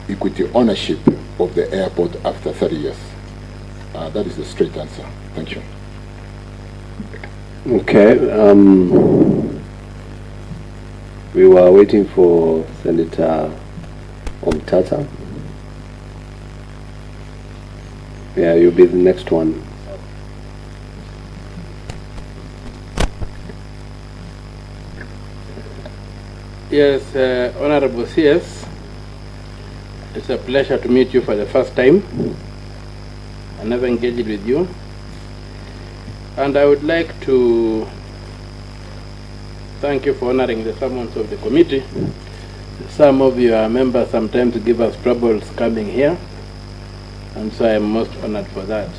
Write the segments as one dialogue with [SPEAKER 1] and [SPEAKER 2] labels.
[SPEAKER 1] equity ownership of the airport after 30 years? That is the straight answer. Thank you.
[SPEAKER 2] Okay. We were waiting for Senator Omtata. Yeah, you'll be the next one.
[SPEAKER 3] Yes, Honorable CS, it's a pleasure to meet you for the first time. I never engaged with you. And I would like to thank you for honoring the summons of the committee. Some of your members sometimes give us troubles coming here, and so I am most honored for that.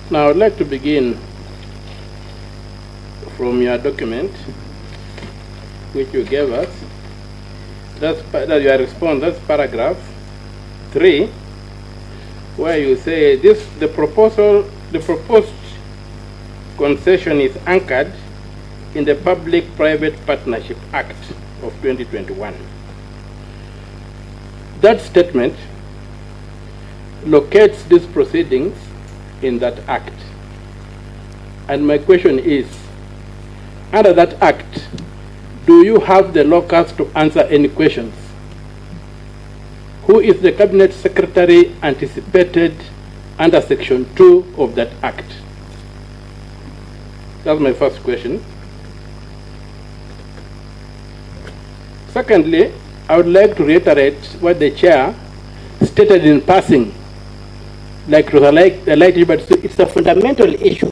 [SPEAKER 3] Now I would like to begin from your document, which you gave us. That's your response. That's paragraph 3, where you say the proposed concession is anchored in the Public-Private Partnership Act of 2021. That statement locates these proceedings in that act. And my question is, under that act, do you have the locus to answer any questions? Who is the Cabinet Secretary anticipated under Section 2 of that act? That's my first question. Secondly, I would like to reiterate what the chair stated in passing, like it's a fundamental issue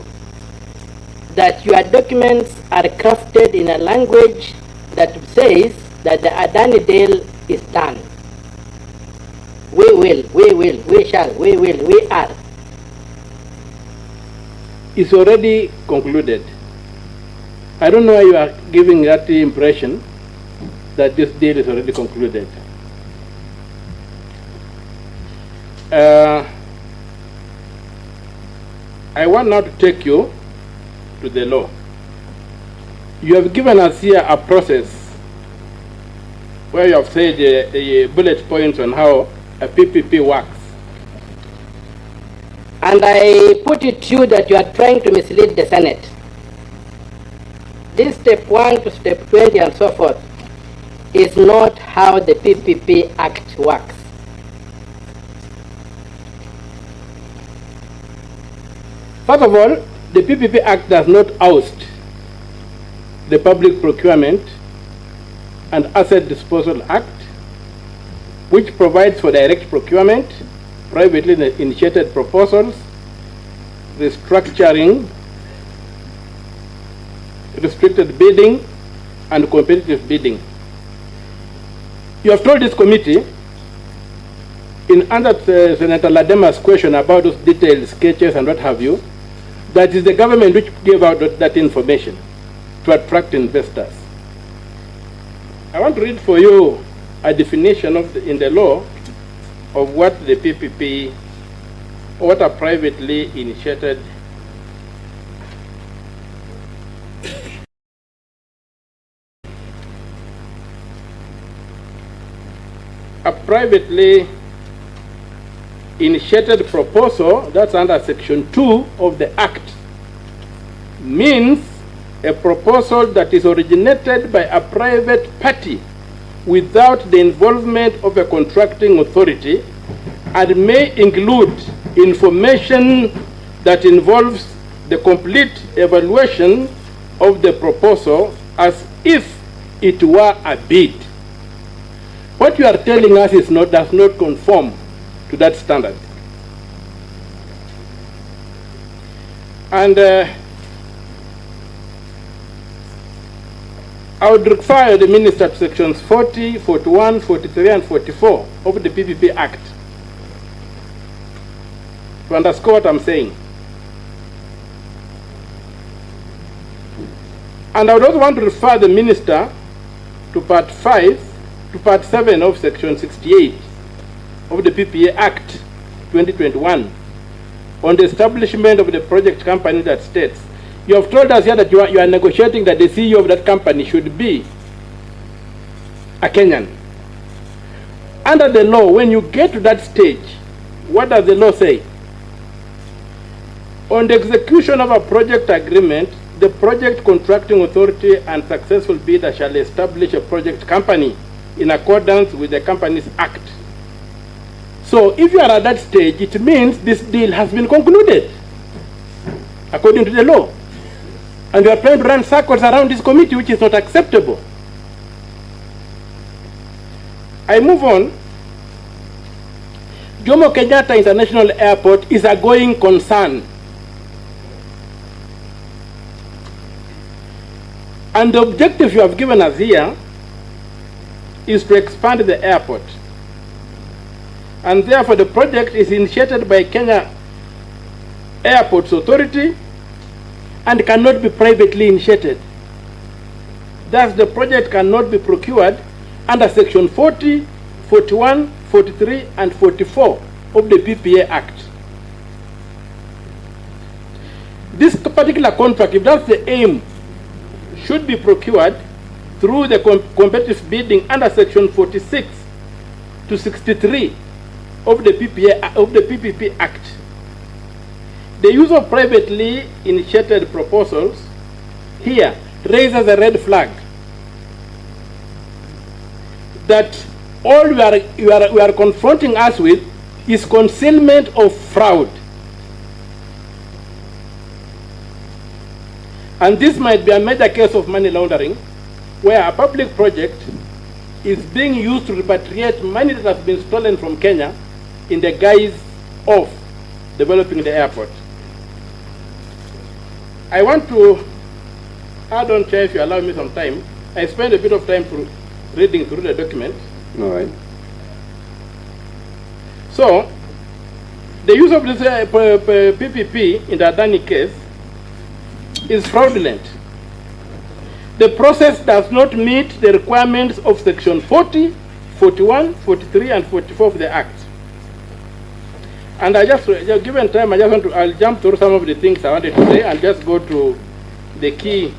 [SPEAKER 3] that your documents are crafted in a language that says that the Adani deal is done. We will, we shall, we will, we are. It's already concluded. I don't know why you are giving that impression that this deal is already concluded. I want now to take you to the law. You have given us here a process where you have said the bullet points on how a PPP works. And I put it to you that you are trying to mislead the Senate. This step 1 to step 20 and so forth is not how the PPP Act works. First of all, the PPP Act does not oust the Public Procurement and Asset Disposal Act, which provides for direct procurement, privately initiated proposals, restructuring, restricted bidding, and competitive bidding. You have told this committee, in answer to Senator Ladema's question about those detailed sketches and what have you, that is the government which gave out that information to attract investors. I want to read for you a definition in the law of what the PPP, or what a privately initiated initiated proposal, that's under Section 2 of the Act, means a proposal that is originated by a private party without the involvement of a contracting authority and may include information that involves the complete evaluation of the proposal as if it were a bid. What you are telling us does not conform to that standard. And I would refer the Minister to sections 40, 41, 43, and 44 of the PPP Act to underscore what I'm saying. And I would also want to refer the Minister to Part 7 of Section 68 of the PPA Act 2021 on the establishment of the project company that states, you have told us here that you are negotiating that the CEO of that company should be a Kenyan. under the law, when you get to that stage, what does the law say? On the execution of a project agreement, the project contracting authority and successful bidder shall establish a project company in accordance with the Companies Act. So if you are at that stage, it means this deal has been concluded according to the law. And you are trying to run circles around this committee, which is not acceptable. I move on. Jomo Kenyatta International Airport is a going concern. And the objective you have given us here is to expand the airport. And therefore the project is initiated by Kenya Airports Authority and cannot be privately initiated. Thus the project cannot be procured under section 40, 41, 43 and 44 of the PPA Act. This particular contract, if that's the aim, should be procured through the competitive bidding under section 46 to 63 of the PPP Act. The use of privately initiated proposals here raises a red flag that all you are confronting us with is concealment of fraud. And this might be a major case of money laundering, where a public project is being used to repatriate money that has been stolen from Kenya in the guise of developing the airport. I want to add on, Chair, if you allow me some time. I spent a bit of time reading through the document.
[SPEAKER 2] All right.
[SPEAKER 3] So, the use of this PPP in the Adani case is fraudulent. The process does not meet the requirements of section 40, 41, 43, and 44 of the Act. And I just, given time, I'll jump through some of the things I wanted to say and just go to the key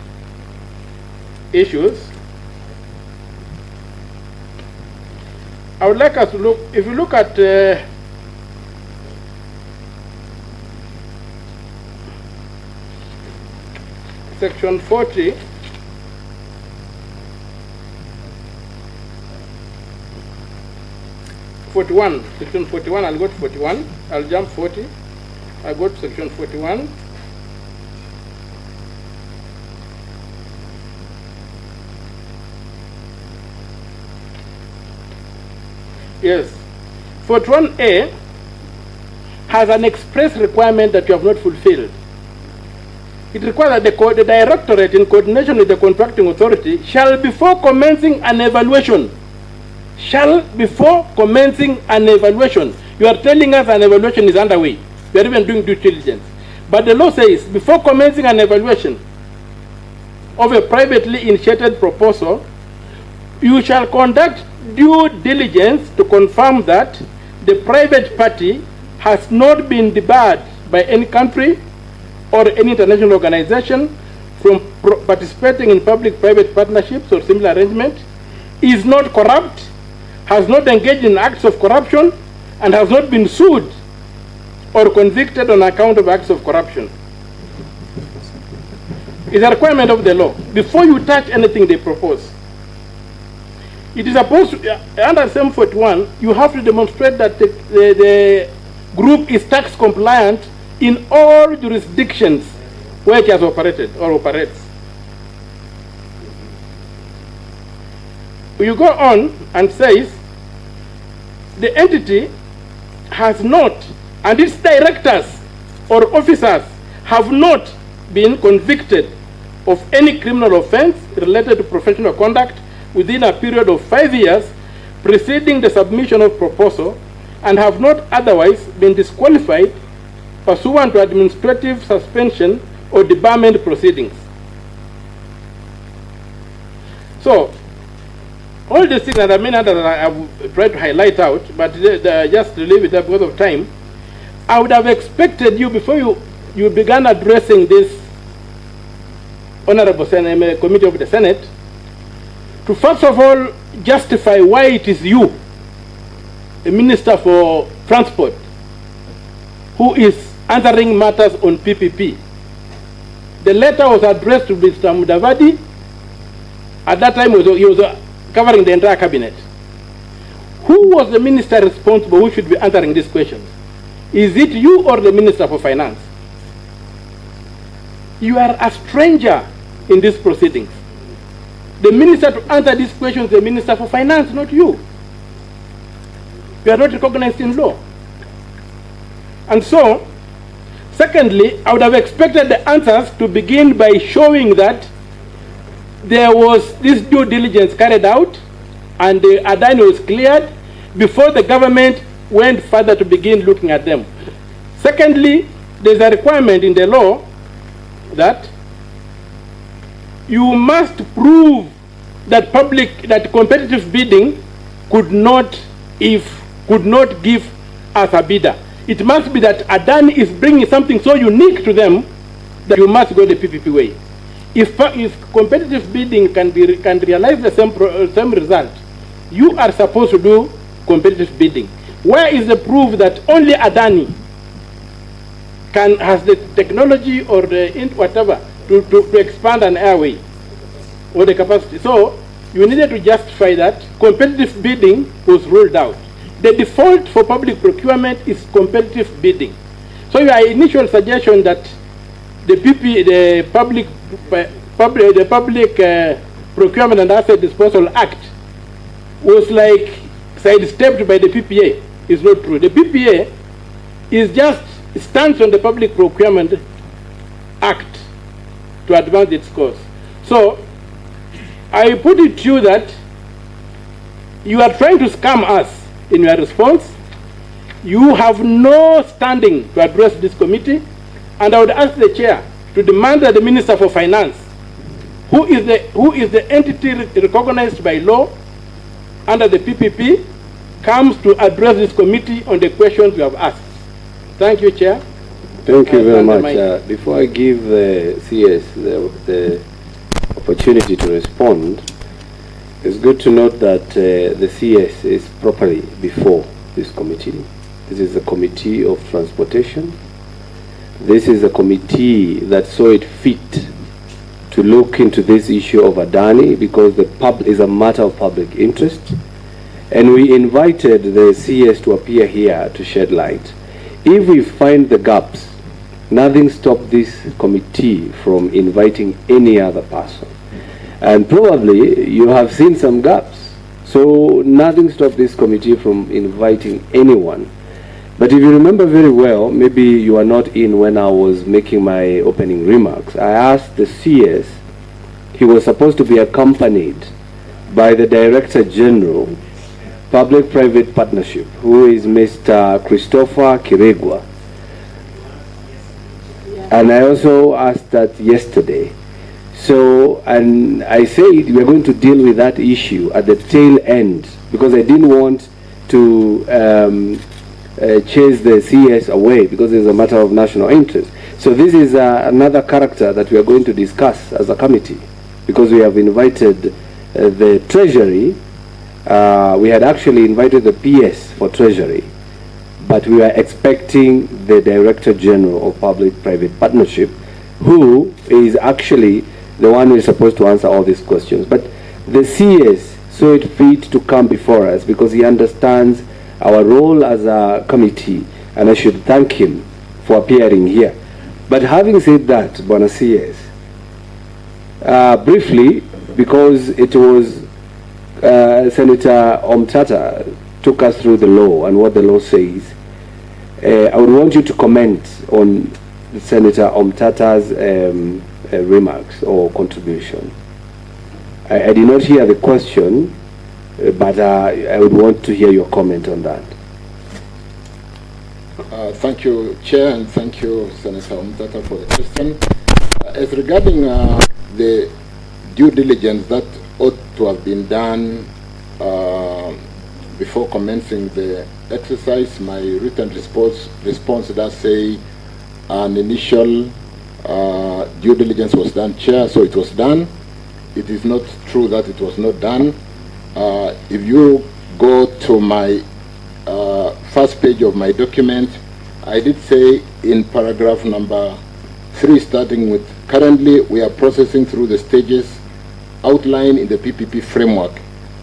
[SPEAKER 3] issues. I would like us to look, if you look at section 40, section 41, I'll go to 41, I'll jump 40, I'll go to section 41. Yes, 41A has an express requirement that you have not fulfilled. It requires that the directorate, in coordination with the contracting authority, shall before commencing an evaluation. You are telling us an evaluation is underway. We are even doing due diligence. But the law says, before commencing an evaluation of a privately initiated proposal, you shall conduct due diligence to confirm that the private party has not been debarred by any country or any international organization from participating in public-private partnerships or similar arrangement, is not corrupt, has not engaged in acts of corruption, and has not been sued or convicted on account of acts of corruption. It's a requirement of the law. Before you touch anything they propose, it is supposed to, under SEM 41, you have to demonstrate that the group is tax compliant in all jurisdictions where it has operated or operates. You go on and says, the entity has not, and its directors or officers have not been convicted of any criminal offense related to professional conduct within a period of 5 years preceding the submission of proposal, and have not otherwise been disqualified pursuant to administrative suspension or debarment proceedings. So, all these things, and I mean that I have tried to highlight out, but just to leave it up because of time, I would have expected you, before you began addressing this Honorable Committee of the Senate, to first of all justify why it is you a minister for transport, who is answering matters on PPP. The letter was addressed to Mr. Mudavadi. At that time, he was covering the entire cabinet. Who was the minister responsible who should be answering these questions? Is it you or the Minister for Finance? You are a stranger in these proceedings. The minister to answer these questions is the Minister for Finance, not you. You are not recognized in law. And so, secondly, I would have expected the answers to begin by showing that there was this due diligence carried out and the Adani was cleared before the government went further to begin looking at them. Secondly, there's a requirement in the law that you must prove that competitive bidding could not give us a bidder. It must be that Adani is bringing something so unique to them that you must go the PPP way. If competitive bidding can realize the same result, you are supposed to do competitive bidding. Where is the proof that only Adani has the technology or the whatever to expand an airway or the capacity? So you needed to justify that competitive bidding was ruled out. The default for public procurement is competitive bidding. So your initial suggestion that the Public Procurement and Asset Disposal Act was like sidestepped by the PPA is not true. The PPA is just stands on the Public Procurement Act to advance its cause. So I put it to you that you are trying to scam us in your response. You have no standing to address this committee, and I would ask the chair to demand that the Minister for Finance, who is the entity recognized by law under the PPP, comes to address this committee on the questions you have asked. Thank you, Chair.
[SPEAKER 2] Thank you very much. Before I give the CS the opportunity to respond, it's good to note that the CS is properly before this committee. This is a committee of transportation. This is a committee that saw it fit to look into this issue of Adani because the is a matter of public interest. And we invited the CS to appear here to shed light. If we find the gaps, nothing stops this committee from inviting any other person. And probably you have seen some gaps. So nothing stops this committee from inviting anyone. But if you remember very well, maybe you were not in when I was making my opening remarks. I asked the CS, he was supposed to be accompanied by the Director General, Public-Private Partnership, who is Mr. Christopher Kiregwa. And I also asked that yesterday. So, and I said we are going to deal with that issue at the tail end because I didn't want to chase the CS away because it's a matter of national interest. So this is another character that we are going to discuss as a committee because we have invited the Treasury. We had actually invited the PS for Treasury, but we are expecting the Director General of Public-Private Partnership, who is actually the one who is supposed to answer all these questions. But the CS saw it fit to come before us because he understands our role as a committee, and I should thank him for appearing here. But having said that, Bwana CS, briefly, because it was Senator Omtata took us through the law and what the law says, I would want you to comment on Senator Omtata's remarks or contribution. I did not hear the question, but I would want to hear your comment on that.
[SPEAKER 1] Thank you, Chair, and thank you, Senator Omtata, for the question. As regarding the due diligence that ought to have been done before commencing the exercise, my written response does say an initial due diligence was done, Chair, so it was done. It is not true that it was not done. If you go to my first page of my document, I did say in paragraph number 3, starting with, currently we are processing through the stages outlined in the PPP framework.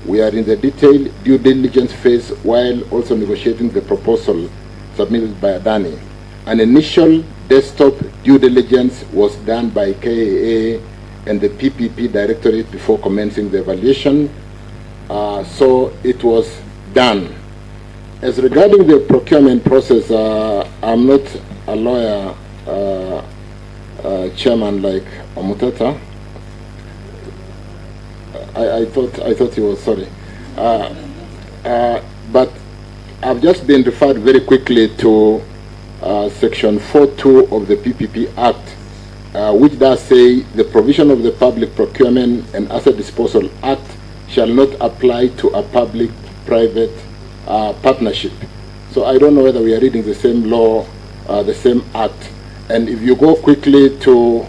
[SPEAKER 1] We are in the detailed due diligence phase while also negotiating the proposal submitted by Adani. An initial desktop due diligence was done by KAA and the PPP Directorate before commencing the evaluation. So it was done. As regarding the procurement process, I'm not a lawyer, chairman like Omutata. I thought he was, sorry. But I've just been referred very quickly to section 4.2 of the PPP Act, which does say the provision of the Public Procurement and Asset Disposal Act shall not apply to a public-private partnership. So I don't know whether we are reading the same law, the same act. And if you go quickly to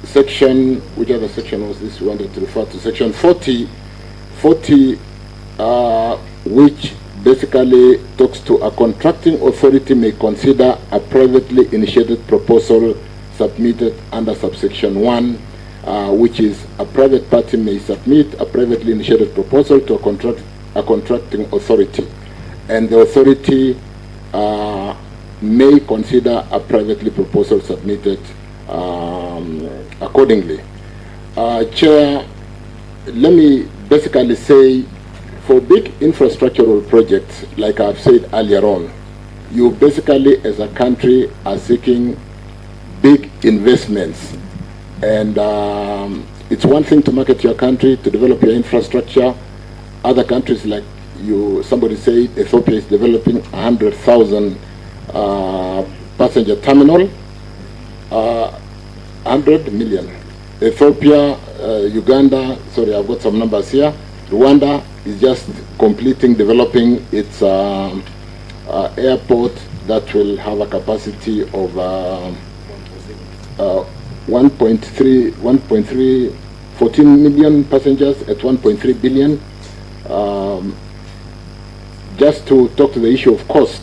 [SPEAKER 1] section, which other section was this we wanted to refer to? Section 40, which basically talks to a contracting authority may consider a privately initiated proposal submitted under subsection 1, which is a private party may submit a privately initiated proposal to a contracting authority, and the authority may consider a privately proposal submitted accordingly. Chair, let me basically say, for big infrastructural projects, like I've said earlier on, you basically as a country are seeking big investments. And it's one thing to market your country, to develop your infrastructure. Other countries, like somebody said, Ethiopia is developing 100,000 passenger terminal, 100 million. Ethiopia, Uganda, sorry, I've got some numbers here. Rwanda is just completing developing its airport that will have a capacity of 14 million passengers at 1.3 billion. Just to talk to the issue of cost,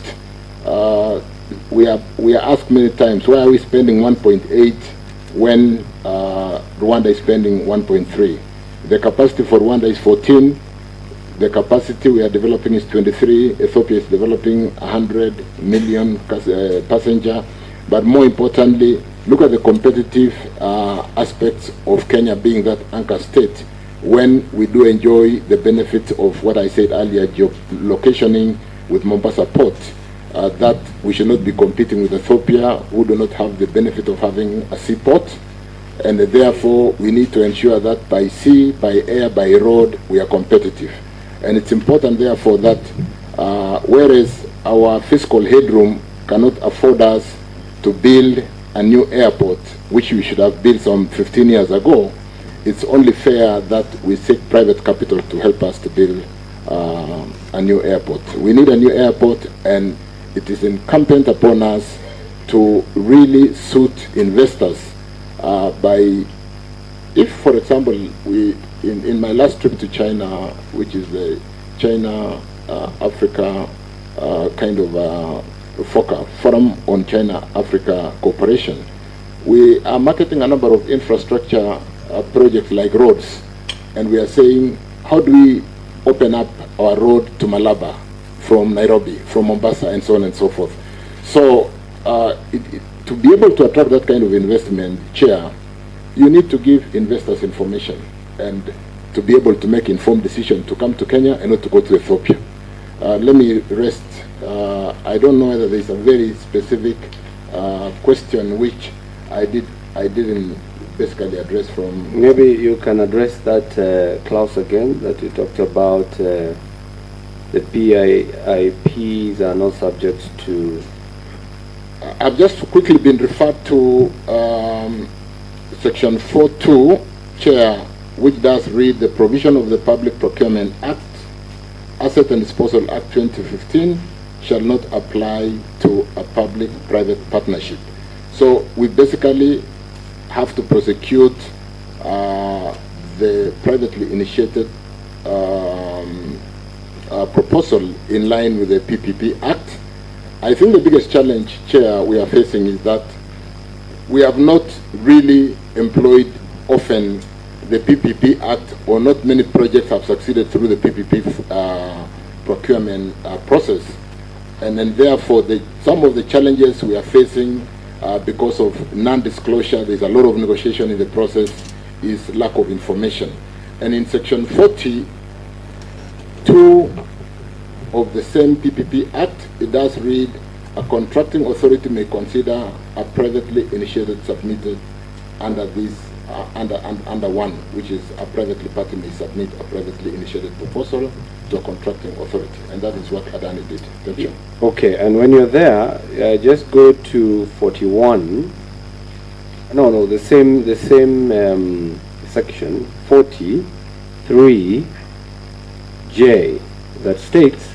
[SPEAKER 1] we are asked many times, why are we spending 1.8 when Rwanda is spending 1.3? The capacity for Rwanda is 14. The capacity we are developing is 23. Ethiopia is developing 100 million passenger. But more importantly, look at the competitive aspects of Kenya being that anchor state, when we do enjoy the benefits of what I said earlier, geolocationing with Mombasa Port, that we should not be competing with Ethiopia, who do not have the benefit of having a seaport. And therefore, we need to ensure that by sea, by air, by road, we are competitive. And it's important, therefore, that whereas our fiscal headroom cannot afford us to build a new airport, which we should have built some 15 years ago, it's only fair that we seek private capital to help us to build a new airport. We need a new airport, and it is incumbent upon us to really suit investors by, if, for example, in my last trip to China, which is the China-Africa kind of forum on China-Africa cooperation, we are marketing a number of infrastructure projects like roads, and we are saying, how do we open up our road to Malaba from Nairobi, from Mombasa, and so on and so forth. So to be able to attract that kind of investment, Chair, you need to give investors information and to be able to make informed decisions to come to Kenya and not to go to Ethiopia. Let me rest. I don't know whether there is a very specific question which I didn't basically address from.
[SPEAKER 2] Maybe you can address that clause again that you talked about. The PIPs are not subject to.
[SPEAKER 1] I've just quickly been referred to section 4.2, Chair, which does read the provision of the Public Procurement Act, Asset and Disposal Act 2015 shall not apply to a public-private partnership. So we basically have to prosecute the privately initiated proposal in line with the PPP Act. I think the biggest challenge, Chair, we are facing is that we have not really employed often the PPP Act, or not many projects have succeeded through the PPP procurement process. And then therefore, some of the challenges we are facing because of non-disclosure, there's a lot of negotiation in the process, is lack of information. And in section 42 of the same PPP Act, it does read, a contracting authority may consider a privately initiated submitted under this, under one, which is a privately party may submit a privately initiated proposal to a contracting authority. And that is what Adani did. Thank you. Okay, and when you're there, just go to 41. No, the same section 43J that states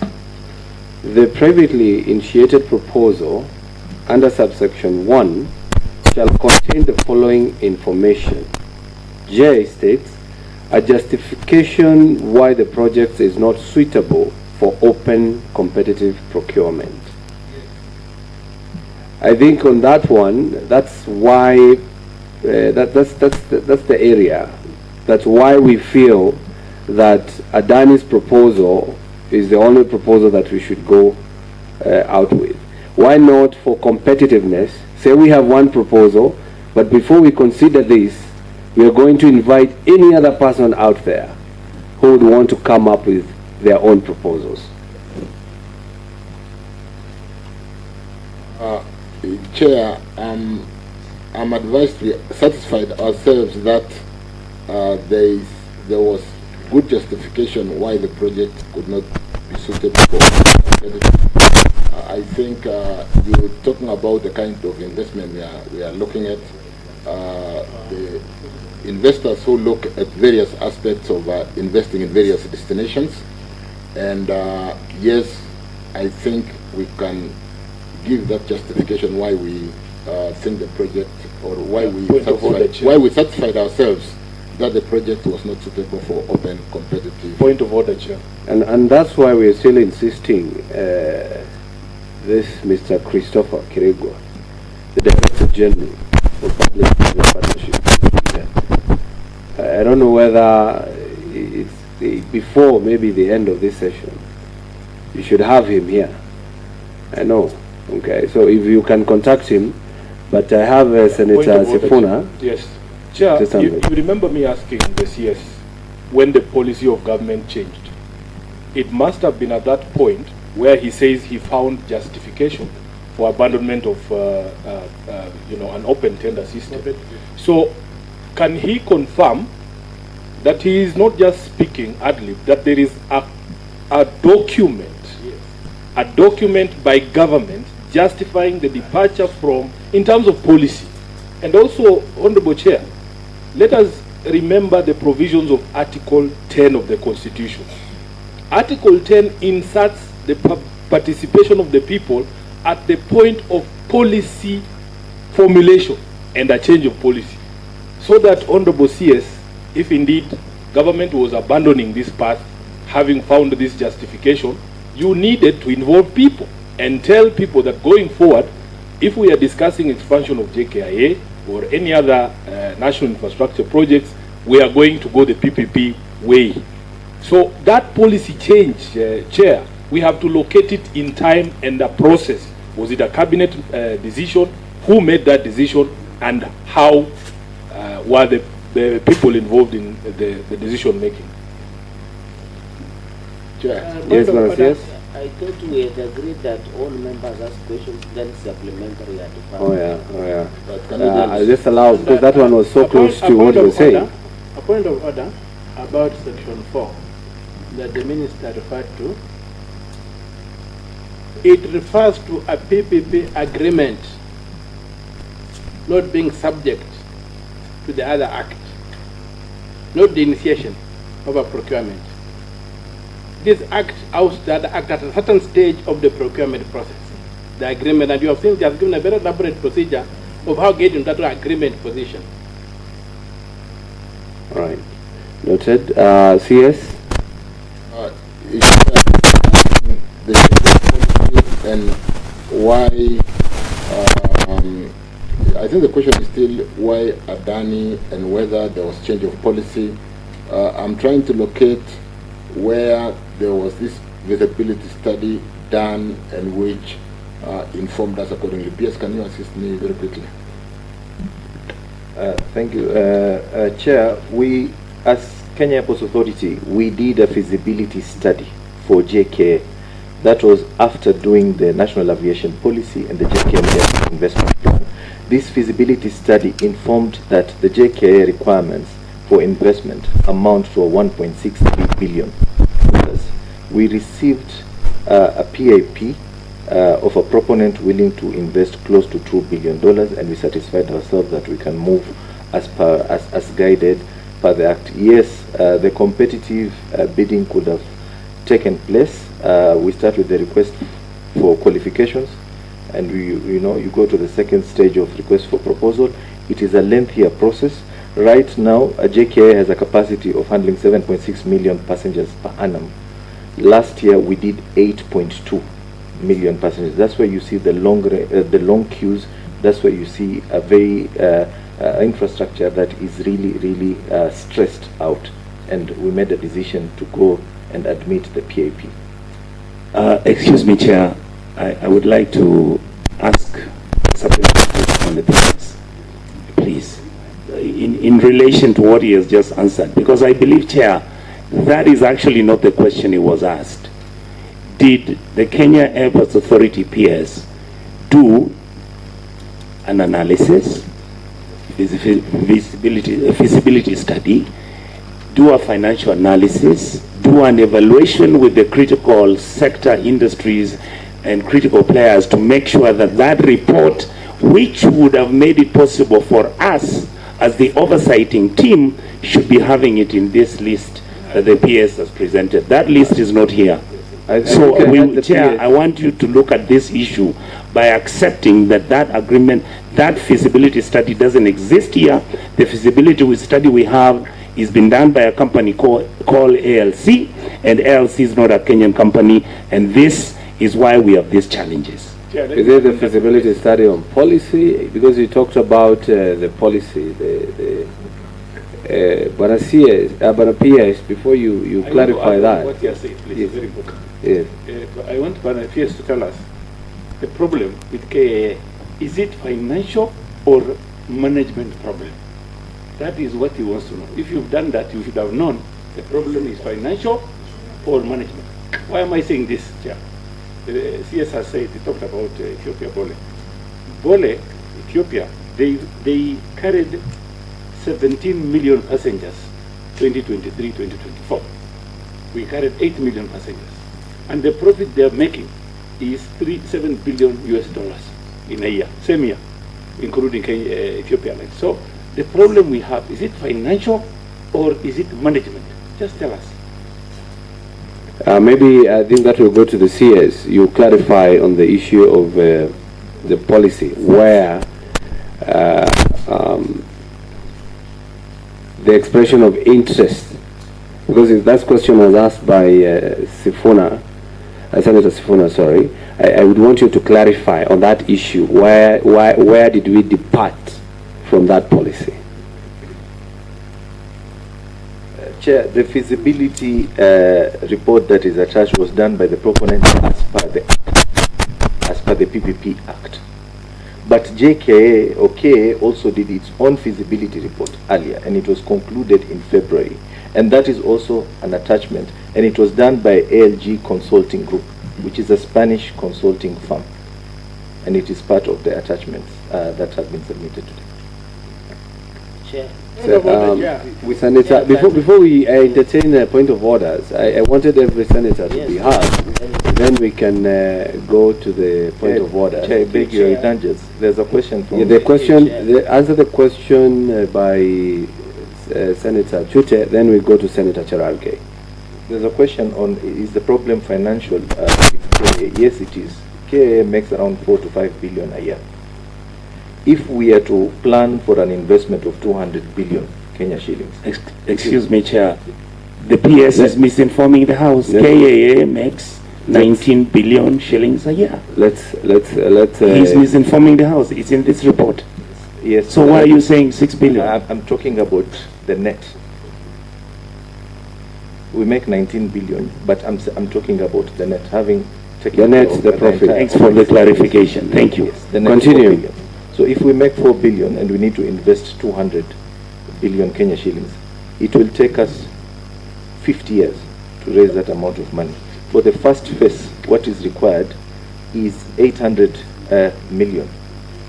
[SPEAKER 1] the privately initiated proposal under subsection 1 shall contain the following information. J states a justification why the project is not suitable for open competitive procurement. I think on that one, that's why that's the area. That's why we feel that Adani's proposal is the only proposal that we should go out with. Why not for competitiveness? Say we have one proposal, but before we consider this, we are going to invite any other person out there who would want to come up with their own proposals. Chair, I'm advised we satisfied ourselves that there was good justification why the project could not be suitable for I think you're talking about the kind of investment we are looking at. The investors who look at various aspects of investing in various destinations. And yes, I think we can give that justification why we think the project, or why we satisfied ourselves that the project was not suitable for open competitive.
[SPEAKER 3] Point of order, Chair.
[SPEAKER 2] And that's why we're still insisting this Mr. Christopher Kiregwa, the Director General for Public-Private Partnership. I don't know whether it's before maybe the end of this session. You should have him here. I know. Okay, so if you can contact him, but I have Senator Sifuna.
[SPEAKER 3] Yes. Chair, you remember me asking the CS when the policy of government changed. It must have been at that point where he says he found justification for abandonment of an open tender system. So can he confirm that he is not just speaking ad lib, that there is a document by government justifying the departure from, in terms of policy? And also, Honorable Chair, let us remember the provisions of Article 10 of the Constitution. Article 10 inserts the participation of the people at the point of policy formulation and a change of policy. So that, Honorable CS, if indeed government was abandoning this path, having found this justification, you needed to involve people and tell people that going forward, if we are discussing expansion of JKIA or any other national infrastructure projects, we are going to go the PPP way. So that policy change, Chair, we have to locate it in time and the process. Was it a cabinet decision? Who made that decision? And how were the people involved in the decision making?
[SPEAKER 2] Chair. Yes, yes.
[SPEAKER 4] I thought we had agreed that all members ask questions, then supplementary are defined.
[SPEAKER 2] Oh yeah. I'll just allow, because that one was so close to what you were saying.
[SPEAKER 3] A point of order about section 4 that the minister referred to. It refers to a PPP agreement not being subject to the other act, not the initiation of a procurement. This act outs the other act at a certain stage of the procurement process. The agreement, and you have seen, they have given a very elaborate procedure of how getting that agreement position.
[SPEAKER 2] All right. Noted. CS?
[SPEAKER 1] why, I think the question is still why Adani and whether there was change of policy. I'm trying to locate where there was this feasibility study done and which informed us accordingly. PS, can you assist me very quickly?
[SPEAKER 5] Thank you. Chair, we, as Kenya Airports Authority, we did a feasibility study for Jkia. That was after doing the National Aviation Policy and the Jkia investment plan. This feasibility study informed that the Jkia requirements for investment amount to $1.63 billion. We received a PAP of a proponent willing to invest close to $2 billion, and we satisfied ourselves that we can move as guided per the Act. Yes, the competitive bidding could have taken place. We start with the request for qualifications, and you go to the second stage of request for proposal. It is a lengthier process. Right now, Jkia has a capacity of handling 7.6 million passengers per annum. Last year, we did 8.2 million passengers. That's why you see the long queues. That's why you see a very infrastructure that is really stressed out. And we made a decision to go and admit the PAP.
[SPEAKER 6] Excuse me, Chair. I would like to ask something on the business, please, in relation to what he has just answered, because I believe, Chair, that is actually not the question he was asked. Did the Kenya Airports Authority PS do an analysis, feasibility study, do a financial analysis, do an evaluation with the critical sector industries and critical players to make sure that that report, which would have made it possible for us as the oversighting team, should be having it in this list that the PS has presented? That list is not here. Chair, I want you to look at this issue by accepting that that agreement, that feasibility study doesn't exist here. The feasibility study we have is been done by a company called ALC, and ALC is not a Kenyan company, and this is why we have these challenges.
[SPEAKER 2] Is it the feasibility study on policy? Because you talked about the policy, but PS, before you clarify that.
[SPEAKER 3] What you are saying, please,
[SPEAKER 2] yes.
[SPEAKER 3] Very important.
[SPEAKER 2] Yes.
[SPEAKER 3] I want PS to tell us the problem with KAA. Is it financial or management problem? That is what he wants to know. If you've done that, you should have known the problem is financial or management. Why am I saying this, Chair? The CS has said, he talked about Ethiopia Bole, Ethiopia, they carried 17 million passengers, 2023, 2024. We carried 8 million passengers. And the profit they're making is $7 billion US in a year, same year, including Ethiopia. So the problem we have, is it financial or is it management? Just tell us.
[SPEAKER 2] Maybe I think that will go to the CS. You clarify on the issue of the policy, where the expression of interest, because that question was asked by Senator Sifuna, sorry. I would want you to clarify on that issue, where did we depart from that policy?
[SPEAKER 5] Chair, the feasibility report that is attached was done by the proponent as per the PPP Act. But Jkia or KA also did its own feasibility report earlier, and it was concluded in February. And that is also an attachment, and it was done by ALG Consulting Group, which is a Spanish consulting firm, and it is part of the attachments that have been submitted today.
[SPEAKER 4] Chair.
[SPEAKER 2] With Senator, before we entertain a point of orders, I wanted every senator to be heard. Then we can go to the point of order.
[SPEAKER 5] Chair, I beg your indulgence. There's a question from
[SPEAKER 2] answer the question by Senator Chute, then we go to Senator Cherargei.
[SPEAKER 5] There's a question on, is the problem financial? Yes, it is. KA makes around 4 to 5 billion a year. If we are to plan for an investment of 200 billion Kenya shillings.
[SPEAKER 6] Excuse me, Chair. The PS is misinforming the House. Yes. KAA makes 19 billion shillings a year.
[SPEAKER 2] Let's
[SPEAKER 6] He's misinforming the House. It's in this report.
[SPEAKER 2] Yes.
[SPEAKER 6] So why are you saying 6 billion?
[SPEAKER 5] I'm talking about the net. We make 19 billion, but I'm talking about the net, having taken
[SPEAKER 2] the net, the profit.
[SPEAKER 6] Thanks for the clarification. Thank you.
[SPEAKER 5] Yes, the net.
[SPEAKER 2] Continue.
[SPEAKER 5] So if we make 4 billion and we need to invest 200 billion Kenya shillings, it will take us 50 years to raise that amount of money. For the first phase, what is required is 800 million.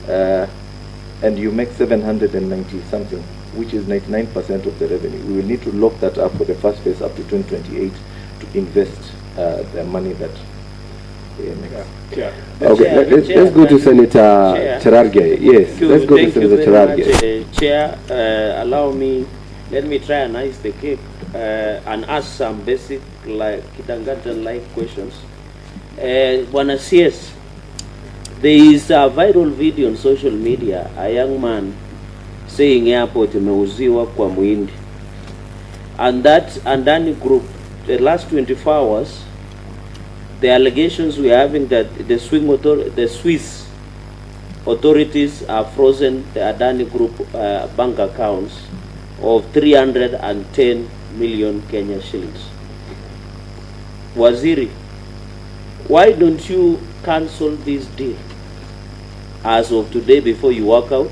[SPEAKER 5] And you make 790 something, which is 99% of the revenue. We will need to lock that up for the first phase up to 2028 to invest the money that they make.
[SPEAKER 2] Okay, let's go to Senator Cherargei. Yes, let's go to Senator Cherargei.
[SPEAKER 4] Chair, allow me, let me try and ice the cake and ask some basic, like kindergarten-like questions. Bwana CS, there is a viral video on social media, a young man saying airport imeuziwa kwa muhindi. And that Adani group, the last 24 hours, the allegations we are having that the Swiss authorities have frozen the Adani group bank accounts of 310 million Kenya shillings. Waziri, why don't you cancel this deal as of today before you walk out?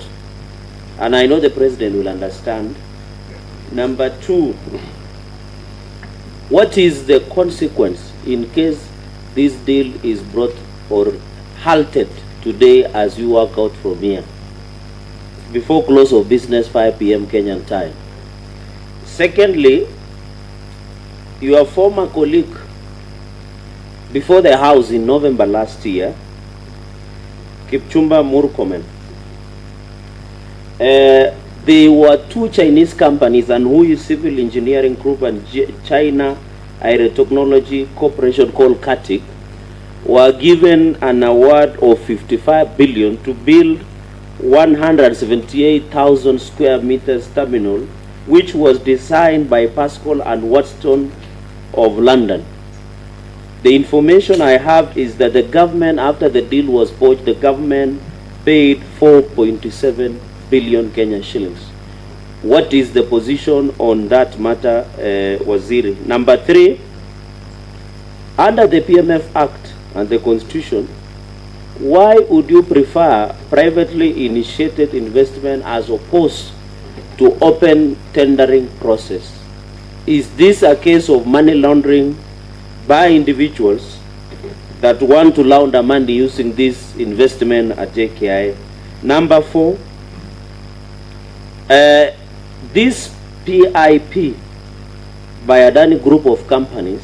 [SPEAKER 4] And I know the president will understand. Number two, what is the consequence in case this deal is brought or halted today as you walk out from here before close of business 5 p.m. Kenyan time? Secondly, your former colleague before the House in November last year, Kipchumba Murkomen, there were 2 Chinese companies and who is Civil Engineering Group and China Aerotechnology Corporation called CATIC were given an award of 55 billion to build 178,000 square meters terminal, which was designed by Pascal and Watson of London. The information I have is that the government, after the deal was forged, the government paid 4.7 billion Kenya shillings. What is the position on that matter, Waziri? Number 3, under the PMF Act and the Constitution, why would you prefer privately initiated investment as opposed to open tendering process? Is this a case of money laundering by individuals that want to launder money using this investment at Jkia? Number 4, this PIP by Adani group of companies,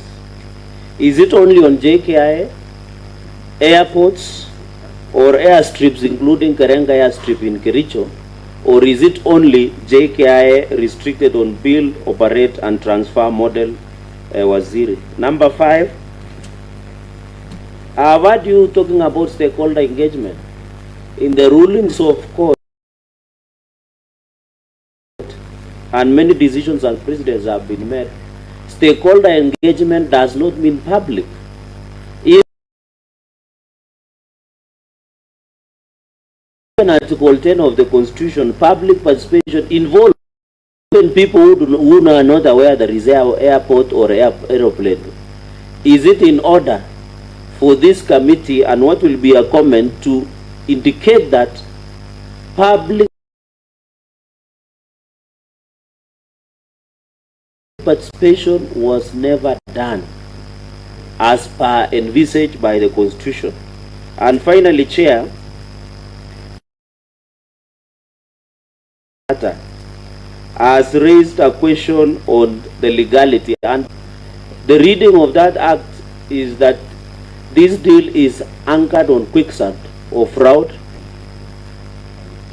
[SPEAKER 4] is it only on Jkia, airports or airstrips including Karenga airstrip in Kericho, or is it only Jkia restricted on build, operate and transfer model, Waziri? Number 5, I've heard you talking about stakeholder engagement. In the rulings of court and many decisions and precedents have been made, stakeholder engagement does not mean public. Even Article 10 of the Constitution, public participation involves even people who are not aware there is an airport or aeroplane. Is it in order for this committee, and what will be a comment, to indicate that public participation was never done as per envisaged by the Constitution? And finally, Chair, has raised a question on the legality, and the reading of that act is that this deal is anchored on quicksand of fraud,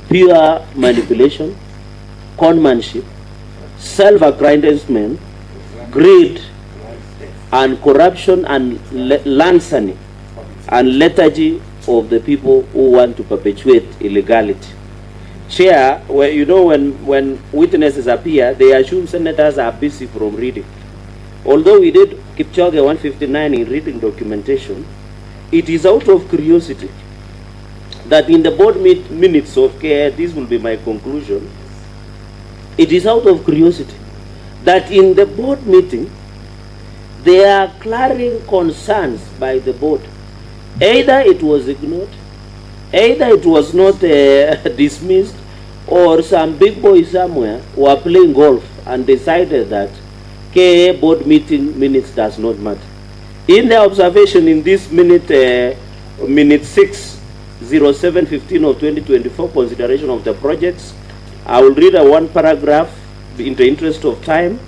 [SPEAKER 4] pure manipulation, conmanship, self-aggrandizement, greed, and corruption and larceny and lethargy of the people who want to perpetuate illegality. Chair, where you know when witnesses appear, they assume senators are busy from reading. Although we did Kipchoge 159 in reading documentation, it is out of curiosity that in the board minutes of KIA, this will be my conclusion, it is out of curiosity that in the board meeting, there are glaring concerns by the board. Either it was ignored, either it was not dismissed, or some big boy somewhere were playing golf and decided that KA board meeting minutes does not matter. In the observation in this minute 6/07/15 of 2024, consideration of the projects, I will read one paragraph in the interest of time,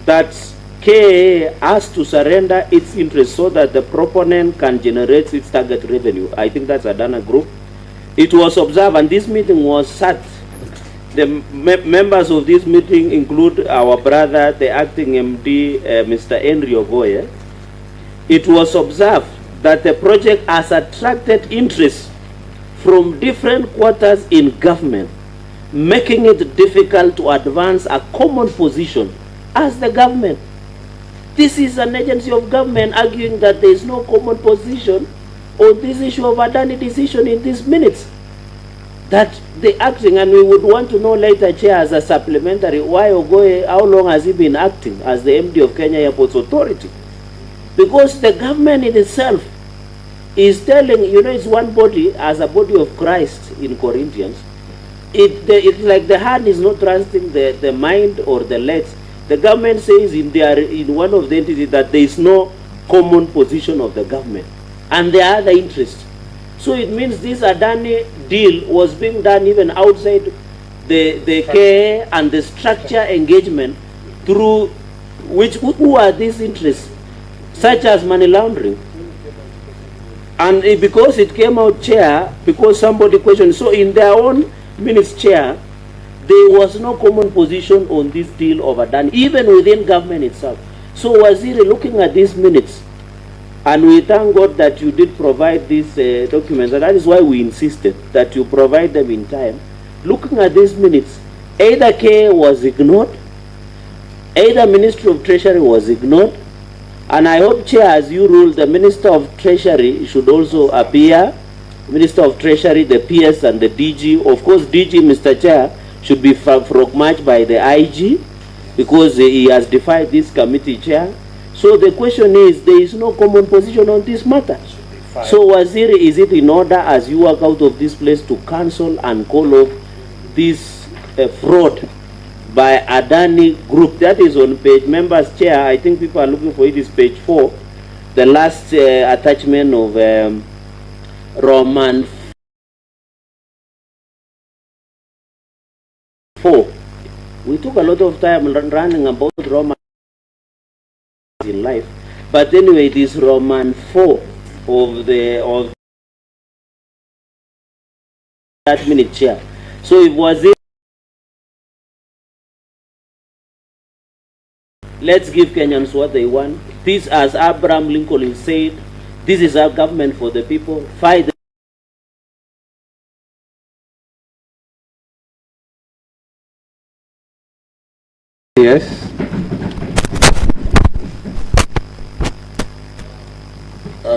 [SPEAKER 4] that KA has to surrender its interest so that the proponent can generate its target revenue. I think that's Adani Group. It was observed, and this meeting was sat. The members of this meeting include our brother, the acting MD, Mr. Henry Ogoye. It was observed that the project has attracted interest from different quarters in government, making it difficult to advance a common position as the government. This is an agency of government arguing that there is no common position on this issue of Adani decision in these minutes. That the acting, and we would want to know later, Chair, as a supplementary, why Ogoye, how long has he been acting as the MD of Kenya Airports Authority? Because the government in itself is telling, you know, it's one body, as a body of Christ in Corinthians. It's like the hand is not trusting the mind or the legs. The government says in one of the entities that there is no common position of the government, and there are other interests. So it means this Adani deal was being done even outside the care and the structure engagement through who are these interests, such as money laundering. And because it came out, Chair, because somebody questioned, so in their own minutes, Chair, there was no common position on this deal of Adani, even within government itself. So Waziri, looking at these minutes, and we thank God that you did provide these documents, and that is why we insisted that you provide them in time. Looking at these minutes, either K was ignored, either Ministry of Treasury was ignored, and I hope, Chair, as you rule, the Minister of Treasury should also appear, Minister of Treasury, the PS and the DG. Of course, DG, Mr. Chair, should be frog-marched by the IG, because he has defied this committee, Chair. So the question is, there is no common position on this matter. So Waziri, is it in order as you walk out of this place to cancel and call off this fraud by Adani Group? That is on page, members, Chair, I think people are looking for it, is page 4, the last attachment of Roman 4. We took a lot of time running about Roman in life, but anyway, it is Roman 4 of that minute, Chair. So it was it. Let's give Kenyans what they want. This, as Abraham Lincoln said, this is our government for the people. Fight.
[SPEAKER 2] Yes.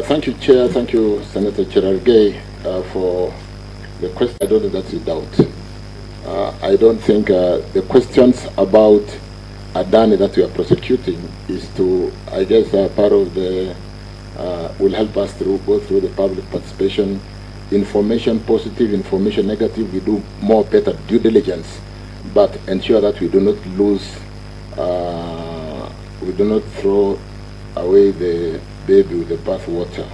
[SPEAKER 1] Thank you, Chair. Thank you, Senator Chirchir, for the question. I don't think that's a doubt. I don't think the questions about Adani that we are prosecuting is to, I guess, part of the, will help us to go through the public participation, information positive, information negative. We do more better due diligence, but ensure that we do not lose, we do not throw away the baby with the bathwater.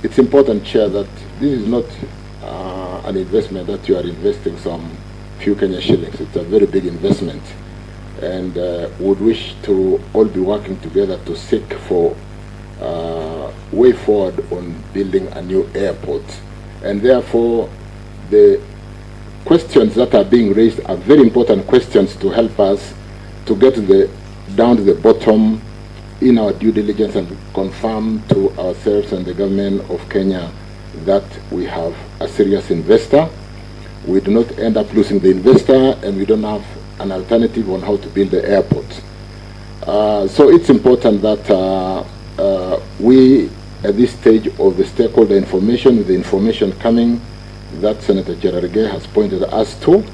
[SPEAKER 1] It's important, Chair, that this is not an investment that you are investing some few Kenya shillings. It's a very big investment, and would wish to all be working together to seek for way forward on building a new airport. And therefore, the questions that are being raised are very important questions to help us to get down to the bottom in our due diligence and confirm to ourselves and the government of Kenya that we have a serious investor. We do not end up losing the investor, and we don't have an alternative on how to build the airport. So it's important that we, at this stage of the stakeholder information, with the information coming that Senator Chirchir has pointed us to,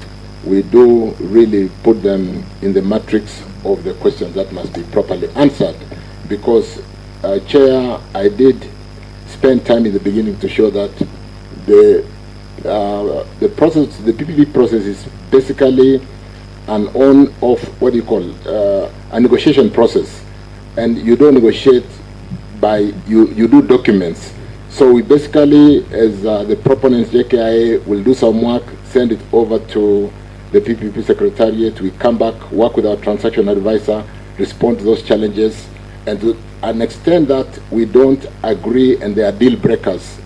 [SPEAKER 1] we do really put them in the matrix of the questions that must be properly answered. Because, Chair, I did spend time in the beginning to show that the process, the PPP process, is basically an on-off, what do you call, a negotiation process, and you don't negotiate by, you do documents. So we basically, as the proponents, Jkia, will do some work, send it over to the PPP Secretariat, we come back, work with our transaction advisor, respond to those challenges, and to an extent that we don't agree and they are deal breakers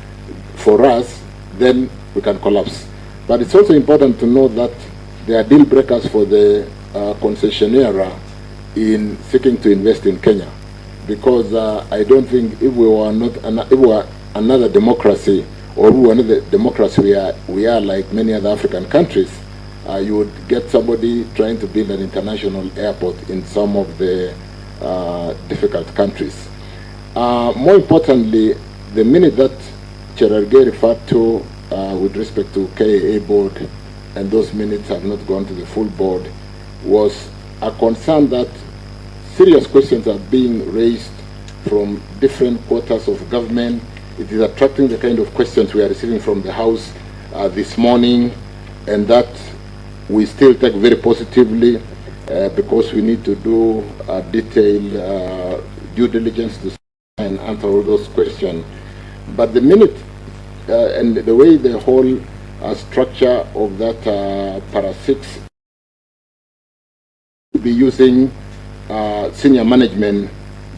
[SPEAKER 1] for us, then we can collapse. But it's also important to know that there are deal breakers for the concessionaire in seeking to invest in Kenya. Because I don't think if we were not, if we were another democracy, or we were another democracy, we are like many other African countries, you would get somebody trying to build an international airport in some of the difficult countries. More importantly, the minute that Chirchir referred to with respect to KAA board, and those minutes have not gone to the full board, was a concern that serious questions are being raised from different quarters of government. It is attracting the kind of questions we are receiving from the House this morning, and that we still take very positively because we need to do a detailed due diligence to and answer all those questions. But the minute and the way the whole structure of that para 6 will be using senior management,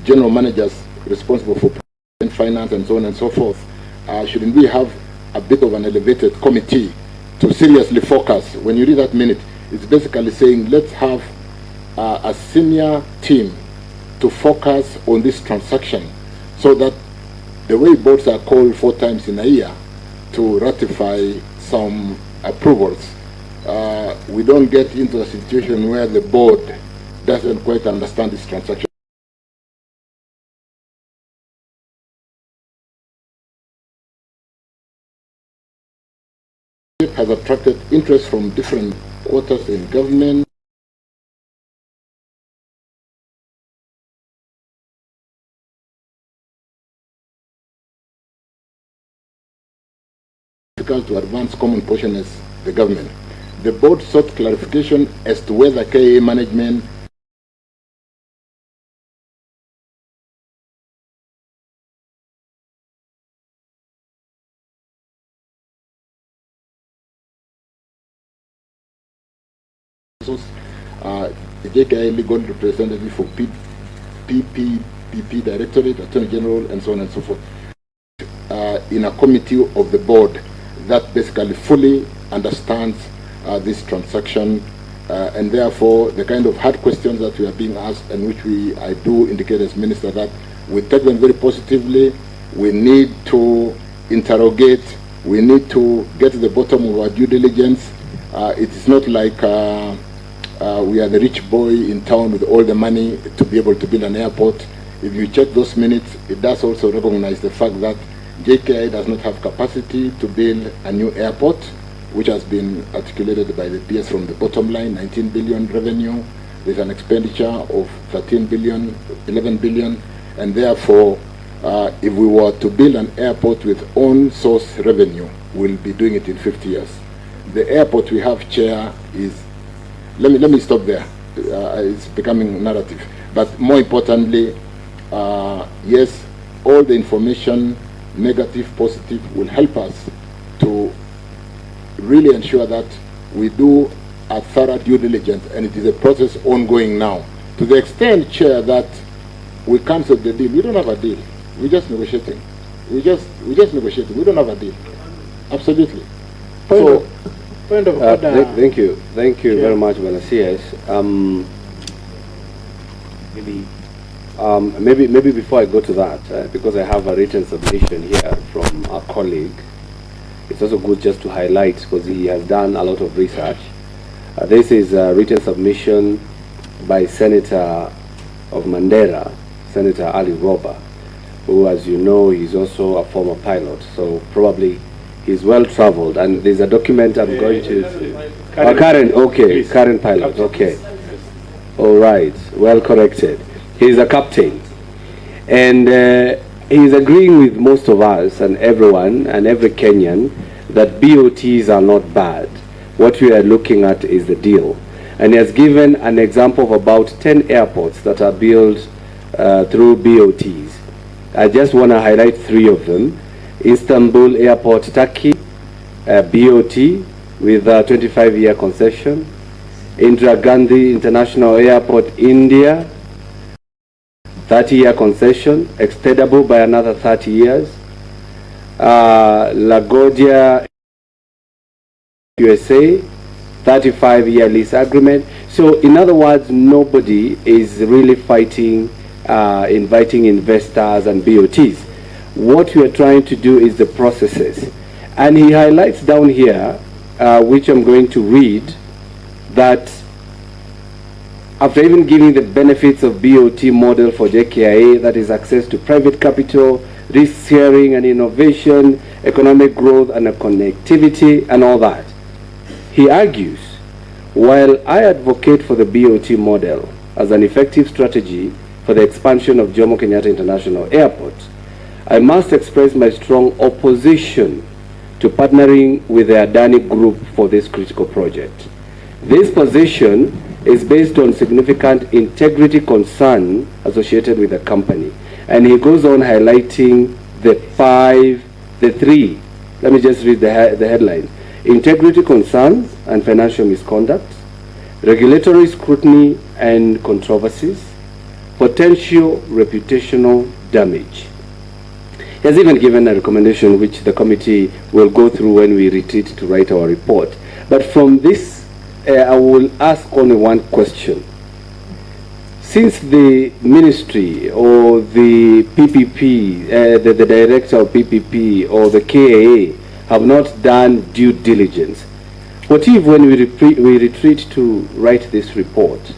[SPEAKER 1] general managers responsible for finance and so on and so forth, shouldn't we have a bit of an elevated committee to seriously focus? When you read that minute, it's basically saying let's have a senior team to focus on this transaction, so that the way boards are called 4 times in a year to ratify some approvals, we don't get into a situation where the board doesn't quite understand this transaction. It has attracted interest from different quarters in government. Difficult to advance common position as the government. The board sought clarification as to whether KA management the Jkia legal representative for PPP Directorate, Attorney General, and so on and so forth, in a committee of the board that basically fully understands this transaction, and therefore the kind of hard questions that we are being asked, and which I do indicate as Minister that we take them very positively. We need to interrogate, we need to get to the bottom of our due diligence. It is not like we are the rich boy in town with all the money to be able to build an airport. If you check those minutes, it does also recognize the fact that Jkia does not have capacity to build a new airport, which has been articulated by the PS from the bottom line, 19 billion revenue. There's an expenditure of 13 billion, 11 billion, and therefore, if we were to build an airport with own source revenue, we'll be doing it in 50 years. The airport we have, Chair, is, let me stop there. It's becoming narrative. But more importantly, yes, all the information, negative, positive, will help us to really ensure that we do a thorough due diligence, and it is a process ongoing now. To the extent, Chair, that we cancelled the deal, we don't have a deal. We're just negotiating. We're just negotiating. We don't have a deal. Absolutely.
[SPEAKER 3] Point of order.
[SPEAKER 2] Thank you very much, Valasias. Maybe before I go to that, because I have a written submission here from a colleague, it's also good just to highlight, because he has done a lot of research. This is a written submission by Senator of Mandera, Senator Ali Roba, who, as you know, is also a former pilot, so probably he's well traveled. And there's a document I'm going to... Current pilot, okay. All right, well corrected. He's a captain. And he's agreeing with most of us and everyone and every Kenyan that BOTs are not bad. What we are looking at is the deal. And he has given an example of about 10 airports that are built through BOTs. I just want to highlight 3 of them. Istanbul Airport, Turkey, BOT with a 25-year concession. Indira Gandhi International Airport, India, 30-year concession, extendable by another 30 years. LaGuardia, USA, 35-year lease agreement. So in other words, nobody is really fighting, inviting investors and BOTs. What we are trying to do is the processes. And he highlights down here, which I'm going to read, that after even giving the benefits of BOT model for Jkia, that is access to private capital, risk sharing and innovation, economic growth and connectivity and all that, he argues, while I advocate for the BOT model as an effective strategy for the expansion of Jomo Kenyatta International Airport, I must express my strong opposition to partnering with the Adani Group for this critical project. This position is based on significant integrity concern associated with the company. And he goes on highlighting the 3. Let me just read the headline. Integrity concerns and financial misconduct, regulatory scrutiny and controversies, potential reputational damage. He has even given a recommendation which the committee will go through when we retreat to write our report. But from this, I will ask only one question. Since the ministry or the PPP, the director of PPP or the KAA have not done due diligence, what if when we retreat to write this report,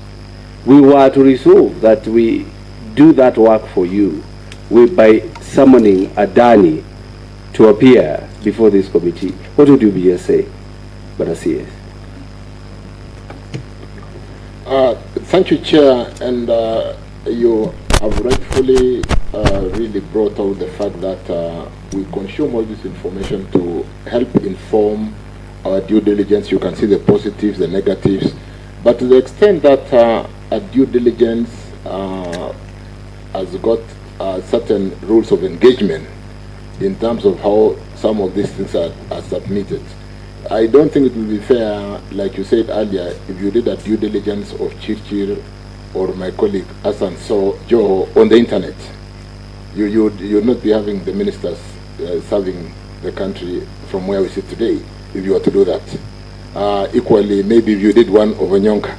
[SPEAKER 2] we were to resolve that we do that work for you by summoning Adani to appear before this committee? What would you be say, Barasies?
[SPEAKER 1] Thank you, Chair, and you have rightfully really brought out the fact that we consume all this information to help inform our due diligence. You can see the positives, the negatives, but to the extent that a due diligence has got certain rules of engagement in terms of how some of these things are submitted. I don't think it will be fair, like you said earlier, if you did a due diligence of Chirchir or my colleague Hassan Joe on the internet. You'd not be having the ministers serving the country from where we sit today if you were to do that. Equally, maybe if you did one over Nyonka.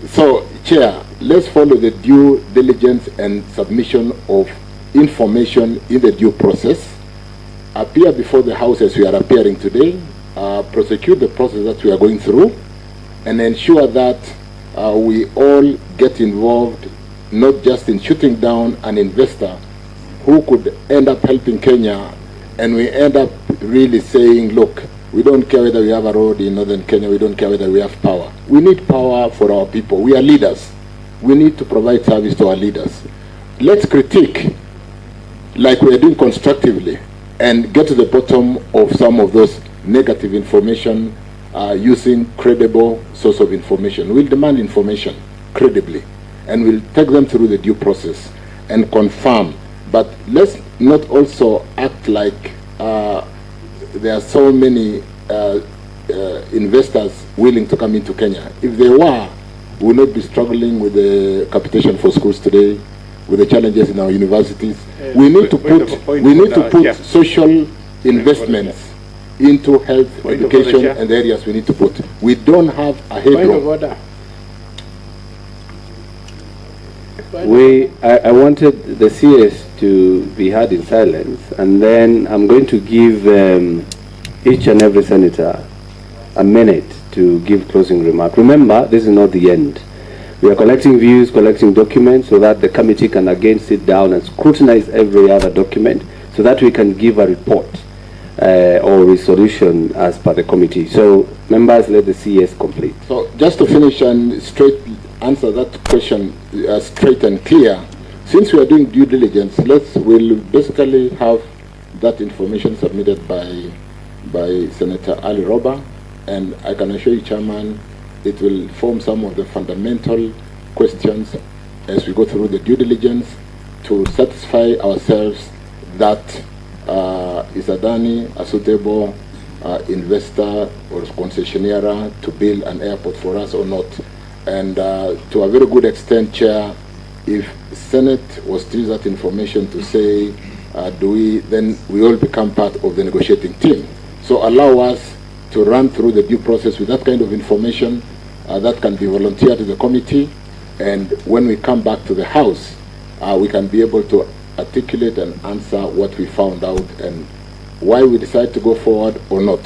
[SPEAKER 1] So, Chair, let's follow the due diligence and submission of information in the due process. Appear before the House as we are appearing today. Prosecute the process that we are going through, and ensure that we all get involved, not just in shooting down an investor who could end up helping Kenya, and we end up really saying, look, we don't care whether we have a road in northern Kenya, we don't care whether we have power. We need power for our people. We are leaders. We need to provide service to our leaders. Let's critique like we are doing constructively and get to the bottom of some of those negative information using credible source of information. We'll demand information credibly, and we'll take them through the due process and confirm. But let's not also act like there are so many investors willing to come into Kenya. If they were, we would not be struggling with the capitation for schools today, with the challenges in our universities. We need to put social investments into health, education, and the areas we need to put. We don't have a headroom.
[SPEAKER 2] I wanted the CS to be heard in silence, and then I'm going to give each and every senator a minute to give closing remark. Remember, this is not the end. We are collecting views, collecting documents, so that the committee can again sit down and scrutinize every other document, so that we can give a report or resolution as per the committee. So, members, let the CS complete.
[SPEAKER 1] So, just to finish and straight answer that question straight and clear, since we are doing due diligence, we'll basically have that information submitted by Senator Ali Roba, and I can assure you, Chairman, it will form some of the fundamental questions as we go through the due diligence to satisfy ourselves that is Adani a suitable investor or concessionaire to build an airport for us or not. And to a very good extent, Chair, if Senate was to use that information to say, then we all become part of the negotiating team. So allow us to run through the due process with that kind of information that can be volunteered to the committee, and when we come back to the House, we can be able to articulate and answer what we found out and why we decide to go forward or not.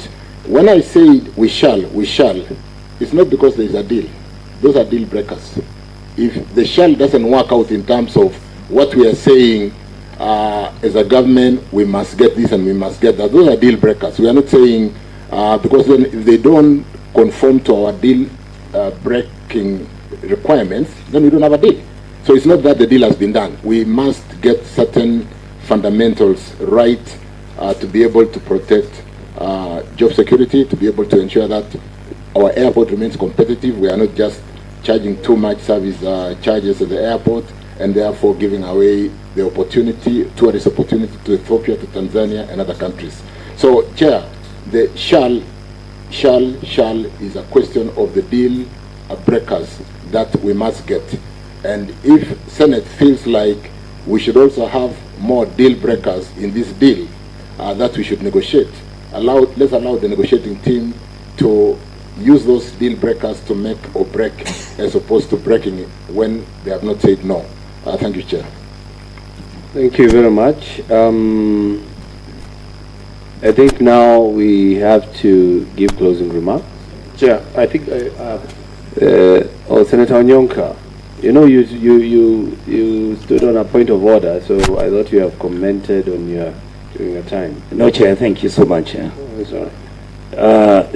[SPEAKER 1] When I say we shall, it's not because there is a deal. Those are deal breakers. If the shall doesn't work out in terms of what we are saying as a government, we must get this and we must get that, those are deal breakers. We are not saying, because then if they don't conform to our deal breaking requirements, then we don't have a deal. So it's not that the deal has been done. We must get certain fundamentals right to be able to protect job security, to be able to ensure that our airport remains competitive. We are not just charging too much service charges at the airport, and therefore giving away the opportunity, tourist opportunity to Ethiopia, to Tanzania, and other countries. So, Chair, the shall is a question of the deal breakers that we must get. And if Senate feels like we should also have more deal breakers in this deal that we should negotiate, let's allow the negotiating team to use those deal breakers to make or break, as opposed to breaking it when they have not said no. Thank you, Chair.
[SPEAKER 2] Thank you very much. I think now we have to give closing remarks.
[SPEAKER 3] Chair, I think
[SPEAKER 2] Senator Onyonka, you know, you stood on a point of order, so I thought you have commented on during your time.
[SPEAKER 6] No, Chair, thank you so much.
[SPEAKER 2] Oh, sorry.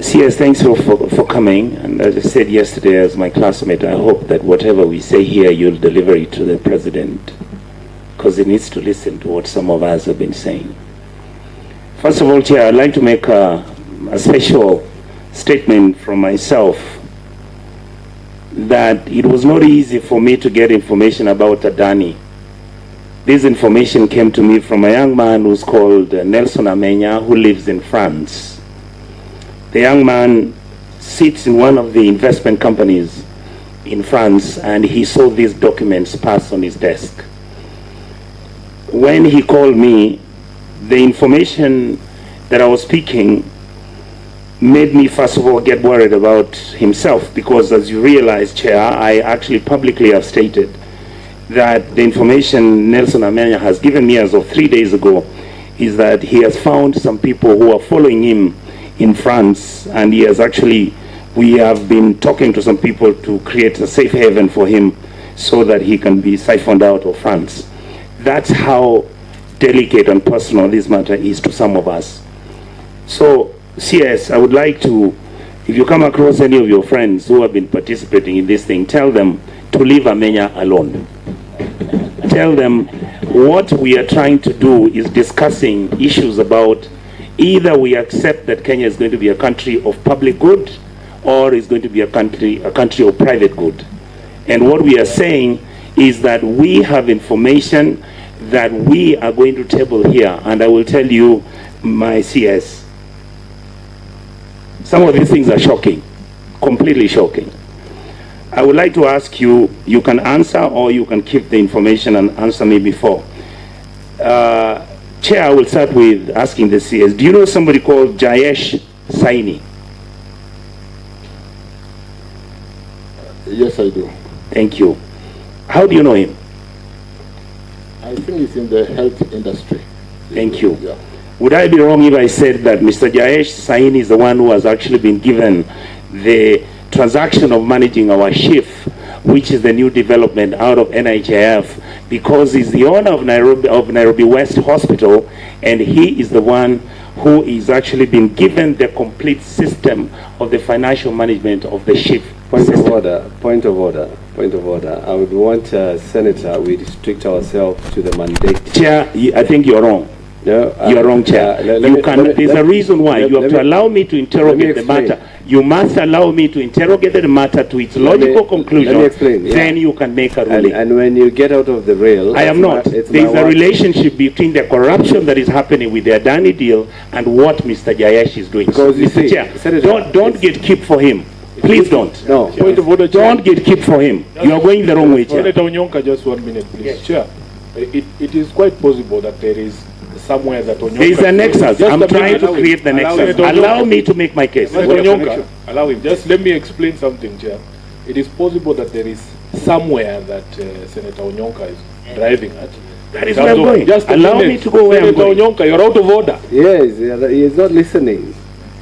[SPEAKER 6] CS, thanks for coming. And as I said yesterday as my classmate, I hope that whatever we say here, you'll deliver it to the President, because he needs to listen to what some of us have been saying. First of all, Chair, I'd like to make a special statement from myself that it was not easy for me to get information about Adani. This information came to me from a young man who's called Nelson Amenya, who lives in France. The young man sits in one of the investment companies in France, and he saw these documents pass on his desk. When he called me, the information that I was speaking made me first of all get worried about himself, because as you realize, Chair, I actually publicly have stated that the information Nelson Amenya has given me as of 3 days ago is that he has found some people who are following him in France, and we have been talking to some people to create a safe haven for him so that he can be siphoned out of France. That's how delicate and personal this matter is to some of us. So, CS, I would like to, if you come across any of your friends who have been participating in this thing, tell them to leave Amenya alone. Tell them what we are trying to do is discussing issues about either we accept that Kenya is going to be a country of public good or is going to be a country of private good. And what we are saying is that we have information that we are going to table here, and I will tell you, my CS, some of these things are shocking, completely shocking. I would like to ask you, you can answer or you can keep the information and answer me before. Chair, I will start with asking the CS. Do you know somebody called Jayesh Saini?
[SPEAKER 1] Yes, I do.
[SPEAKER 6] Thank you. How do you know him?
[SPEAKER 1] I think he's in the health industry.
[SPEAKER 6] Thank you.
[SPEAKER 1] Yeah.
[SPEAKER 6] Would I be wrong if I said that Mr. Jayesh Saini is the one who has actually been given the transaction of managing our chief which is the new development out of NHIF, because he's the owner of Nairobi West Hospital, and he is the one who is actually been given the complete system of the financial management of the ship.
[SPEAKER 2] Point of order. I would want, Senator, we restrict ourselves to the mandate.
[SPEAKER 6] Chair, I think you're wrong.
[SPEAKER 2] No,
[SPEAKER 6] you're wrong, Chair. There's a reason why. You have to allow me to interrogate the matter. You must allow me to interrogate the matter to its logical conclusion.
[SPEAKER 2] Let me explain. Yeah.
[SPEAKER 6] Then you can make a ruling.
[SPEAKER 2] And when you get out of the rail...
[SPEAKER 6] I am not. There's a relationship between the corruption that is happening with the Adani deal and what Mr. Jayesh is doing.
[SPEAKER 2] Because you see,
[SPEAKER 6] Chair,
[SPEAKER 2] Senator,
[SPEAKER 6] don't get keep for him. Please don't.
[SPEAKER 2] No.
[SPEAKER 3] Point of order,
[SPEAKER 6] Don't get keep for him. You are going the wrong way, Chair.
[SPEAKER 3] Senator Onyonka, just 1 minute, please.
[SPEAKER 6] Yes.
[SPEAKER 3] Chair, it is quite possible that there is somewhere that Onyonka...
[SPEAKER 6] There is a nexus. I'm trying to create the nexus. Allow me to make my case.
[SPEAKER 3] Onyonka, allow him. Just let me explain something, Chair. It is possible that there is somewhere that Senator Onyonka is driving at.
[SPEAKER 6] That is where I'm going.
[SPEAKER 3] Just
[SPEAKER 6] allow me to go where I'm going.
[SPEAKER 3] Senator Onyonka, you're out of order.
[SPEAKER 2] Yes, he is not listening.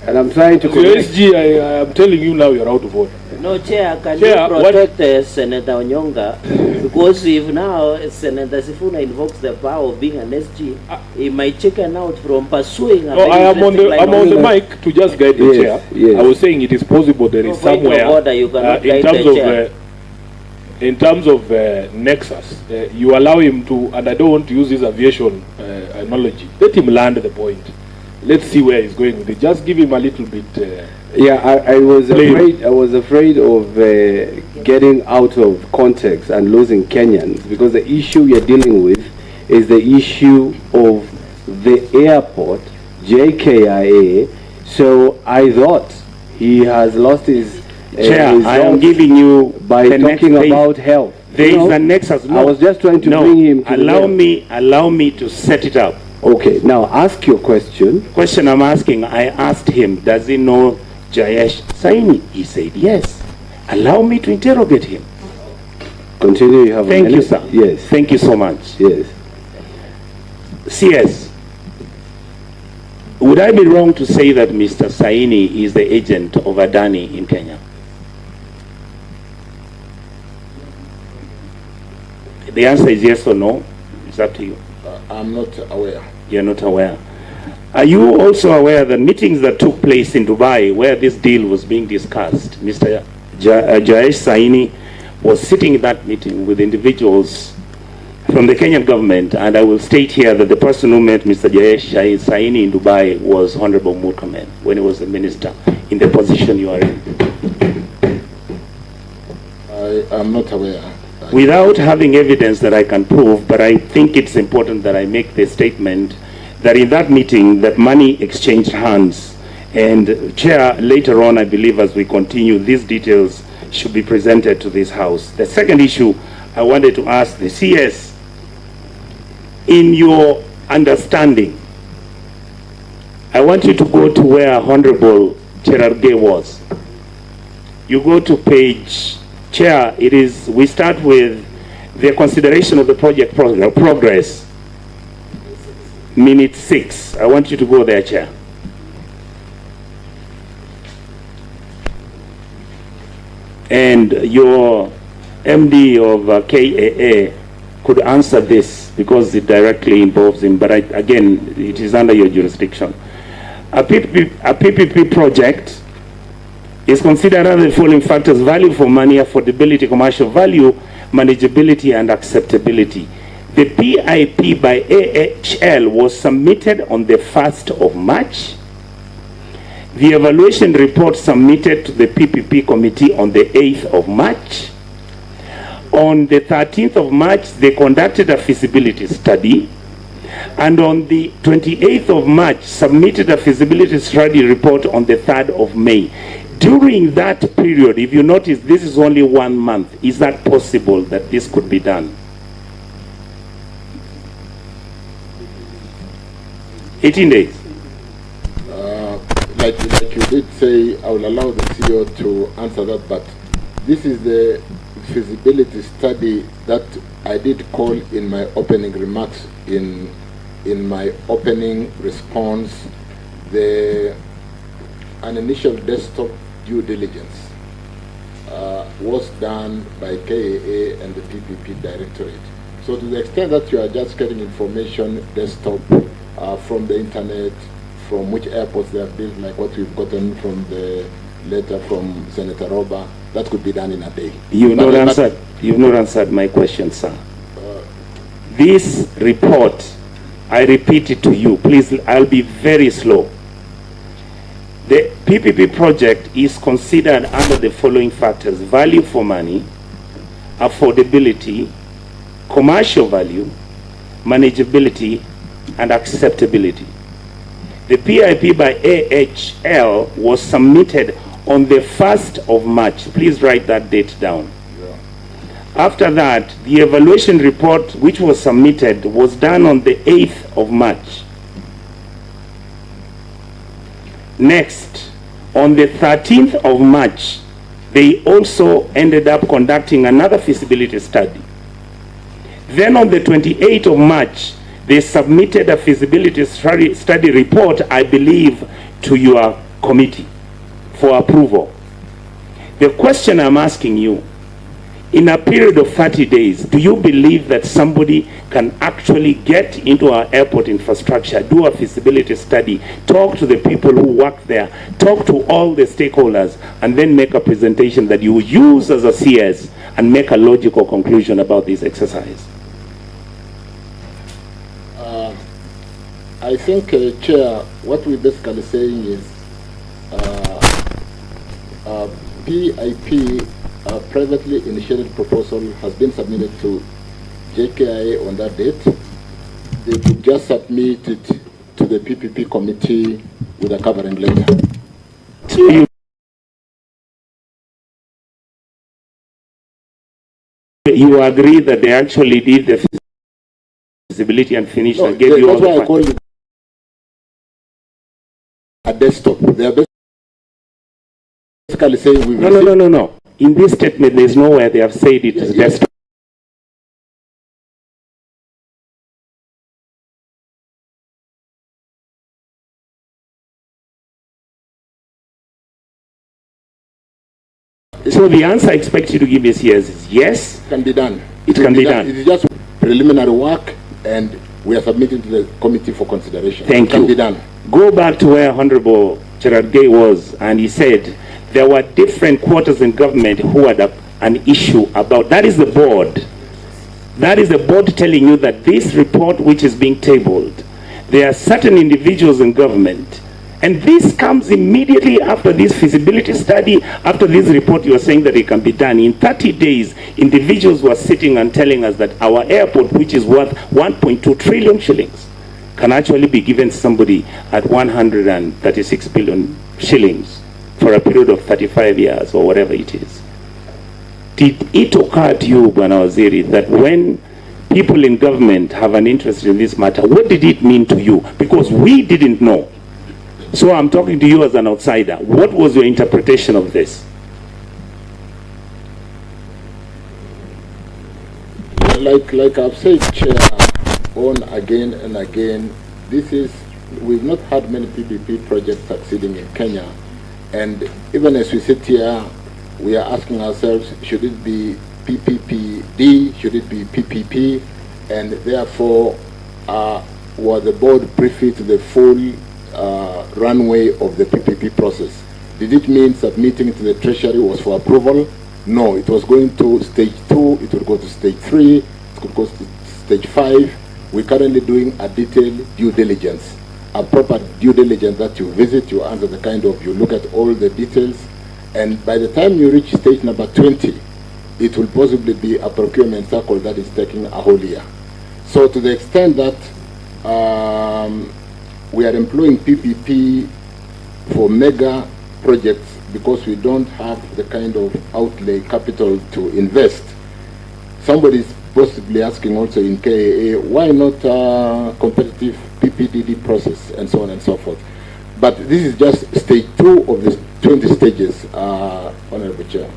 [SPEAKER 2] And I'm trying to...
[SPEAKER 3] SG, I am telling you now you're out of order.
[SPEAKER 4] No, Chair, can
[SPEAKER 3] Chair,
[SPEAKER 4] you protect Senator Onyonka? Because if now Senator Sifuna invokes the power of being an SG, he might chicken out from pursuing a...
[SPEAKER 3] No, I'm on the mic to just guide the Chair.
[SPEAKER 2] Yes.
[SPEAKER 3] I was saying it is possible there is somewhere...
[SPEAKER 4] Order, you cannot guide the Chair.
[SPEAKER 3] In terms of nexus, you allow him to, and I don't want to use this aviation analogy, let him land the point. Let's see where he's going with it. Just give him a little bit...
[SPEAKER 2] Yeah, I was afraid of getting out of context and losing Kenyans, because the issue you're dealing with is the issue of the airport, JKIA. So I thought he has lost his
[SPEAKER 6] Chair, I am giving you
[SPEAKER 2] by talking about health.
[SPEAKER 6] There is a nexus. No,
[SPEAKER 2] I was just trying to bring him to
[SPEAKER 6] allow me to set it up.
[SPEAKER 2] Okay, now ask your question.
[SPEAKER 6] Question I'm asking, I asked him, does he know Jayesh Saini? He said yes. Allow me to interrogate him.
[SPEAKER 2] Continue, you have
[SPEAKER 6] Thank you, sir.
[SPEAKER 2] Yes.
[SPEAKER 6] Thank you so much.
[SPEAKER 2] Yes.
[SPEAKER 6] CS, would I be wrong to say that Mr. Saini is the agent of Adani in Kenya? The answer is yes or no. It's up to you.
[SPEAKER 1] I'm not aware.
[SPEAKER 6] You're not aware. Are you also aware that meetings that took place in Dubai where this deal was being discussed, Mr. Jayesh Saini was sitting in that meeting with individuals from the Kenyan government, and I will state here that the person who met Mr. Jayesh Saini in Dubai was Honorable Mutembei when he was the minister in the position you are in?
[SPEAKER 1] I am not aware.
[SPEAKER 6] Without having evidence that I can prove, but I think it's important that I make the statement that in that meeting that money exchanged hands. And Chair, later on, I believe as we continue, these details should be presented to this House. The second issue I wanted to ask the CS, in your understanding, I want you to go to where Honorable Chirchir was. You go to page... Chair, we start with the consideration of the project progress, minute 6. I want you to go there, Chair. And your MD of KAA could answer this because it directly involves him, but again, it is under your jurisdiction. A PPP project is considered under the following factors: value for money, affordability, commercial value, manageability, and acceptability. The PIP by AHL was submitted on the 1st of March. The evaluation report submitted to the PPP committee on the 8th of March. On the 13th of March, they conducted a feasibility study. And on the 28th of March, submitted a feasibility study report on the 3rd of May. During that period, if you notice, this is only 1 month. Is that possible that this could be done? 18 days.
[SPEAKER 1] Like you did say, I will allow the CEO to answer that, but this is the feasibility study that I did call in my opening remarks, in my opening response, an initial desktop due diligence. was done by KAA and the PPP Directorate. So to the extent that you are just getting information desktop from the internet, from which airports they have built, like what we've gotten from the letter from Senator Roba, that could be done in a day.
[SPEAKER 6] You've not answered my question, sir. This report, I repeat it to you, please, I'll be very slow. The PPP project is considered under the following factors: value for money, affordability, commercial value, manageability, and acceptability. The PIP by AHL was submitted on the 1st of March. Please write that date down. Yeah. After that, the evaluation report, which was submitted, was done on the 8th of March. Next, on the 13th of March, they also ended up conducting another feasibility study. Then on the 28th of March, they submitted a feasibility study report, I believe, to your committee for approval. The question I'm asking you, in a period of 30 days, do you believe that somebody can actually get into our airport infrastructure, do a feasibility study, talk to the people who work there, talk to all the stakeholders, and then make a presentation that you use as a CS and make a logical conclusion about this exercise?
[SPEAKER 1] I think, Chair, what we're basically saying is PIP, privately initiated proposal, has been submitted to Jkia on that date. They could just submit it to the PPP committee with a covering letter.
[SPEAKER 6] You agree that they actually did the feasibility and finished and gave you all the facts? That's why I call it
[SPEAKER 1] a desktop. They are basically saying we will
[SPEAKER 6] No. In this statement, there is nowhere they have said it is desktop. So the answer I expect you to give us here is yes.
[SPEAKER 1] It can be done.
[SPEAKER 6] It can be done.
[SPEAKER 1] It is just preliminary work, and we are submitting to the committee for consideration.
[SPEAKER 6] Thank you.
[SPEAKER 1] It can be done.
[SPEAKER 6] Go back to where Honorable Gay was, and he said there were different quarters in government who had an issue about. That is the board. That is the board telling you that this report which is being tabled, there are certain individuals in government, and this comes immediately after this feasibility study, after this report. You are saying that it can be done. In 30 days, individuals were sitting and telling us that our airport, which is worth 1.2 trillion shillings, can actually be given to somebody at 136 billion shillings for a period of 35 years or whatever it is. Did it occur to you, Bwana Waziri, that when people in government have an interest in this matter, what did it mean to you? Because we didn't know. So I'm talking to you as an outsider. What was your interpretation of this?
[SPEAKER 1] Like I've said, Chair, on again and again, we've not had many PPP projects succeeding in Kenya. And even as we sit here, we are asking ourselves, should it be PPPD, should it be PPP? And therefore, was the board privy to the full runway of the PPP process? Did it mean submitting to the Treasury was for approval? No, it was going to stage 2, it would go to stage 3, it could go to stage 5. We're currently doing a detailed due diligence, a proper due diligence that you visit, you answer the kind of, you look at all the details, and by the time you reach stage number 20, it will possibly be a procurement cycle that is taking a whole year. So to the extent that we are employing PPP for mega projects because we don't have the kind of outlay capital to invest, somebody is possibly asking also in KAA, why not competitive PPDD process and so on and so forth. But this is just stage 2 of the 20 stages, Honorable Chair.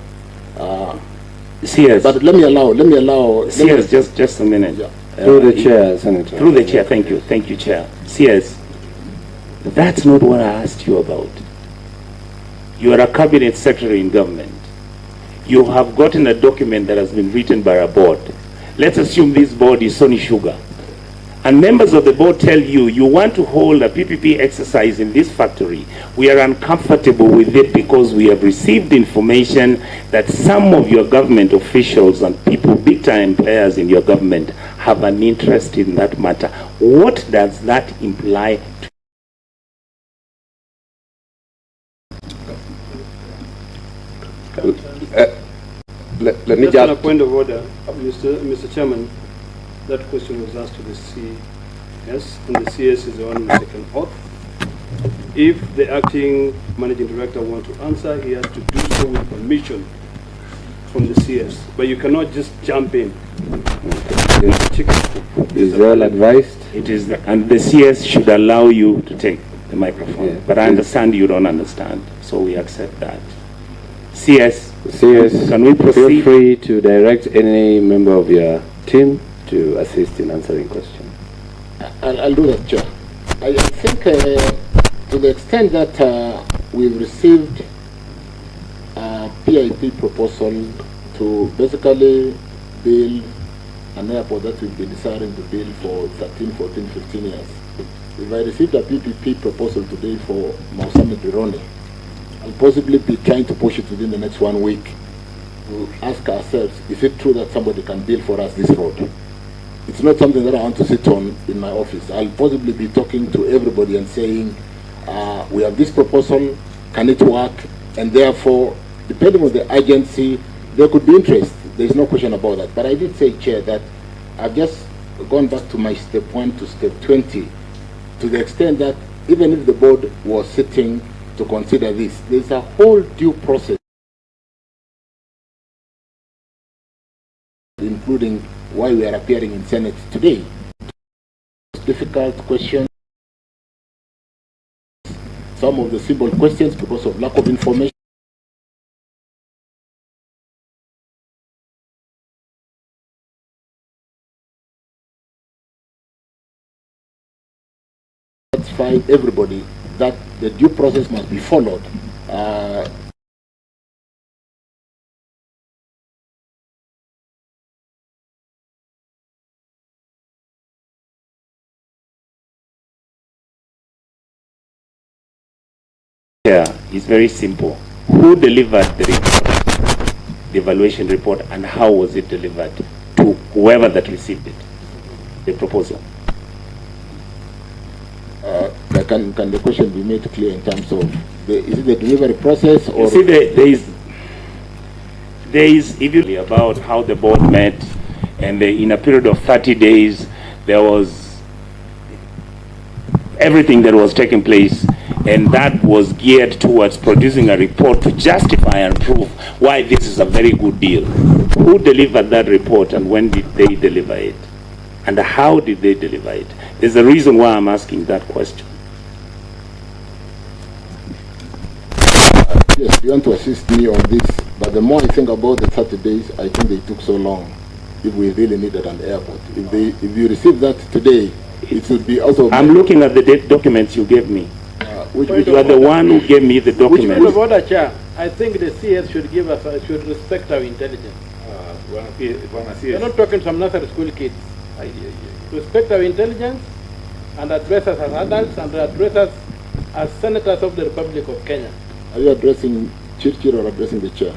[SPEAKER 6] CS.
[SPEAKER 1] But let me allow.
[SPEAKER 6] CS, just a minute.
[SPEAKER 1] Yeah.
[SPEAKER 2] Through the chair, Senator.
[SPEAKER 6] Through the chair, thank you, Chair. CS, that's not what I asked you about. You are a cabinet secretary in government. you have gotten a document that has been written by a board. Let's assume this board is Sony Sugar. And members of the board tell you, you want to hold a PPP exercise in this factory. We are uncomfortable with it because we have received information that some of your government officials and people, big time players in your government, have an interest in that matter. What does that imply?
[SPEAKER 2] Let me
[SPEAKER 3] just
[SPEAKER 2] just
[SPEAKER 3] on a point of order, Mr. Chairman, that question was asked to the CS, and the CS is the one who taken oath. If the acting managing director wants to answer, he has to do so with permission from the CS. But you cannot just jump in.
[SPEAKER 2] is well advised.
[SPEAKER 6] It is, and the CS should allow you to take the microphone.
[SPEAKER 2] Yeah.
[SPEAKER 6] But I understand you don't understand, so we accept that. CS, can we proceed?
[SPEAKER 2] Feel free to direct any member of your team to assist in answering questions.
[SPEAKER 1] I'll do that, Chair. I think to the extent that we've received a PIP proposal to basically build an airport that we've been deciding to build for 13, 14, 15 years. If I received a PPP proposal today for Mausami Birone, I'll possibly be trying to push it within the next 1 week to ask ourselves, is it true that somebody can build for us this road? It's not something that I want to sit on in my office. I'll possibly be talking to everybody and saying, we have this proposal, can it work? And therefore, depending on the agency, there could be interest. There's no question about that. But I did say, Chair, that I've just gone back to my step 1 to step 20, to the extent that even if the board was sitting to consider this, there's a whole due process, including why we are appearing in Senate today. Difficult questions, some of the simple questions because of lack of information. Satisfy everybody that the due process must be followed.
[SPEAKER 6] It's very simple. Who delivered the report, the evaluation report, and how was it delivered to whoever that received it, the proposal?
[SPEAKER 1] Can the question be made clear in terms of, is it the delivery process or?
[SPEAKER 6] You see, there is even about how the board met, and in a period of 30 days, there was everything that was taking place, and that was geared towards producing a report to justify and prove why this is a very good deal. Who delivered that report, and when did they deliver it? And how did they deliver it? There's a reason why I'm asking that question.
[SPEAKER 1] Yes, you want to assist me on this, but the more I think about the 30 days, I think they took so long if we really needed an airport. If you receive that today, it should be out of...
[SPEAKER 6] I'm looking at the documents you gave me. You are the one who gave me the document.
[SPEAKER 3] Which order, Chair? I think the CS should give us, should respect our intelligence. We're not talking some nursery school kids. Respect our intelligence and address us as adults and address us as senators of the Republic of Kenya.
[SPEAKER 1] Are you addressing Chirchir or addressing the chair?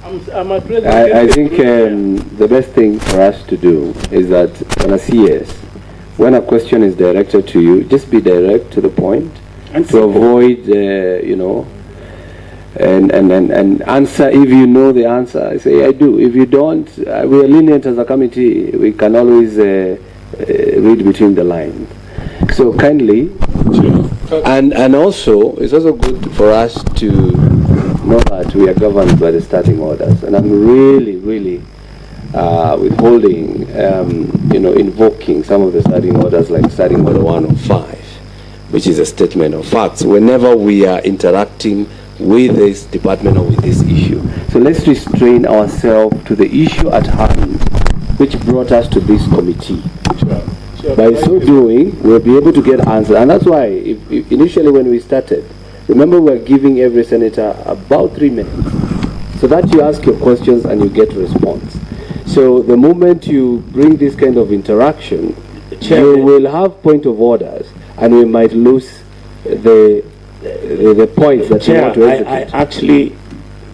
[SPEAKER 3] I'm addressing...
[SPEAKER 2] I think the best thing for us to do is that on a CS, when a question is directed to you, just be direct to the point and to avoid, you know, and answer. If you know the answer, I say I do. If you don't, we are lenient as a committee. We can always read between the lines. So kindly, and also it's also good for us to know that we are governed by the starting orders. And I'm really withholding, you know, invoking some of the starting orders, like starting order 105, which is a statement of facts whenever we are interacting with this department or with this issue. So let's restrain ourselves to the issue at hand, which brought us to this committee. By so doing, we'll be able to get answers. And that's why, initially when we started, remember we were giving every senator about 3 minutes. so that you ask your questions and you get response. So the moment you bring this kind of interaction, you will have point of orders, and we might lose the points that you want to execute.
[SPEAKER 6] I actually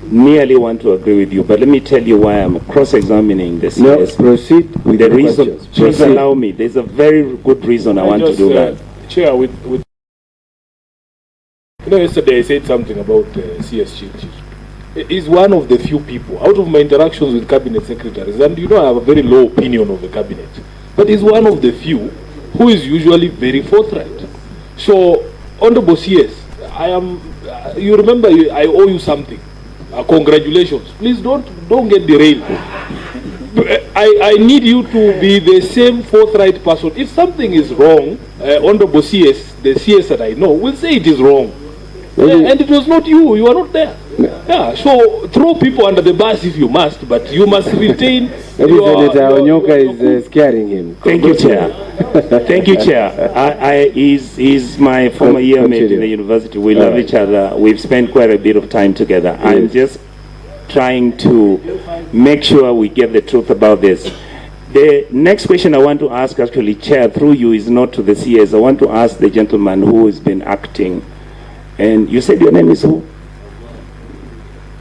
[SPEAKER 6] merely want to agree with you, but let me tell you why I'm cross-examining this.
[SPEAKER 2] No, proceed with the reason.
[SPEAKER 6] Questions. Just allow me. There's a very good reason I want to do that.
[SPEAKER 3] Chair, with you know, yesterday I said something about CS Chirchir. He's one of the few people, out of my interactions with cabinet secretaries, and you know I have a very low opinion of the cabinet, but he's one of the few who is usually very forthright. So, Honorable CS, I am, you remember I owe you something. Congratulations. Please don't get derailed. I need you to be the same forthright person. If something is wrong, Honorable CS, the CS that I know, will say it is wrong. And it was not you. You are not there. Yeah, so throw people under the bus if you must, but you must retain.
[SPEAKER 2] Maybe Senator Onyoka is scaring him.
[SPEAKER 6] Thank you, Chair. Thank you, Chair. He's my former year mate in the university. We love each other. We've spent quite a bit of time together. Yes. I'm just trying to make sure we get the truth about this. The next question I want to ask, actually, Chair, through you, is not to the CS. I want to ask the gentleman who has been acting. And you said your name is who?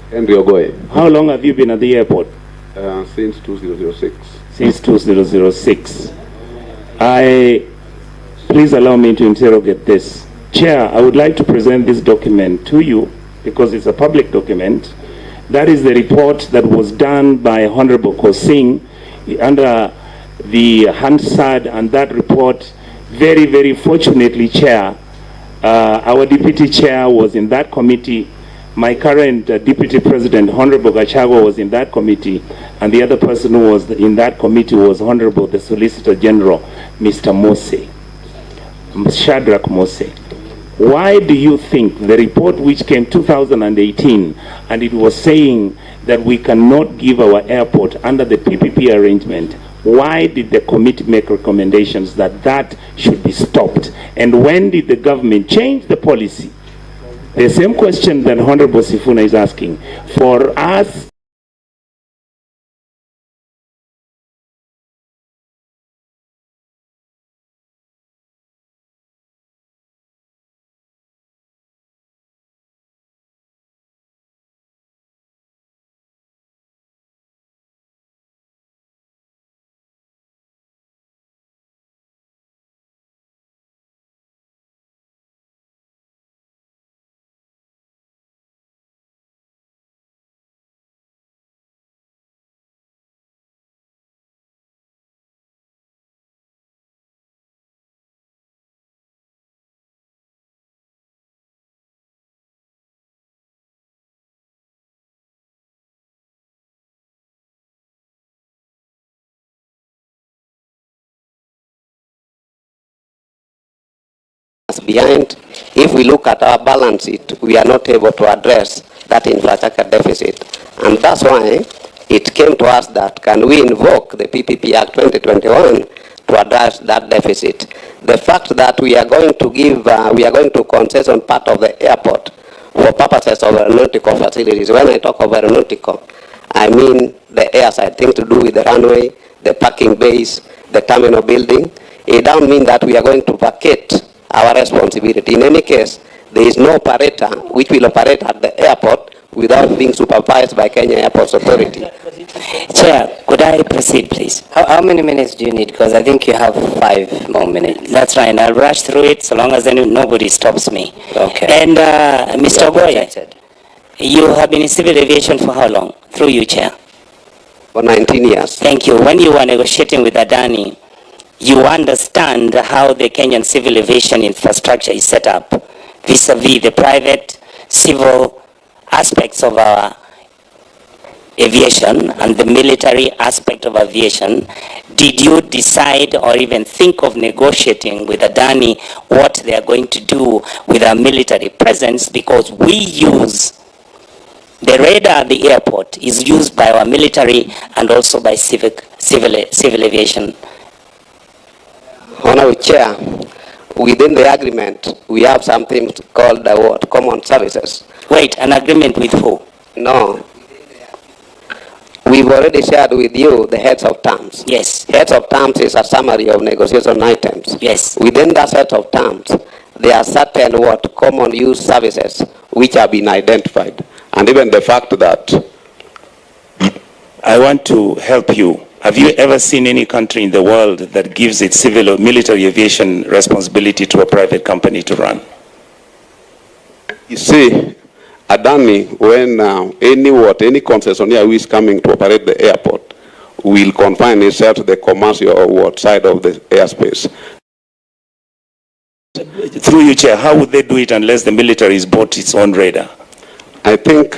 [SPEAKER 7] Henry Ogoye.
[SPEAKER 6] How long have you been at the airport?
[SPEAKER 7] Since 2006.
[SPEAKER 6] Since 2006. Please allow me to interrogate this. Chair, I would like to present this document to you because it's a public document. That is the report that was done by Honorable Kosing under the Hansard, and that report, very, very fortunately, Chair, our deputy chair was in that committee. My current deputy president, Honorable Gachago, was in that committee, and the other person who was in that committee was Honorable the Solicitor General, Mr. Mose, Shadrach Mose. Why do you think the report which came 2018, and it was saying that we cannot give our airport under the PPP arrangement, why did the committee make recommendations that that should be stopped? And when did the government change the policy? The same question that Honorable Sifuna is asking. For us,
[SPEAKER 8] behind, if we look at our balance sheet, we are not able to address that infrastructure deficit. And that's why it came to us that can we invoke the PPP Act 2021 to address that deficit. The fact that we are going to give, we are going to concession part of the airport for purposes of aeronautical facilities. When I talk of aeronautical, I mean the airside, things to do with the runway, the parking bays, the terminal building. It doesn't mean that we are going to vacate our responsibility. In any case, there is no operator which will operate at the airport without being supervised by Kenya Airports Authority.
[SPEAKER 9] Chair, could I proceed, please? How many minutes do you need? Because I think you have 5 more minutes. That's right. I'll rush through it so long as nobody stops me. Okay. And Mr. Ogoye, you have been in civil aviation for how long? Through you, Chair.
[SPEAKER 8] For 19 years.
[SPEAKER 9] Thank you. When you were negotiating with Adani, you understand how the Kenyan civil aviation infrastructure is set up vis-a-vis the private, civil aspects of our aviation and the military aspect of aviation. Did you decide or even think of negotiating with Adani what they are going to do with our military presence? Because we use the radar at the airport is used by our military and also by civil aviation.
[SPEAKER 8] Honorable Chair, within the agreement, we have something called the word common services.
[SPEAKER 9] Wait, an agreement with who?
[SPEAKER 8] No. we've already shared with you the heads of terms.
[SPEAKER 9] Yes.
[SPEAKER 8] Heads of terms is a summary of negotiation items.
[SPEAKER 9] Yes.
[SPEAKER 8] Within that set of terms, there are certain common use services which have been identified.
[SPEAKER 7] And even the fact that
[SPEAKER 6] I want to help you. Have you ever seen any country in the world that gives its civil or military aviation responsibility to a private company to run?
[SPEAKER 7] you see, Adani, when any concessionaire who is coming to operate the airport will confine itself to the commercial side of the airspace.
[SPEAKER 6] Through you, Chair, how would they do it unless the military is bought its own radar?
[SPEAKER 7] I think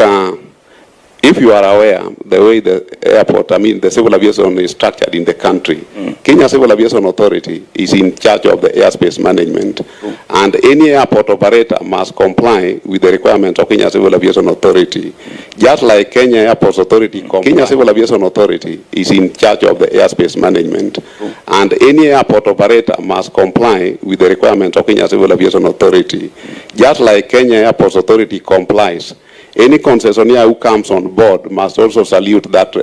[SPEAKER 7] if you are aware the way the airport, the civil aviation is structured in the country, Kenya Civil Aviation Authority is in charge of the airspace management, and any airport operator must comply with the requirements of Kenya Civil Aviation Authority. Just like Kenya Airports Authority, Kenya Civil Aviation Authority is in charge of the airspace management, and any airport operator must comply with the requirements of Kenya Civil Aviation Authority. Just like Kenya Airports Authority complies, any concessionaire who comes on board must also salute that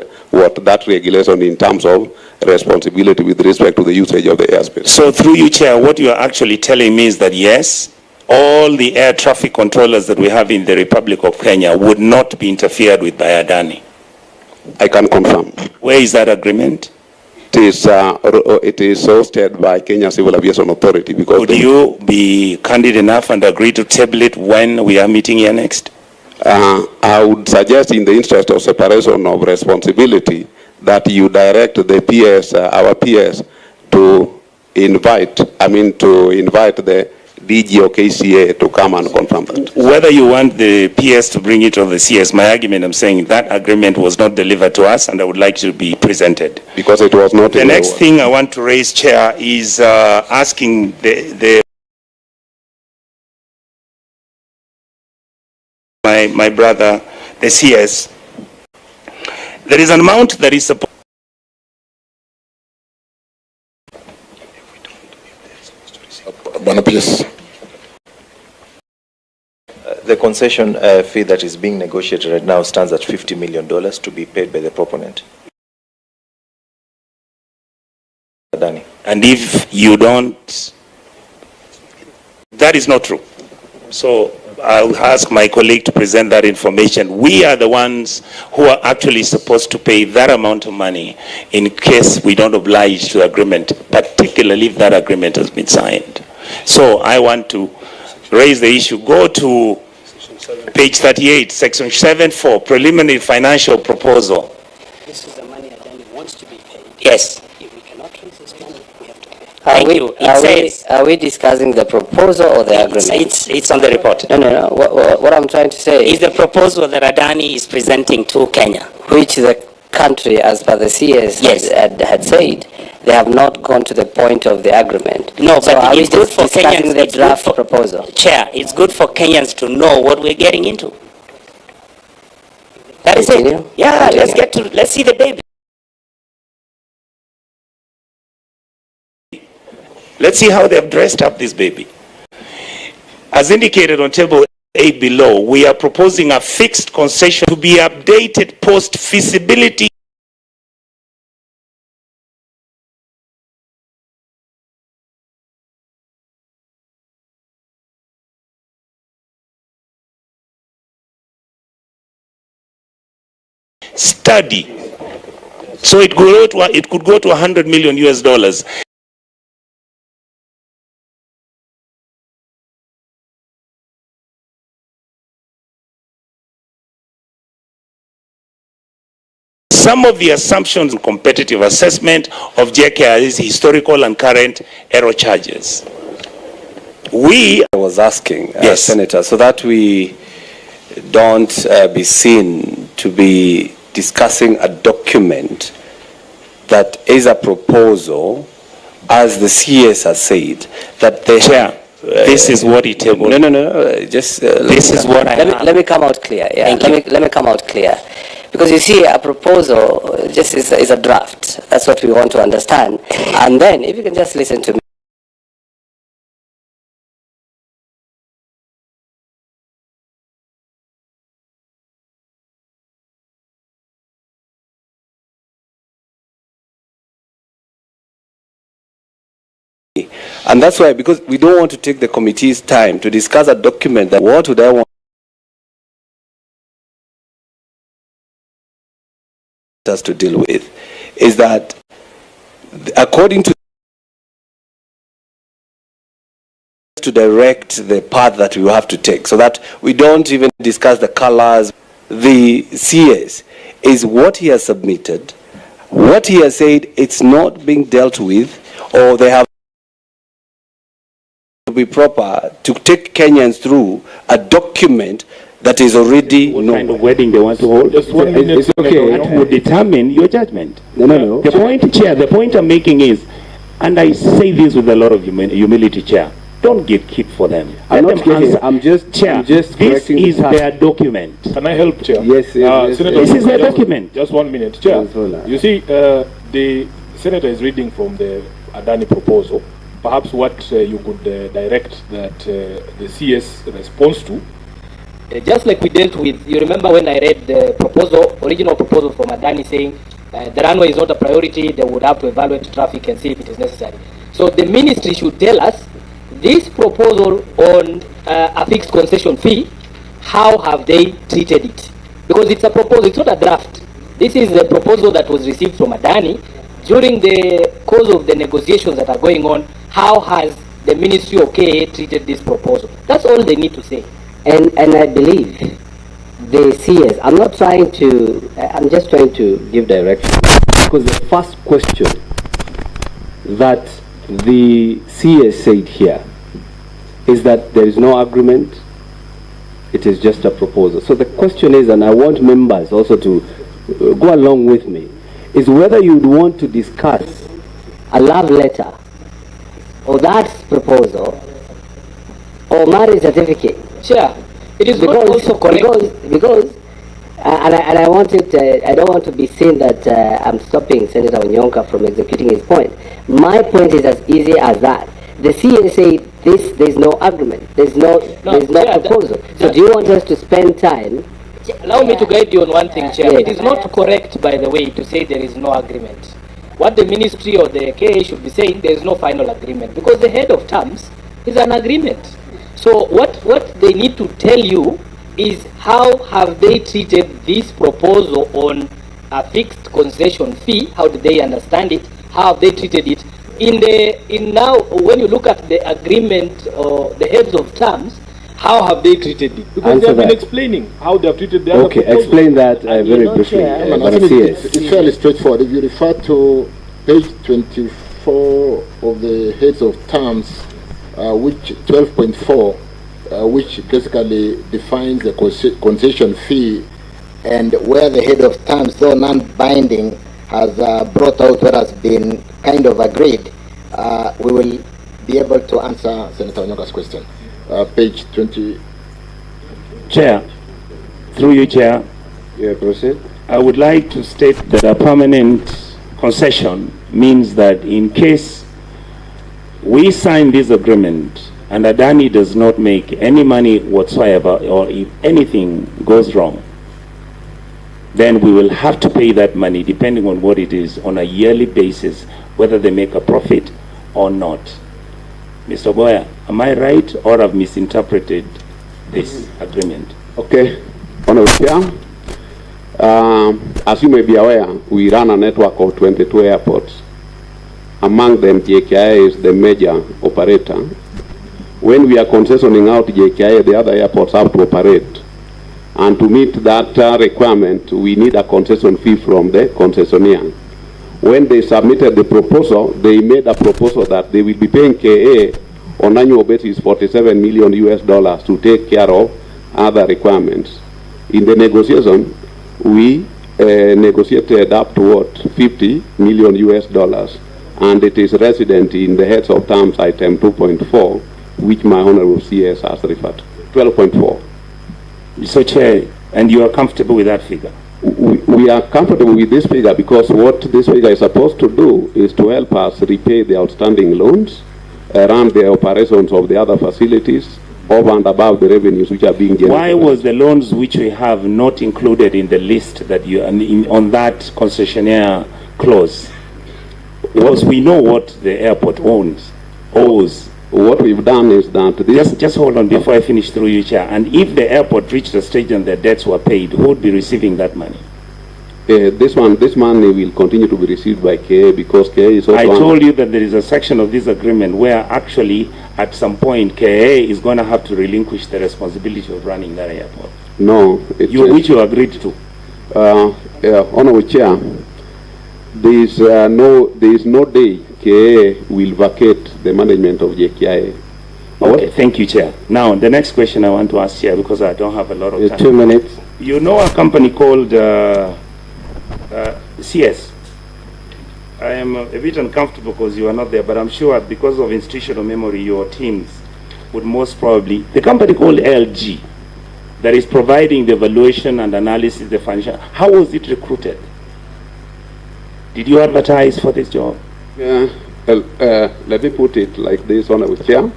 [SPEAKER 7] regulation in terms of responsibility with respect to the usage of the airspace.
[SPEAKER 6] So through you, Chair, what you are actually telling me is that yes, all the air traffic controllers that we have in the Republic of Kenya would not be interfered with by Adani.
[SPEAKER 7] I can confirm.
[SPEAKER 6] Where is that agreement?
[SPEAKER 7] It is hosted by Kenya Civil Aviation Authority. Because
[SPEAKER 6] would you be candid enough and agree to table it when we are meeting here next?
[SPEAKER 7] I would suggest, in the interest of separation of responsibility, that you direct the PS, our PS, to invite the DG or KCA to come and confirm that.
[SPEAKER 6] Whether you want the PS to bring it or the CS, my argument, I'm saying that agreement was not delivered to us, and I would like to be presented.
[SPEAKER 7] Because it was not.
[SPEAKER 6] The next thing I want to raise, Chair, is asking my brother, the CS. There is an amount that is supposed.
[SPEAKER 5] The concession fee that is being negotiated right now stands at $50 million to be paid by the proponent. Adani.
[SPEAKER 6] And if you don't, that is not true. So I'll ask my colleague to present that information. We are the ones who are actually supposed to pay that amount of money in case we don't oblige to agreement, particularly if that agreement has been signed. So I want to raise the issue. Go to page 38, section 7.4, preliminary financial proposal.
[SPEAKER 9] This is the money Adani wants to be paid.
[SPEAKER 6] Yes.
[SPEAKER 9] If we cannot raise this money, we have to pay. Thank you.
[SPEAKER 8] Are we discussing the proposal or the agreement?
[SPEAKER 9] It's on the report.
[SPEAKER 8] No. What I'm trying to say
[SPEAKER 9] is the proposal that Adani is presenting to Kenya.
[SPEAKER 8] Which the country, as per the CS, had said, they have not gone to the point of the agreement.
[SPEAKER 9] No,
[SPEAKER 8] so
[SPEAKER 9] but it's good for Kenyans.
[SPEAKER 8] The draft proposal.
[SPEAKER 9] Chair, it's good for Kenyans to know what we're getting into. That is it. Yeah, let's see the baby.
[SPEAKER 6] Let's see how they've dressed up this baby. As indicated on table A below, we are proposing a fixed concession to be updated post-feasibility study. So it could go to $100 million US. Some of the assumptions in competitive assessment of Jkia is historical and current error charges. I
[SPEAKER 2] was asking,
[SPEAKER 6] yes,
[SPEAKER 2] Senator, so that we don't be seen to be discussing a document that is a proposal, as the CS has said, that the
[SPEAKER 6] Chair, this is what he tabled.
[SPEAKER 2] No. Just
[SPEAKER 6] this is what
[SPEAKER 8] let me come out clear. Yeah, let me come out clear. Because you see, a proposal just is a draft. That's what we want to understand. And then, if you can just listen to me.
[SPEAKER 2] And that's why, because we don't want to take the committee's time to discuss a document that what would I want us to deal with, is that according to direct the path that we have to take, so that we don't even discuss the colors. The CS is what he has submitted, what he has said it's not being dealt with, or they have to be proper to take Kenyans through a document that is already
[SPEAKER 6] what kind of wedding they want to hold.
[SPEAKER 3] Just 1 minute.
[SPEAKER 6] It's okay. That will determine your judgment.
[SPEAKER 2] No.
[SPEAKER 6] The point, Chair, the point I'm making is, and I say this with a lot of humility, Chair, don't get keep for them.
[SPEAKER 2] I'm
[SPEAKER 6] Let
[SPEAKER 2] not
[SPEAKER 6] them
[SPEAKER 2] getting,
[SPEAKER 6] answer.
[SPEAKER 2] I'm just,
[SPEAKER 6] Chair,
[SPEAKER 2] I'm just
[SPEAKER 6] this
[SPEAKER 2] correcting
[SPEAKER 6] is
[SPEAKER 2] the task.
[SPEAKER 6] their document.
[SPEAKER 3] Can I help, Chair?
[SPEAKER 2] Yes, yes,
[SPEAKER 3] Senator,
[SPEAKER 6] This is their
[SPEAKER 3] just-
[SPEAKER 6] document.
[SPEAKER 3] Just 1 minute, Chair.
[SPEAKER 2] Yes, hold on.
[SPEAKER 3] You see, the Senator is reading from the Adani proposal. Perhaps what you could direct that the CS responds to.
[SPEAKER 10] Just like we dealt with, you remember when I read the proposal, original proposal from Adani saying the runway is not a priority, they would have to evaluate traffic and see if it is necessary. So the ministry should tell us this proposal on a fixed concession fee, how have they treated it? Because it's a proposal, it's not a draft. This is the proposal that was received from Adani. During the course of the negotiations that are going on, how has the Ministry of KA treated this proposal? That's all they need to say.
[SPEAKER 11] And I believe the CS, I'm not trying to, I'm just trying to give direction.
[SPEAKER 2] Because the first question that the CS said here is that there is no agreement, it is just a proposal. So the question is, and I want members also to go along with me, is whether you would want to discuss
[SPEAKER 11] a love letter or that proposal or marriage certificate.
[SPEAKER 10] Sure. It is not also correct.
[SPEAKER 11] Because and I want it, I don't want to be seen that I'm stopping Senator Onyonka from executing his point. My point is as easy as that. The CSA, there's no agreement, there's no proposal. So do you want us to spend time?
[SPEAKER 10] Allow me to guide you on one thing, Chair. It is not correct, by the way, to say there is no agreement. What the ministry or the KA should be saying, there is no final agreement, because the head of terms is an agreement. So what they need to tell you is how have they treated this proposal on a fixed concession fee? How did they understand it? How have they treated it? In now, when you look at the agreement or the heads of terms, how have they treated it? Because they have been explaining how they have treated the other proposals.
[SPEAKER 2] Explain that very briefly.
[SPEAKER 1] It's fairly straightforward. If you refer to page 24 of the heads of terms, which 12.4, which basically defines the concession fee, and where the head of terms, though non-binding, has brought out what has been kind of agreed, we will be able to answer Senator Onyonka's question. Page 20.
[SPEAKER 6] Chair, through you, Chair.
[SPEAKER 2] Yeah, proceed.
[SPEAKER 6] I would like to state that a permanent concession means that in case we sign this agreement and Adani does not make any money whatsoever, or if anything goes wrong, then we will have to pay that money depending on what it is on a yearly basis, whether they make a profit or not. Mr. Boya, am I right or have misinterpreted this agreement?
[SPEAKER 7] Okay, Honorable Chair, as you may be aware, we run a network of 22 airports. Among them, Jkia is the major operator. When we are concessioning out Jkia, the other airports have to operate. And to meet that requirement, we need a concession fee from the concessionaire. When they submitted the proposal, they made a proposal that they will be paying KA on annual basis $47 million to take care of other requirements. In the negotiation, we negotiated up to $50 million, and it is resident in the heads of terms item 2.4, which my Honorable CS has referred to. 12.4.
[SPEAKER 6] Mr. Chair, and you are comfortable with that figure?
[SPEAKER 7] We are comfortable with this figure because what this figure is supposed to do is to help us repay the outstanding loans, run the operations of the other facilities, over and above the revenues which are being generated.
[SPEAKER 6] Why was the loans which we have not included in the list that you on that concessionaire clause? Because we know what the airport owns. owes.
[SPEAKER 7] What we've done is that this...
[SPEAKER 6] Just hold on before I finish through you, Chair. And if the airport reached a stage and their debts were paid, who would be receiving that money?
[SPEAKER 7] This money will continue to be received by KA because KA is also...
[SPEAKER 6] I told you that there is a section of this agreement where actually at some point KA is going to have to relinquish the responsibility of running that airport.
[SPEAKER 7] No.
[SPEAKER 6] Which you agreed to.
[SPEAKER 7] Honorable Chair, there is no day KA will vacate the management of Jkia.
[SPEAKER 6] Okay, thank you, Chair. Now, the next question I want to ask, Chair, because I don't have a lot of time.
[SPEAKER 2] 2 minutes.
[SPEAKER 6] You know a company called CS. I am a bit uncomfortable because you are not there, but I'm sure because of institutional memory, your teams would most probably... The company called LG that is providing the evaluation and analysis, the financial... How was it recruited? Did you advertise for this job?
[SPEAKER 7] Let me put it like this, Honorable Chair.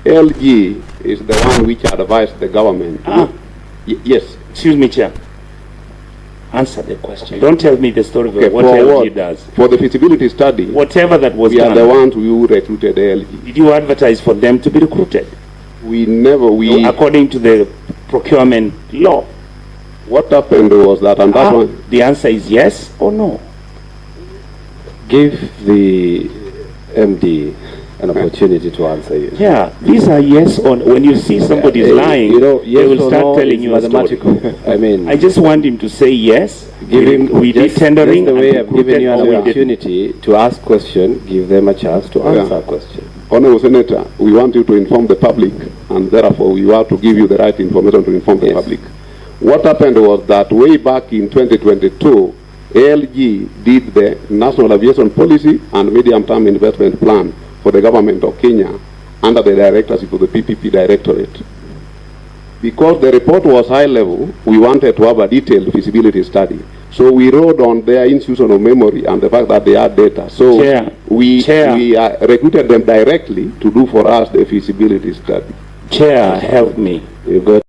[SPEAKER 7] LG is the one which advised the government. Yes.
[SPEAKER 6] Excuse me, Chair. Answer the question. Don't tell me the story of what LG does.
[SPEAKER 7] For the feasibility study,
[SPEAKER 6] whatever that was
[SPEAKER 7] we
[SPEAKER 6] done,
[SPEAKER 7] are the ones who recruited LG.
[SPEAKER 6] Did you advertise for them to be recruited?
[SPEAKER 7] We never...
[SPEAKER 6] According to the procurement law.
[SPEAKER 7] What happened was that, and that one...
[SPEAKER 6] The answer is yes or no.
[SPEAKER 2] Give the MD an opportunity to answer you.
[SPEAKER 6] Yeah, these are yes or no. When you see somebody is lying, yes, they will start telling you a story.
[SPEAKER 2] I mean,
[SPEAKER 6] I just want him to say yes.
[SPEAKER 2] We did tendering. Just the way I've given you an opportunity to ask question, give them a chance to answer a question.
[SPEAKER 7] Honorable Senator, we want you to inform the public, and therefore we want to give you the right information to inform the public. What happened was that way back in 2022, ALG did the National Aviation Policy and Medium-Term Investment Plan for the government of Kenya under the directorship of the PPP Directorate. Because the report was high level, we wanted to have a detailed feasibility study. So we rode on their institutional memory and the fact that they had data. So we recruited them directly to do for us the feasibility study.
[SPEAKER 6] Chair, help me.
[SPEAKER 2] You got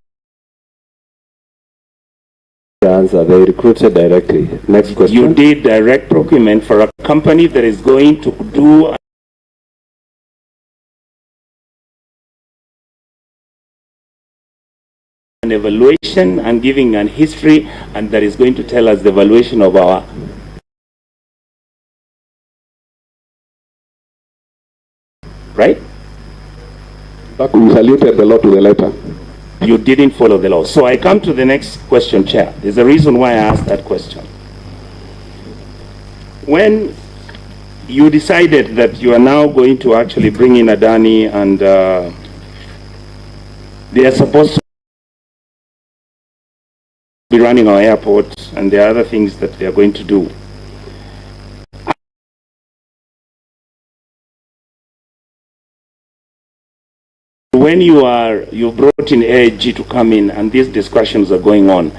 [SPEAKER 2] the answer. They recruited directly. Next question.
[SPEAKER 6] You did direct procurement for a company that is going to do an evaluation and giving an history, and that is going to tell us the evaluation of our right?
[SPEAKER 7] But we saluted the law to the letter.
[SPEAKER 6] You didn't follow the law. So I come to the next question, Chair. There's a reason why I asked that question. When you decided that you are now going to actually bring in Adani and they are supposed to be running our airport and there are other things that they are going to do. When you brought in AG to come in and these discussions are going on,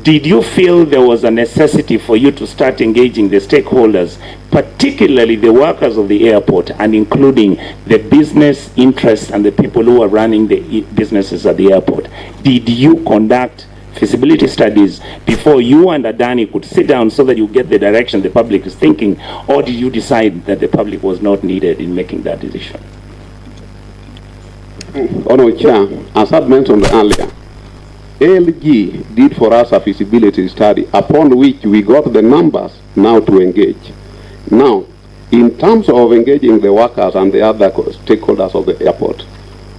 [SPEAKER 6] did you feel there was a necessity for you to start engaging the stakeholders, particularly the workers of the airport and including the business interests and the people who are running the businesses at the airport? Did you conduct feasibility studies before you and Adani could sit down so that you get the direction the public is thinking, or did you decide that the public was not needed in making that decision?
[SPEAKER 7] Honorable Chair, as I mentioned earlier, ALG did for us a feasibility study upon which we got the numbers now to engage. Now, in terms of engaging the workers and the other stakeholders of the airport,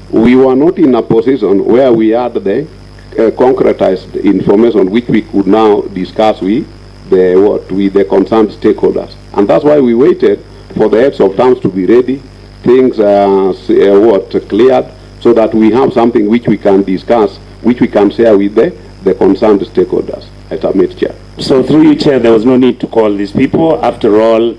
[SPEAKER 7] we were not in a position where we had the concretized information which we could now discuss with the concerned stakeholders. And that's why we waited for the heads of terms to be ready, things cleared, so that we have something which we can discuss, which we can share with the concerned stakeholders. I submit, Chair.
[SPEAKER 6] So through you, Chair, there was no need to call these people. After all,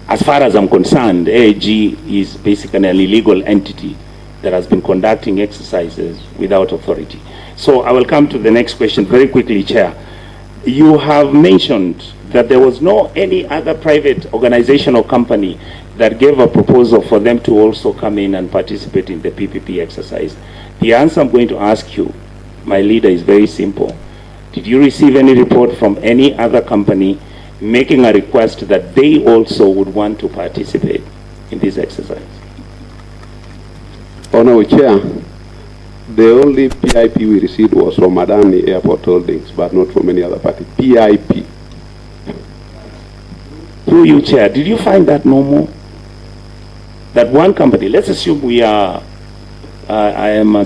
[SPEAKER 6] as far as I'm concerned, AG is basically an illegal entity that has been conducting exercises without authority. So I will come to the next question very quickly, Chair. You have mentioned that there was no any other private organization or company that gave a proposal for them to also come in and participate in the PPP exercise. The answer I'm going to ask you, my leader, is very simple. Did you receive any report from any other company making a request that they also would want to participate in this exercise?
[SPEAKER 7] Honorable Chair, the only PIP we received was from Adani Airport Holdings, but not from any other party. PIP.
[SPEAKER 6] Through you, Chair, did you find that normal? That one company, let's assume we are, I am a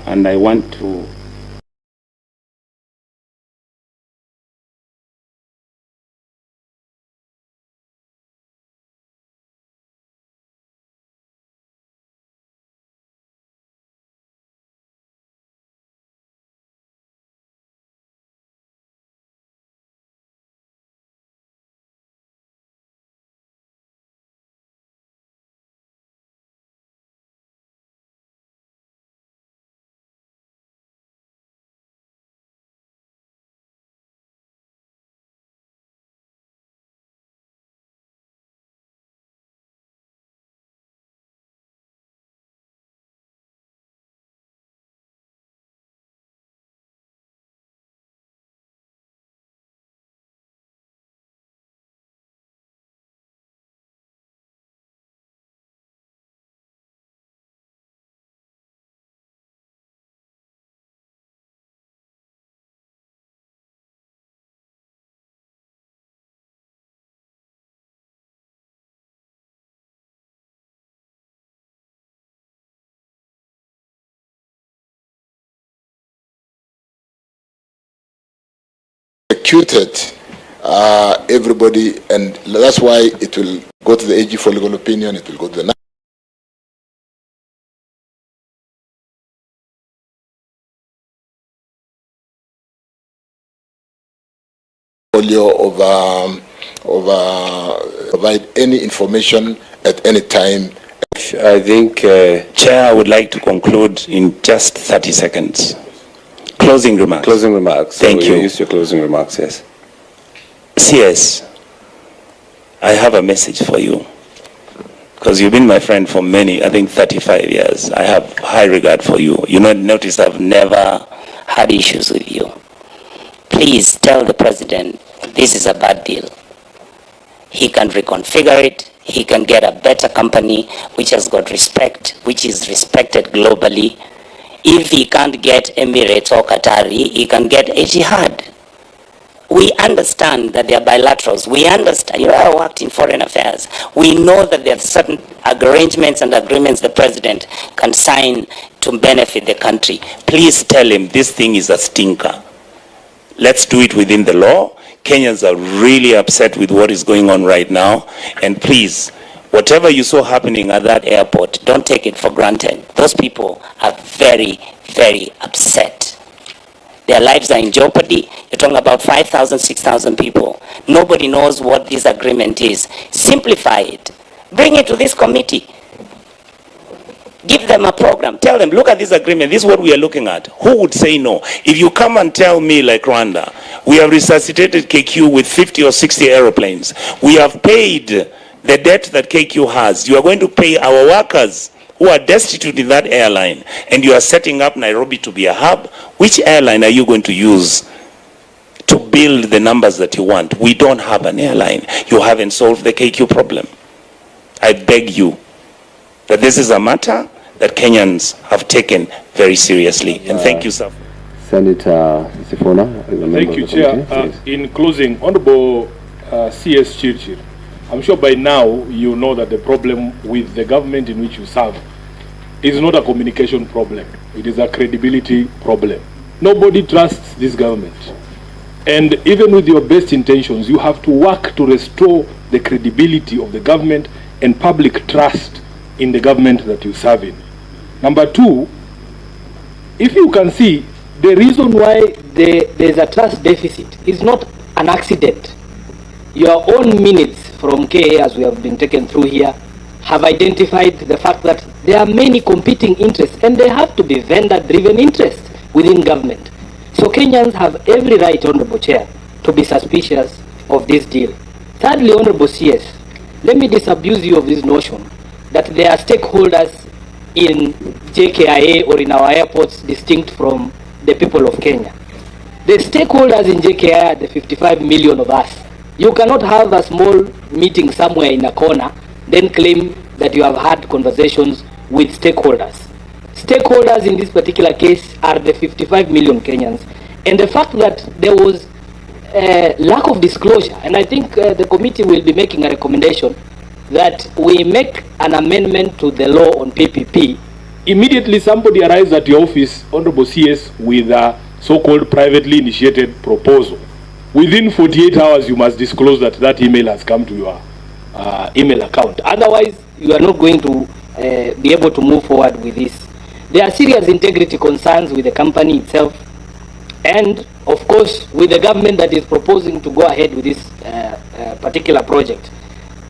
[SPEAKER 6] and I want to
[SPEAKER 1] executed everybody, and that's why it will go to the AG for legal opinion, it will go to the provide any information at any time.
[SPEAKER 2] I think,
[SPEAKER 6] Chair, I would like to conclude in just 30 seconds. Closing remarks.
[SPEAKER 2] Closing remarks.
[SPEAKER 6] Thank
[SPEAKER 2] So
[SPEAKER 6] you.
[SPEAKER 2] Use your closing remarks, yes.
[SPEAKER 6] CS, I have a message for you. Because you've been my friend for many, I think 35 years. I have high regard for you. You notice I've never had issues with you. Please tell the president this is a bad deal. He can reconfigure it. He can get a better company which has got respect, which is respected globally. If he can't get Emirates or Qatari, he can get Etihad. We understand that they are bilaterals. We understand. I worked in foreign affairs. We know that there are certain arrangements and agreements the president can sign to benefit the country. Please tell him this thing is a stinker. Let's do it within the law. Kenyans are really upset with what is going on right now. And please, whatever you saw happening at that airport, don't take it for granted. Those people are very, very upset.
[SPEAKER 9] Their lives are in jeopardy. You're talking about 5,000, 6,000 people. Nobody knows what this agreement is. Simplify it. Bring it to this committee. Give them a program. Tell them, look at this agreement. This is what we are looking at. Who would say no? If you come and tell me, like Rwanda, we have resuscitated KQ with 50 or 60 aeroplanes. We have paid the debt that KQ has. You are going to pay our workers who are destitute in that airline, and you are setting up Nairobi to be a hub. Which airline are you going to use to build the numbers that you want? We don't have an airline. You haven't solved the KQ problem. I beg you that this is a matter that Kenyans have taken very seriously. And thank you, sir.
[SPEAKER 2] Senator Sifuna.
[SPEAKER 3] Thank you, Chair. In closing, Honorable CS Chirchir, I'm sure by now you know that the problem with the government in which you serve is not a communication problem. It is a credibility problem. Nobody trusts this government. And even with your best intentions, you have to work to restore the credibility of the government and public trust in the government that you serve in. Number two, if you can see, the reason why there's a trust deficit is not an accident. Your own minutes from KA, as we have been taken through here, have identified the fact that there are many competing interests, and they have to be vendor-driven interests within government. So Kenyans have every right, Honorable Chair, to be suspicious of this deal. Thirdly, Honorable CS, let me disabuse you of this notion that there are stakeholders in JKIA or in our airports distinct from the people of Kenya. The stakeholders in JKIA are the 55 million of us. You cannot have a small meeting somewhere in a corner, then claim that you have had conversations with stakeholders. Stakeholders in this particular case are the 55 million Kenyans. And the fact that there was a lack of disclosure, and I think the committee will be making a recommendation that we make an amendment to the law on PPP. Immediately somebody arrives at your office, Honorable CS, with a so-called privately initiated proposal. Within 48 hours, you must disclose that that email has come to your email account. Otherwise, you are not going to be able to move forward with this. There are serious integrity concerns with the company itself, and of course, with the government that is proposing to go ahead with this particular project.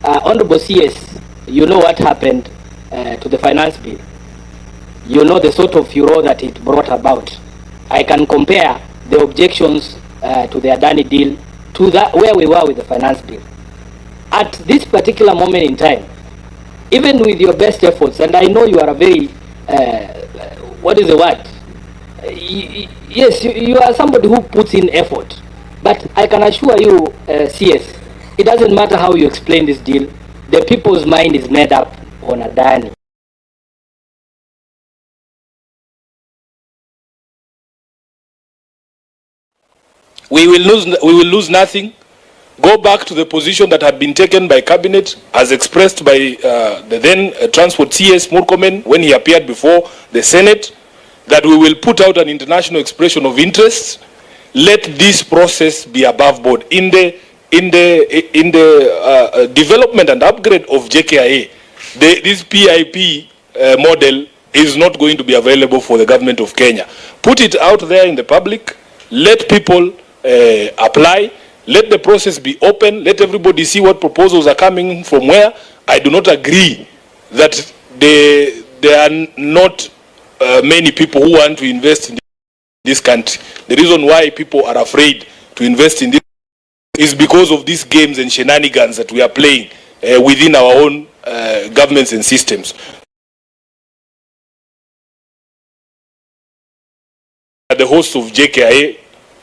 [SPEAKER 3] Honorable CS, you know what happened to the finance bill. You know the sort of furor that it brought about. I can compare the objections to the Adani deal to that where we were with the finance bill. At this particular moment in time, even with your best efforts, and I know you are a very, what is the word? Yes, you are somebody who puts in effort. But I can assure you, CS, it doesn't matter how you explain this deal. The people's mind is made up on Adani. We will lose nothing. Go back to the position that had been taken by cabinet, as expressed by the then Transport CS Murkomen when he appeared before the Senate, that we will put out an international expression of interest. Let this process be above board in the development and upgrade of JKIA. This PIP model is not going to be available for the government of Kenya. Put it out there in the public. Let people apply. Let the process be open. Let everybody see what proposals are coming from where. I do not agree that there are not many people who want to invest in this country. The reason why people are afraid to invest in this is because of these games and shenanigans that we are playing within our own governments and systems. The hosts of JKIA,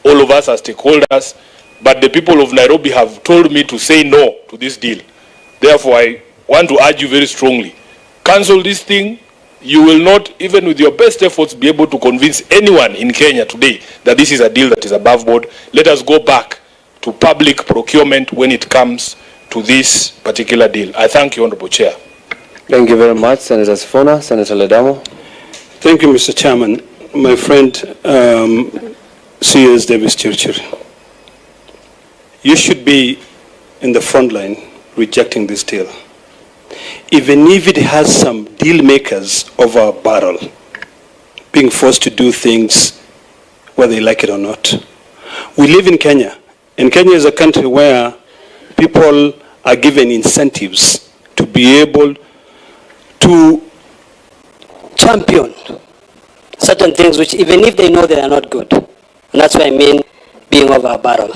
[SPEAKER 3] all of us are stakeholders, but the people of Nairobi have told me to say no to this deal. Therefore, I want to urge you very strongly, cancel this thing. You will not, even with your best efforts, be able to convince anyone in Kenya today that this is a deal that is above board. Let us go back to public procurement when it comes to this particular deal. I thank you, Honorable Chair.
[SPEAKER 2] Thank you very much, Senator Sifuna. Senator Ledamo.
[SPEAKER 12] Thank you, Mr. Chairman. My friend, C.S. Davis Chirchir, you should be in the front line rejecting this deal. Even if it has some deal makers over a barrel, being forced to do things whether they like it or not. We live in Kenya, and Kenya is a country where people are given incentives to be able to
[SPEAKER 10] champion certain things which even if they know they are not good. And that's what I mean being over a barrel.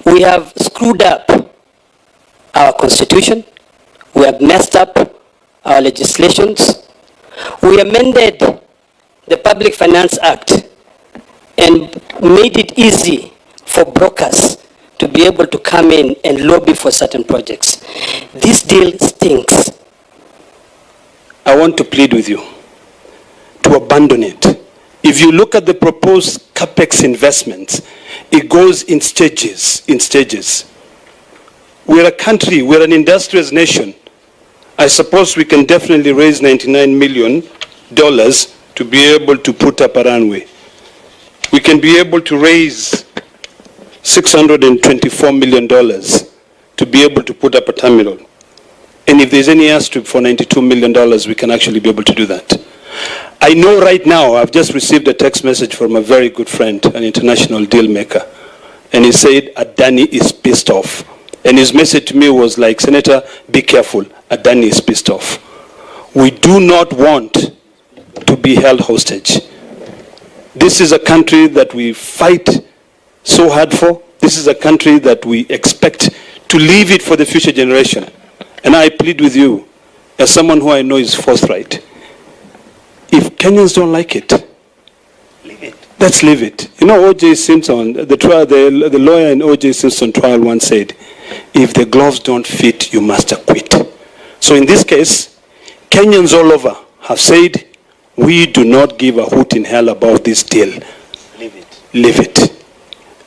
[SPEAKER 10] We have screwed up our constitution. We have messed up our legislations. We amended the Public Finance Act and made it easy for brokers to be able to come in and lobby for certain projects. This deal stinks.
[SPEAKER 12] I want to plead with you to abandon it. If you look at the proposed capex investments, it goes in stages, We're a country, we're an industrious nation. I suppose we can definitely raise $99 million to be able to put up a runway. We can be able to raise $624 million to be able to put up a terminal. And if there's any airstrip for $92 million, we can actually be able to do that. I know right now, I've just received a text message from a very good friend, an international deal maker. And he said, Adani is pissed off. And his message to me was like, Senator, be careful, Adani is pissed off. We do not want to be held hostage. This is a country that we fight so hard for. This is a country that we expect to leave it for the future generation. And I plead with you, as someone who I know is forthright, if Kenyans don't like it, leave it. Let's leave it. You know, O.J. Simpson, the lawyer in O.J. Simpson trial once said, if the gloves don't fit, you must acquit. So in this case, Kenyans all over have said, we do not give a hoot in hell about this deal. Leave it. Leave it.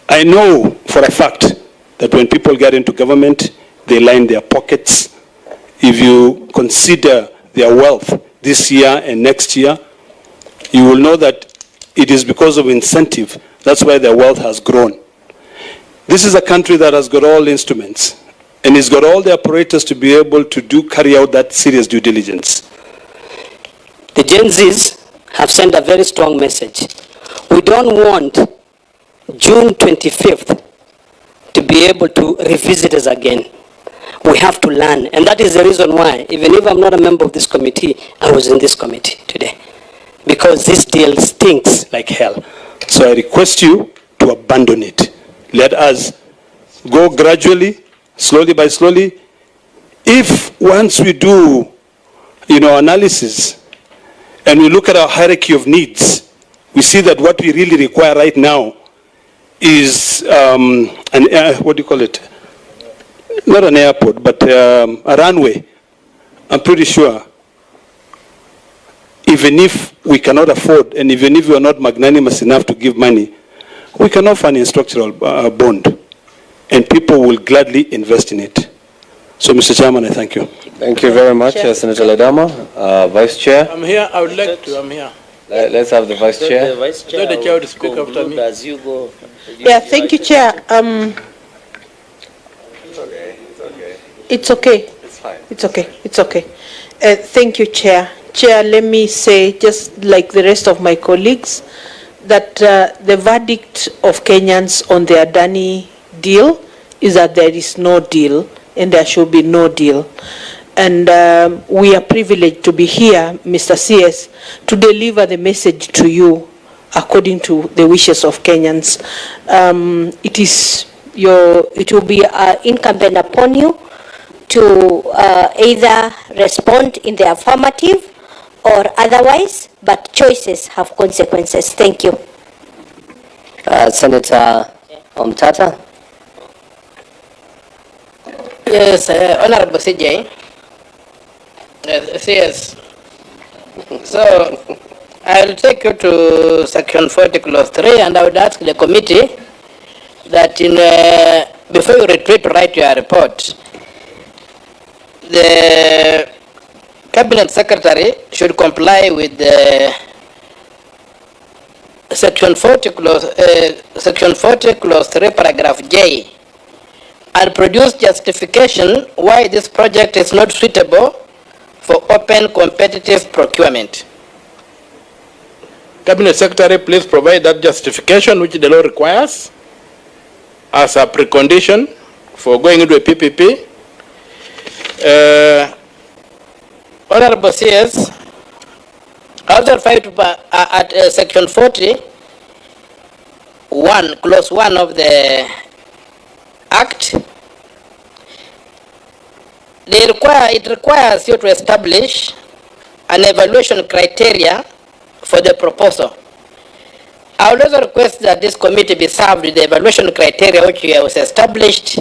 [SPEAKER 12] I know for a fact that when people get into government, they line their pockets. If you consider their wealth this year and next year, you will know that it is because of incentive. That's why their wealth has grown. This is a country that has got all instruments, and it's got all the apparatus to be able to carry out that serious due diligence.
[SPEAKER 10] The Gen Zs have sent a very strong message. We don't want June 25th to be able to revisit us again. We have to learn, and that is the reason why, even if I'm not a member of this committee, I was in this committee today. Because this deal stinks like hell.
[SPEAKER 12] So I request you to abandon it. Let us go gradually, slowly by slowly. If once we do, analysis, and we look at our hierarchy of needs, we see that what we really require right now is what do you call it? Not an airport, but a runway. I'm pretty sure, even if we cannot afford, and even if we are not magnanimous enough to give money, we can offer an structural bond, and people will gladly invest in it. So, Mr. Chairman, I thank you.
[SPEAKER 2] Thank you very much, Senator Ledama. Vice Chair.
[SPEAKER 3] I'm here. I would like to. I'm here.
[SPEAKER 2] Let's have the Vice Chair.
[SPEAKER 4] The Vice Chair,
[SPEAKER 3] the Chair would speak after me.
[SPEAKER 4] As you go.
[SPEAKER 13] Yeah, thank you, Chair. It's okay.
[SPEAKER 2] It's fine.
[SPEAKER 13] It's okay. It's okay. Thank you, Chair. Chair, let me say, just like the rest of my colleagues, that the verdict of Kenyans on the Adani deal is that there is no deal and there should be no deal. And we are privileged to be here, Mr. CS, to deliver the message to you according to the wishes of Kenyans.
[SPEAKER 14] It will be incumbent upon you to either respond in the affirmative or otherwise, but choices have consequences. Thank you.
[SPEAKER 11] Senator Omtata.
[SPEAKER 10] Yes, Honorable CJ. Yes. So, I will take you to Section 40, Clause 3, and I would ask the committee that before you retreat to write your report, the Cabinet Secretary should comply with the Section 40, Clause 3, Paragraph J, and produce justification why this project is not suitable for open competitive procurement.
[SPEAKER 3] Cabinet Secretary, please provide that justification which the law requires as a precondition for going into a PPP.
[SPEAKER 10] Honorable CS, Article 5 at Section 40, 1, Clause 1 of the Act, it requires you to establish an evaluation criteria for the proposal. I would also request that this committee be served with the evaluation criteria which was established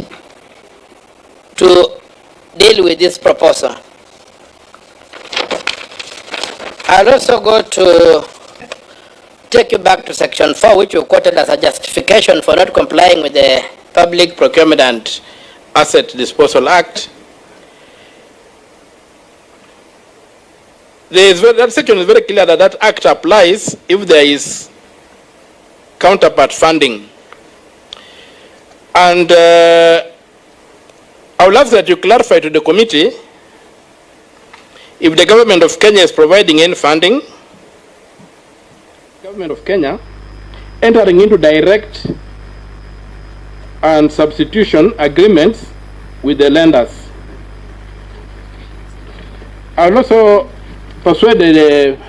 [SPEAKER 10] to deal with this proposal. I'll also go to take you back to Section 4, which you quoted as a justification for not complying with the Public Procurement and Asset Disposal Act. That section is very clear that that act applies if there is counterpart funding. And I would ask that you clarify to the committee if the government of Kenya is providing any funding, government of Kenya entering into direct and substitution agreements with the lenders. I will also persuaded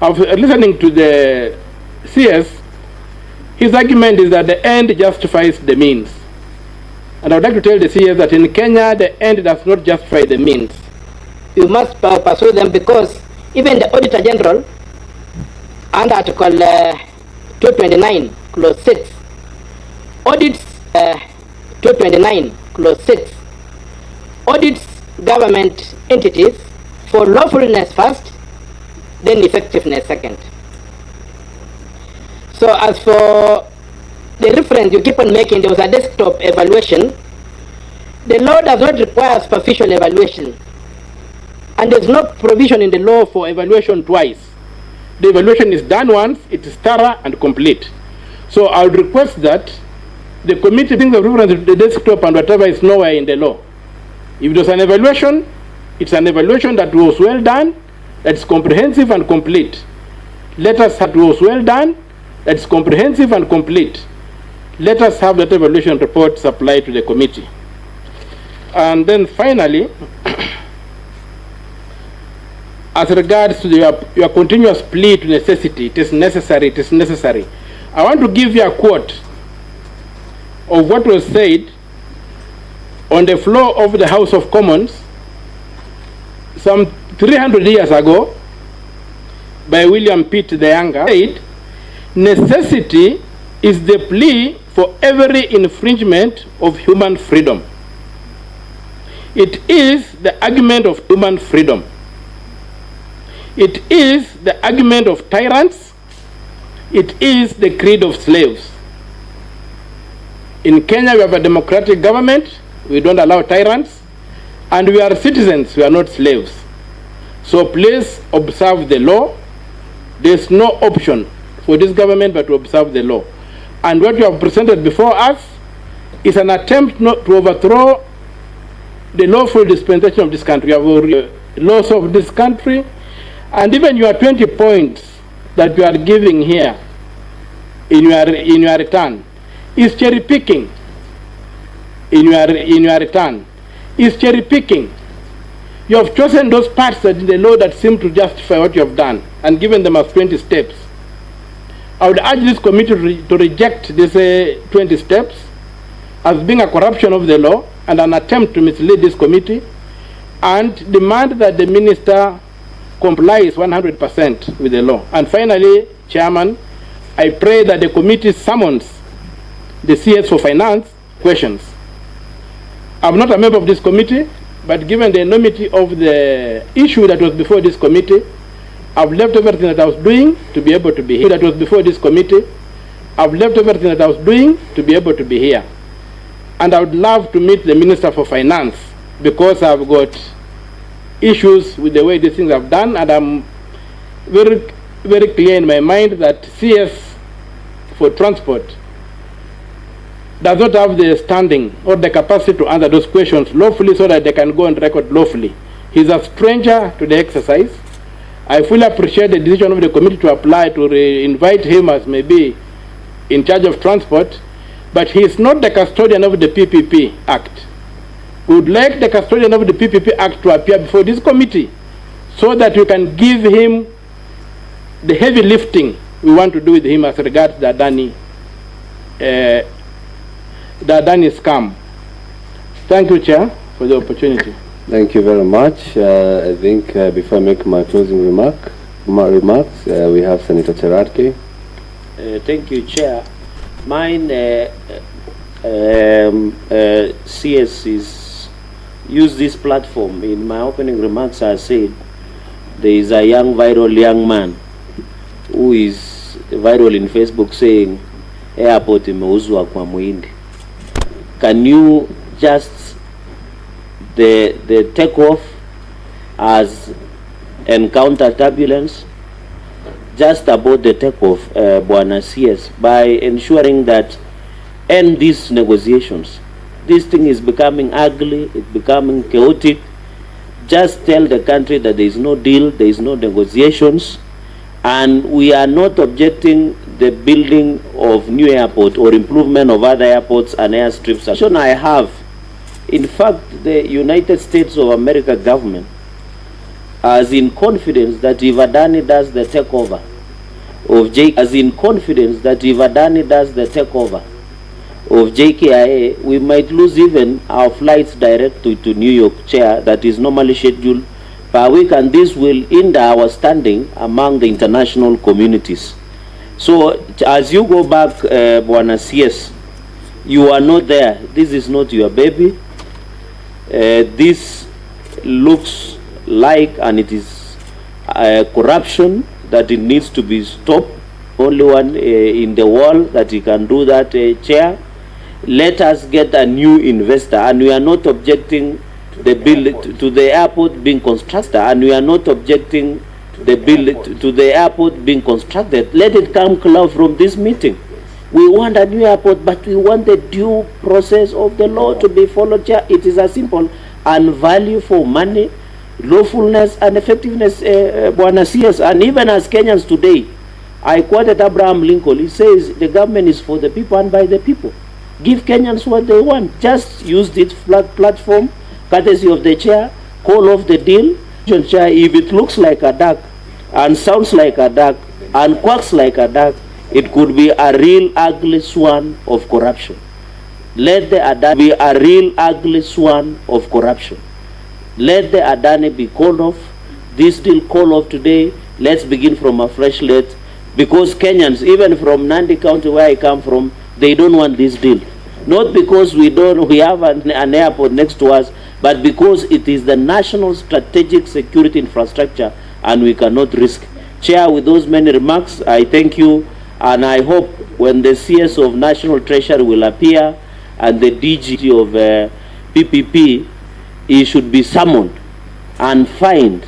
[SPEAKER 10] of listening to the CS. His argument is that the end justifies the means. And I would like to tell the CS that in Kenya, the end does not justify the means. You must pursue them because even the Auditor General, under Article 229, Clause 6, audits 229, Clause 6, audits government entities for lawfulness first, then effectiveness second. So as for the reference you keep on making, there was a desktop evaluation. The law does not require superficial evaluation. And there's no provision in the law for evaluation twice. The evaluation is done once, it is thorough and complete. So I would request that the committee thinks of reference to the desktop and whatever is nowhere in the law. If there's an evaluation, it's an evaluation that was well done, that's comprehensive and complete. Let us have was well done, that's comprehensive and complete. Let us have that evaluation report supplied to the committee. And then finally, as regards to your continuous plea to necessity, it is necessary, it is necessary. I want to give you a quote of what was said on the floor of the House of Commons some 300 years ago by William Pitt the Younger. Said, necessity is the plea for every infringement of human freedom. It is the argument of human freedom. It is the argument of tyrants. It is the creed of slaves. In Kenya, we have a democratic government. We don't allow tyrants. And we are citizens. We are not slaves. So please observe the law. There's no option for this government but to observe the law. And what you have presented before us is an attempt not to overthrow the lawful dispensation of this country. You have laws of this country. And even your 20 points that you are giving here in your return is cherry picking. In your return is cherry picking. You have chosen those parts that in the law that seem to justify what you have done and given them as 20 steps. I would urge this committee to reject these 20 steps as being a corruption of the law and an attempt to mislead this committee, and demand that the minister complies 100% with the law. And finally, Chairman, I pray that the committee summons the CS for Finance questions. I'm not a member of this committee, but given the enormity of the issue that was before this committee, I've left everything that I was doing to be able to be here. That was before this committee, I've left everything that I was doing to be able to be here. And I would love to meet the Minister for Finance because I've got issues with the way these things have done, and I'm very, very clear in my mind that CS for transport does not have the standing or the capacity to answer those questions lawfully so that they can go on record lawfully. He's a stranger to the exercise,
[SPEAKER 3] I fully appreciate the decision of the committee to apply to invite him as maybe in charge of transport, but he is not the custodian of the PPP Act. We would like the custodian of the PPP Act to appear before this committee so that we can give him the heavy lifting we want to do with him as regards the Adani scam. Thank you, Chair, for the opportunity.
[SPEAKER 2] Thank you very much. I think before I make my closing remarks, we have Senator Chirchir.
[SPEAKER 4] Thank you, Chair. Mine, CS is use this platform. In my opening remarks, I said there is a viral young man who is viral in Facebook saying, airport imeuzwa kwa muhindi. Can you just, the takeoff has encountered turbulence, just about the takeoff, Bwana CS, by ensuring that end these negotiations. This thing is becoming ugly, it's becoming chaotic. Just tell the country that there is no deal, there is no negotiations, and we are not objecting the building of new airport or improvement of other airports and airstrips. I have, in fact, the United States of America government is in confidence that if Adani does the takeover of Jkia, we might lose even our flights direct to New York, Chair, that is normally scheduled per week, and this will hinder our standing among the international communities. So as you go back, Bwana CS, you are not there. This is not your baby. This looks like, and it is corruption that it needs to be stopped. Only one in the world that he can do that, Chair. Let us get a new investor, and we are not objecting the bill to the airport being constructed, and we are not objecting the bill to the airport being constructed. Let it come clear from this meeting. We want a new airport, but we want the due process of the law to be followed. It is as simple, and value for money, lawfulness and effectiveness, Bwana CS. And even as Kenyans today, I quoted Abraham Lincoln. He says the government is for the people and by the people. Give Kenyans what they want. Just use this platform, courtesy of the Chair, call off the deal. Chair, if it looks like a duck and sounds like a duck and quacks like a duck, it could be a real ugly swan of corruption. Let the Adani be a real ugly swan of corruption. Let the Adani be called off. This deal called off today. Let's begin from a fresh slate, because Kenyans, even from Nandi County where I come from, they don't want this deal. Not because we have an airport next to us, but because it is the national strategic security infrastructure and we cannot risk. Chair, with those many remarks, I thank you, and I hope when the CS of National Treasury will appear and the DG of PPP, he should be summoned and fined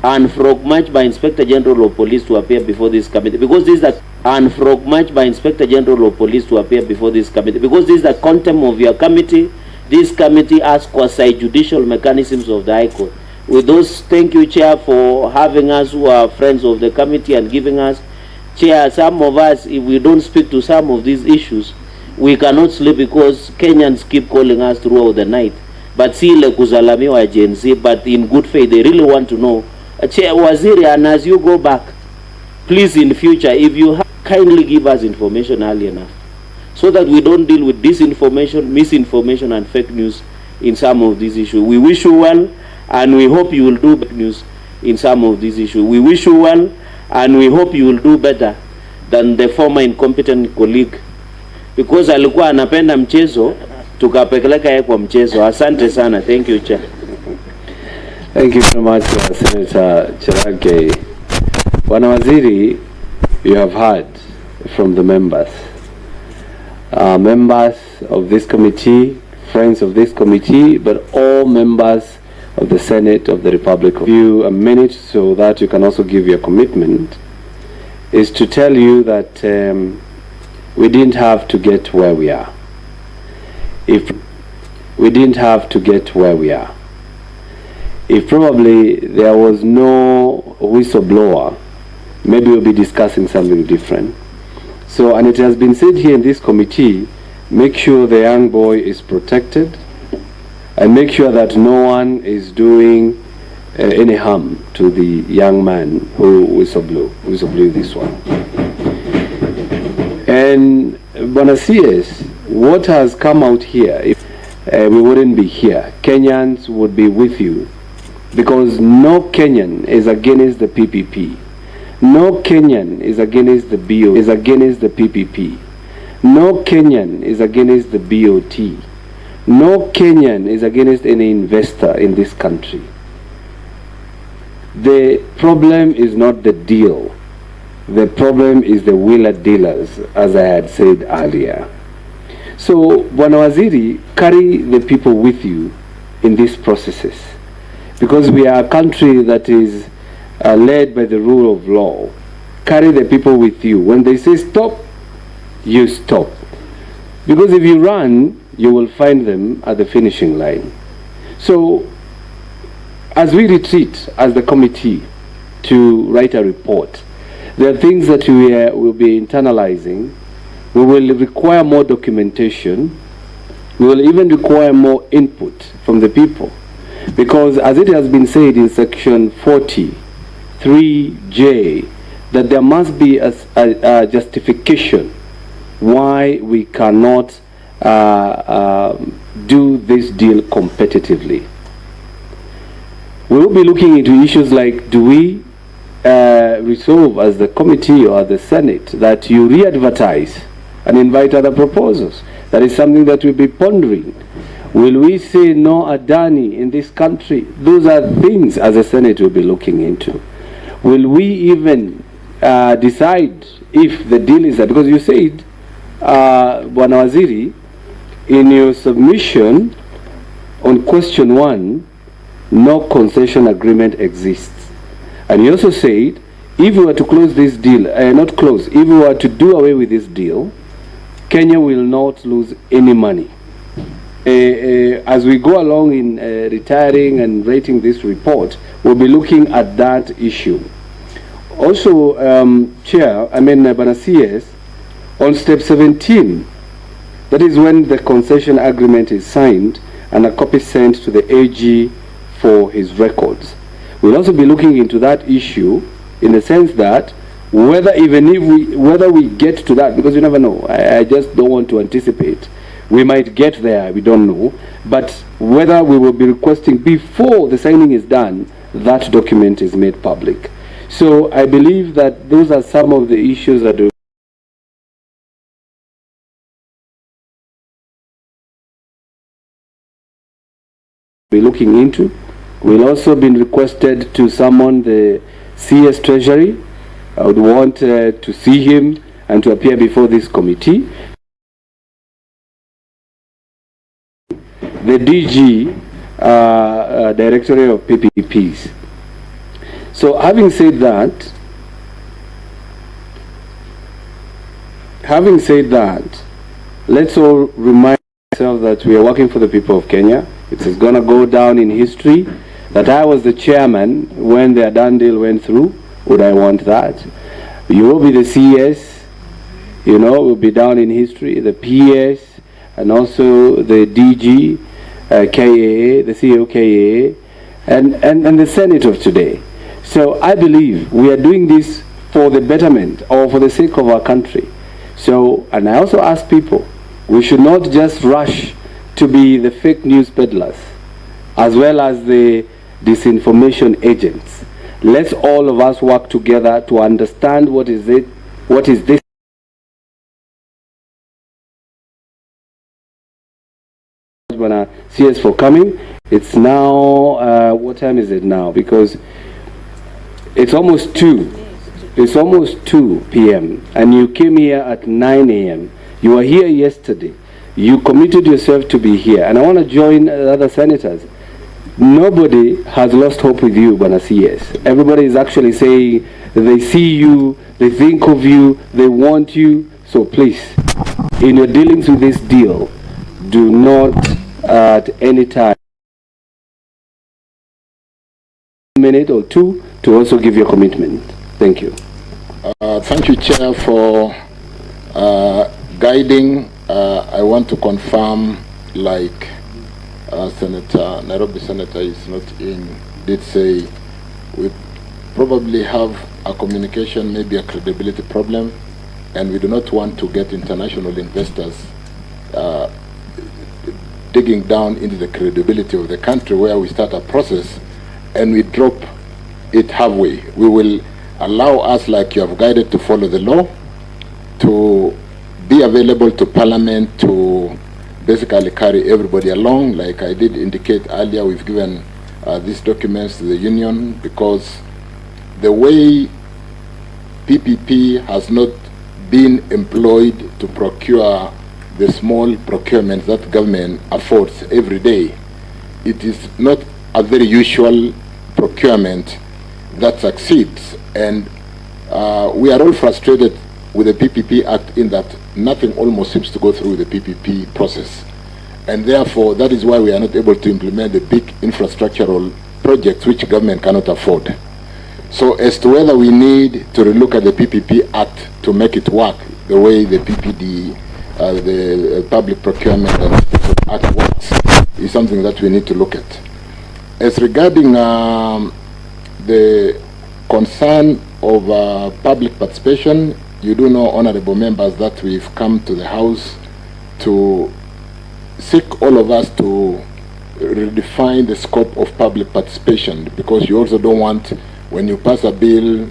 [SPEAKER 4] and frog-marched by Inspector General of Police to appear before this committee, because this is the by Inspector General of Police to appear before this committee, because this is the contempt of your committee. This committee has quasi-judicial mechanisms of the High Court. With those, thank you, Chair, for having us who are friends of the committee and giving us. Chair, some of us, if we don't speak to some of these issues, we cannot sleep because Kenyans keep calling us throughout the night. But see, le kuzalamiwa agency, but in good faith, they really want to know. Chair, Waziri, and as you go back, please in future, if you kindly give us information early enough, so that we don't deal with disinformation, misinformation, and fake news in some of these issues. We wish you well, and we hope you will do better news in some of these issues. We wish you well, and we hope you will do better than the former incompetent colleague, because alikuwa anapenda mchezo, tukapeleka yeye kwa mchezo. Asante sana. Thank you, Chair.
[SPEAKER 2] Thank you very much, Senator Chirchir. Bwana Waziri, you have heard from the members. Members of this committee, friends of this committee, but all members of the Senate of the Republic. Give you a minute so that you can also give your commitment, is to tell you that we didn't have to get where we are. if probably there was no whistleblower, maybe we'll be discussing something different. So, and it has been said here in this committee, make sure the young boy is protected and make sure that no one is doing any harm to the young man who whistleblew this one. And Bwana CS, what has come out here, if we wouldn't be here, Kenyans would be with you, because no Kenyan is against the PPP. No Kenyan is against the BO, is against the PPP. No Kenyan is against the BOT. No Kenyan is against any investor in this country. The problem is not the deal. The problem is the wheeler dealers, as I had said earlier. So, Bwana Waziri, carry the people with you in these processes, because we are a country that is led by the rule of law. Carry the people with you. When they say stop, you stop. Because if you run, you will find them at the finishing line. So, as we retreat as the committee to write a report, there are things that we will be internalizing. We will require more documentation. We will even require more input from the people. Because as it has been said in section 43J, that there must be a justification why we cannot do this deal competitively. We will be looking into issues like, do we resolve as the committee or the Senate that you re-advertise and invite other proposals? That is something that we'll be pondering. Will we say no Adani in this country? Those are things as a Senate we'll be looking into. Will we even decide if the deal is that? Because you said, Bwana Waziri, in your submission on question 1, no concession agreement exists. And you also said, if we were to close this deal, not close, if we were to do away with this deal, Kenya will not lose any money. As we go along in retiring and writing this report, we'll be looking at that issue. Also, Bwana CS, on step 17, that is when the concession agreement is signed and a copy sent to the AG for his records. We'll also be looking into that issue in the sense that whether we get to that, because you never know, I just don't want to anticipate. We might get there, we don't know, but whether we will be requesting before the signing is done, that document is made public. So I believe that those are some of the issues that we'll be looking into. We'll also been requested to summon the CS Treasury. I would want to see him and to appear before this committee. The DG, Directorate of PPPs. So having said that, let's all remind ourselves that we are working for the people of Kenya. It is going to go down in history that I was the chairman when the Adani deal went through. Would I want that? You will be the CS, you know, will be down in history, the PS, and also the DG, KAA, the CEO KAA, and the Senate of today. So I believe we are doing this for the betterment or for the sake of our country. So, and I also ask people, we should not just rush to be the fake news peddlers as well as the disinformation agents. Let's all of us work together to understand what is this. CS for coming. It's now, what time is it now? Because it's almost 2. It's almost 2 p.m. and you came here at 9 a.m. You were here yesterday. You committed yourself to be here. And I want to join other senators. Nobody has lost hope with you, Bwana CS. Everybody is actually saying they see you, they think of you, they want you. So please, in your dealings with this deal, do not at any time minute or two to also give your commitment. Thank you.
[SPEAKER 1] Thank you, Chair, for guiding. I want to confirm, like Nairobi Senator is not in, did say we probably have a communication, maybe a credibility problem, and we do not want to get international investors digging down into the credibility of the country where we start a process and we drop it halfway. We will allow us, like you have guided, to follow the law, to be available to Parliament, to basically carry everybody along. Like I did indicate earlier, we've given these documents to the union because the way PPP has not been employed to procure the small procurement that government affords every day. It is not a very usual procurement that succeeds, and we are all frustrated with the PPP Act in that nothing almost seems to go through the PPP process, and therefore that is why we are not able to implement the big infrastructural projects which government cannot afford. So as to whether we need to relook at the PPP Act to make it work the way the PPD, the Public Procurement Act works, is something that we need to look at. As regarding the concern of public participation, you do know, honorable members, that we've come to the House to seek all of us to redefine the scope of public participation, because you also don't want, when you pass a bill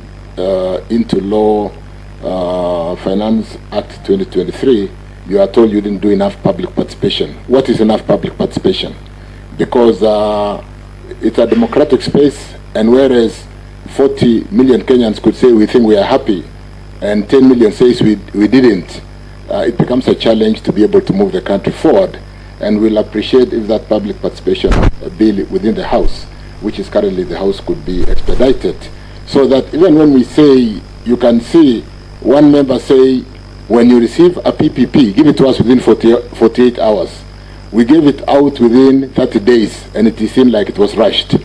[SPEAKER 1] into law, Finance Act 2023, you are told you didn't do enough public participation. What is enough public participation? Because it's a democratic space, and whereas 40 million Kenyans could say we think we are happy, and 10 million says we didn't, it becomes a challenge to be able to move the country forward. And we'll appreciate if that public participation bill within the House, which is currently the House, could be expedited, so that even when we say, you can see one member say, when you receive a PPP, give it to us within 48 hours. We gave it out within 30 days, and it seemed like it was rushed.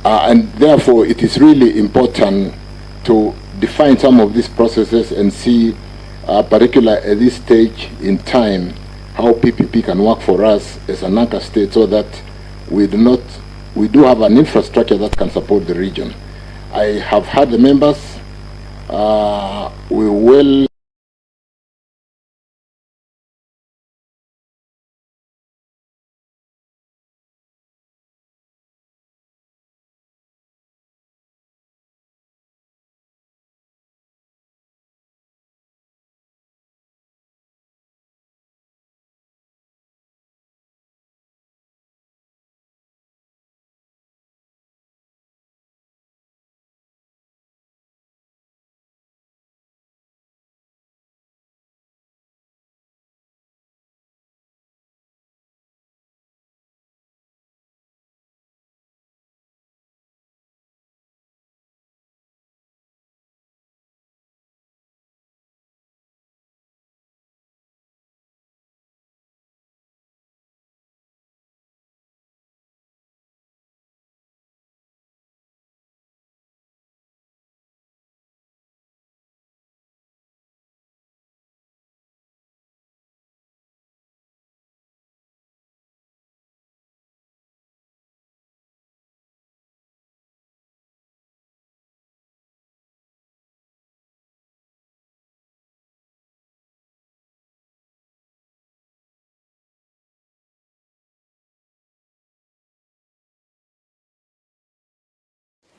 [SPEAKER 1] And therefore, it is really important to define some of these processes and see, particularly at this stage in time, how PPP can work for us as an anchor state, so that we do have an infrastructure that can support the region. I have heard the members. We will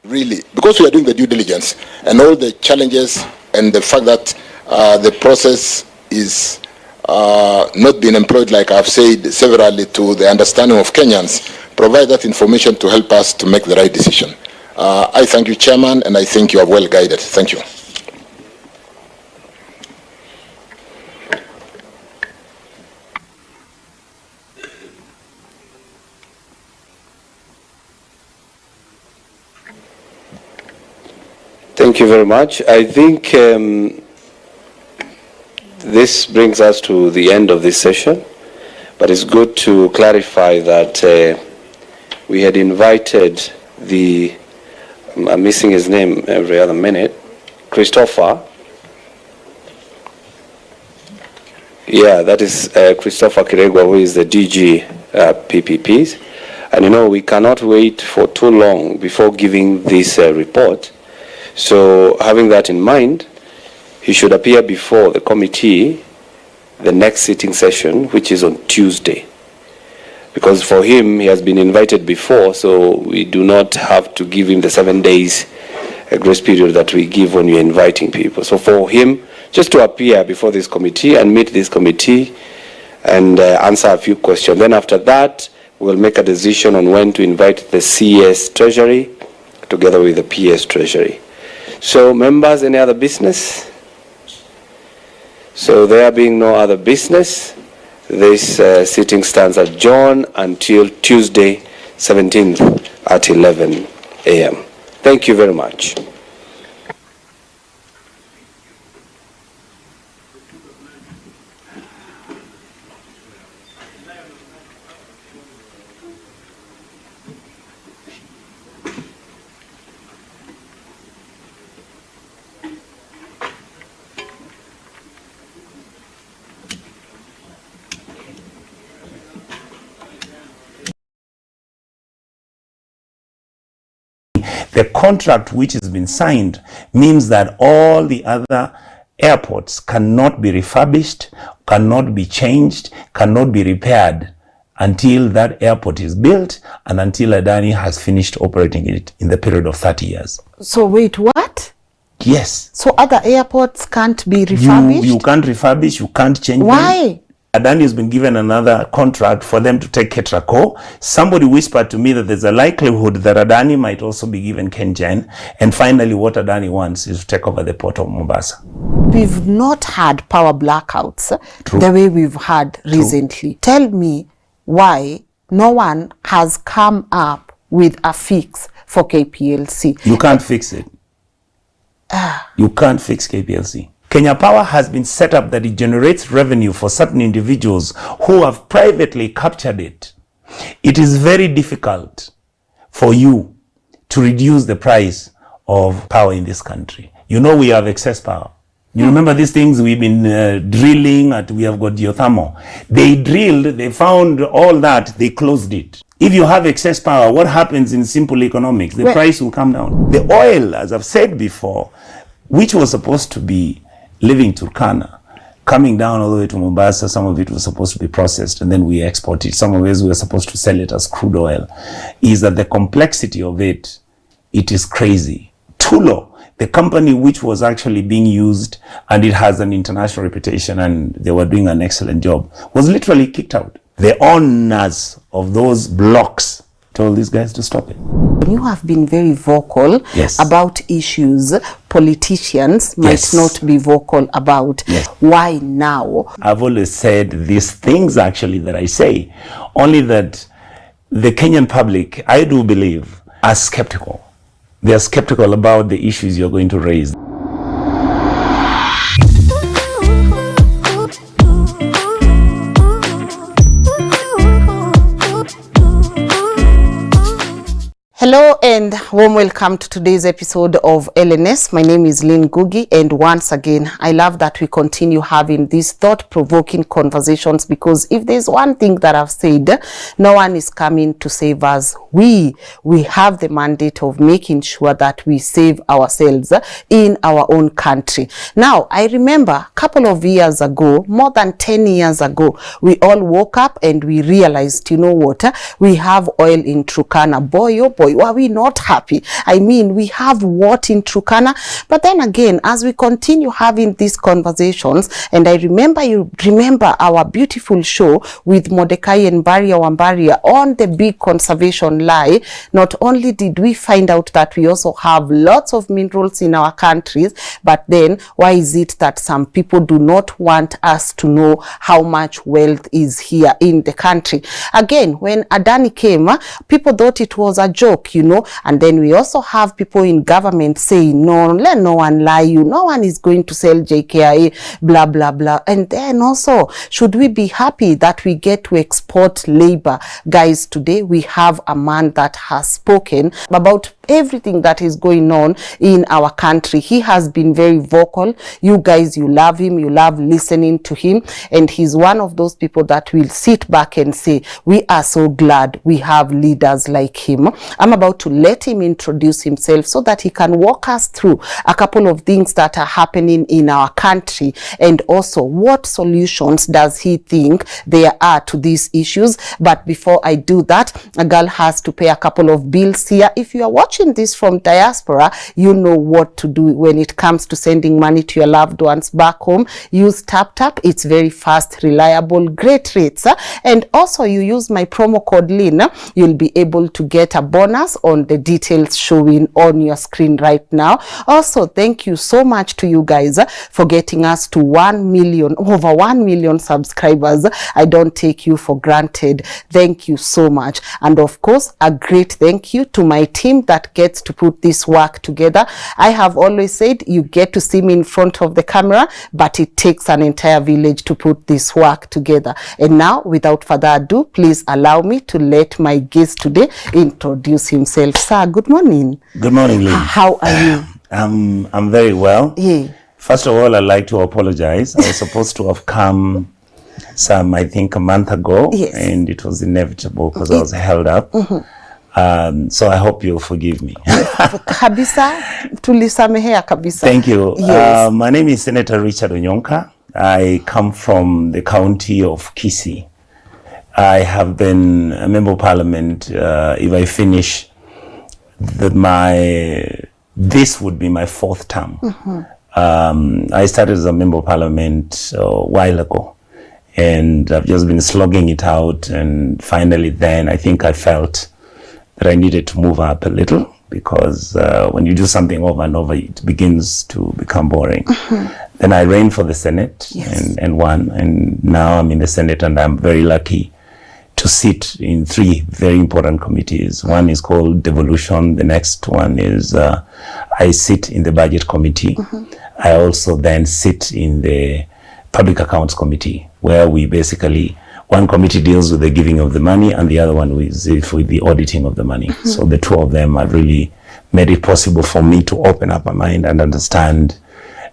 [SPEAKER 1] really, because we are doing the due diligence and all the challenges and the fact that the process is not being employed, like I've said severally, to the understanding of Kenyans, provide that information to help us to make the right decision. I thank you, Chairman, and I think you are well guided. Thank you.
[SPEAKER 2] Thank you very much. I think this brings us to the end of this session, but it's good to clarify that we had invited the I'm missing his name every other minute, Christopher. Yeah, that is Christopher Kiregwa, who is the DG PPPs. And you know, we cannot wait for too long before giving this report. So having that in mind, he should appear before the committee the next sitting session, which is on Tuesday. Because for him, he has been invited before, so we do not have to give him the 7 days grace period that we give when we're inviting people. So for him, just to appear before this committee and meet this committee and answer a few questions. Then after that, we'll make a decision on when to invite the CS Treasury together with the PS Treasury. So members, any other business? So there being no other business, this sitting stands adjourned until Tuesday, 17th at 11 a.m. Thank you very much.
[SPEAKER 6] The contract which has been signed means that all the other airports cannot be refurbished, cannot be changed, cannot be repaired until that airport is built and until Adani has finished operating it in the period of 30 years.
[SPEAKER 15] So wait, what?
[SPEAKER 6] Yes.
[SPEAKER 15] So other airports can't be refurbished?
[SPEAKER 6] You can't refurbish, you can't change them.
[SPEAKER 15] Why?
[SPEAKER 6] Adani has been given another contract for them to take Ketrako. Somebody whispered to me that there's a likelihood that Adani might also be given Kengen. And finally, what Adani wants is to take over the port of Mombasa.
[SPEAKER 15] We've not had power blackouts
[SPEAKER 6] True.
[SPEAKER 15] the way we've had recently. True. Tell me why no one has come up with a fix for KPLC.
[SPEAKER 6] You can't fix it. You can't fix KPLC. Kenya Power has been set up that it generates revenue for certain individuals who have privately captured it. It is very difficult for you to reduce the price of power in this country. You know we have excess power. You remember these things we've been drilling at, we have got geothermal. They drilled, they found all that, they closed it. If you have excess power, what happens in simple economics? The price will come down. The oil, as I've said before, which was supposed to be leaving Turkana, coming down all the way to Mombasa, some of it was supposed to be processed and then we export it. Some of it we were supposed to sell it as crude oil. Is that the complexity of it, it is crazy. Tullow, the company which was actually being used and it has an international reputation and they were doing an excellent job, was literally kicked out. The owners of those blocks told these guys to stop it.
[SPEAKER 15] You have been very vocal about issues politicians might not be vocal about. Why now?
[SPEAKER 6] I've always said these things actually that I say, only that the Kenyan public, I do believe, are skeptical. They are skeptical about the issues you're going to raise.
[SPEAKER 15] Hello and warm welcome to today's episode of LNS. My name is Lynn Gugi, and once again, I love that we continue having these thought-provoking conversations, because if there's one thing that I've said, no one is coming to save us. We have the mandate of making sure that we save ourselves in our own country. Now, I remember a couple of years ago, more than 10 years ago, we all woke up and we realized, you know what, we have oil in Turkana. Boy, oh boy, were we not happy? I mean, we have what in Turkana? But then again, as we continue having these conversations, and I remember, you remember our beautiful show with Mordecai and Baria Wambaria on the big conservation lie, not only did we find out that we also have lots of minerals in our countries, but then why is it that some people do not want us to know how much wealth is here in the country? Again, when Adani came, people thought it was a joke, you know, and then we also have people in government saying, no, let no one lie you, no one is going to sell Jkia, blah, blah, blah. And then also, should we be happy that we get to export labor? Guys, today we have a man that has spoken about everything that is going on in our country. He has been very vocal. You guys, you love him, you love listening to him, and he's one of those people that will sit back and say, we are so glad we have leaders like him. I'm about to let him introduce himself so that he can walk us through a couple of things that are happening in our country, and also what solutions does he think there are to these issues. But before I do that, a girl has to pay a couple of bills here. If you are watching this from diaspora, you know what to do when it comes to sending money to your loved ones back home. Use TapTap. It's very fast, reliable, great rates. And also you use my promo code LIN, you'll be able to get a bonus on the details showing on your screen right now. Also, thank you so much to you guys for getting us to 1 million, over 1 million subscribers. I don't take you for granted. Thank you so much. And of course, a great thank you to my team that gets to put this work together. I have always said you get to see me in front of the camera, but it takes an entire village to put this work together. And now, without further ado, please allow me to let my guest today introduce himself. Sir, good morning.
[SPEAKER 6] Good morning, Lynn.
[SPEAKER 15] How are you?
[SPEAKER 6] I'm very well.
[SPEAKER 15] Yeah.
[SPEAKER 6] First of all, I'd like to apologize. I was supposed to have come I think a month ago,
[SPEAKER 15] yes,
[SPEAKER 6] and it was inevitable because I was held up. So I hope you'll forgive me.
[SPEAKER 15] Kabisa, tulisamehea kabisa.
[SPEAKER 6] Thank you.
[SPEAKER 15] Yes.
[SPEAKER 6] My name is Senator Richard Onyonka. I come from the county of Kisii. I have been a member of parliament. If I finish this would be my 4th term. I started as a member of parliament a while ago, and I've just been slogging it out, and finally then I think I felt that I needed to move up a little, because when you do something over and over, it begins to become boring. Then I ran for the Senate, yes, and won, and now I'm in the Senate, and I'm very lucky to sit in 3 very important committees. One is called Devolution. The next one is I sit in the Budget Committee. I also then sit in the Public Accounts Committee, where we basically, one committee deals with the giving of the money, and the other one with the auditing of the money. So the 2 of them have really made it possible for me to open up my mind and understand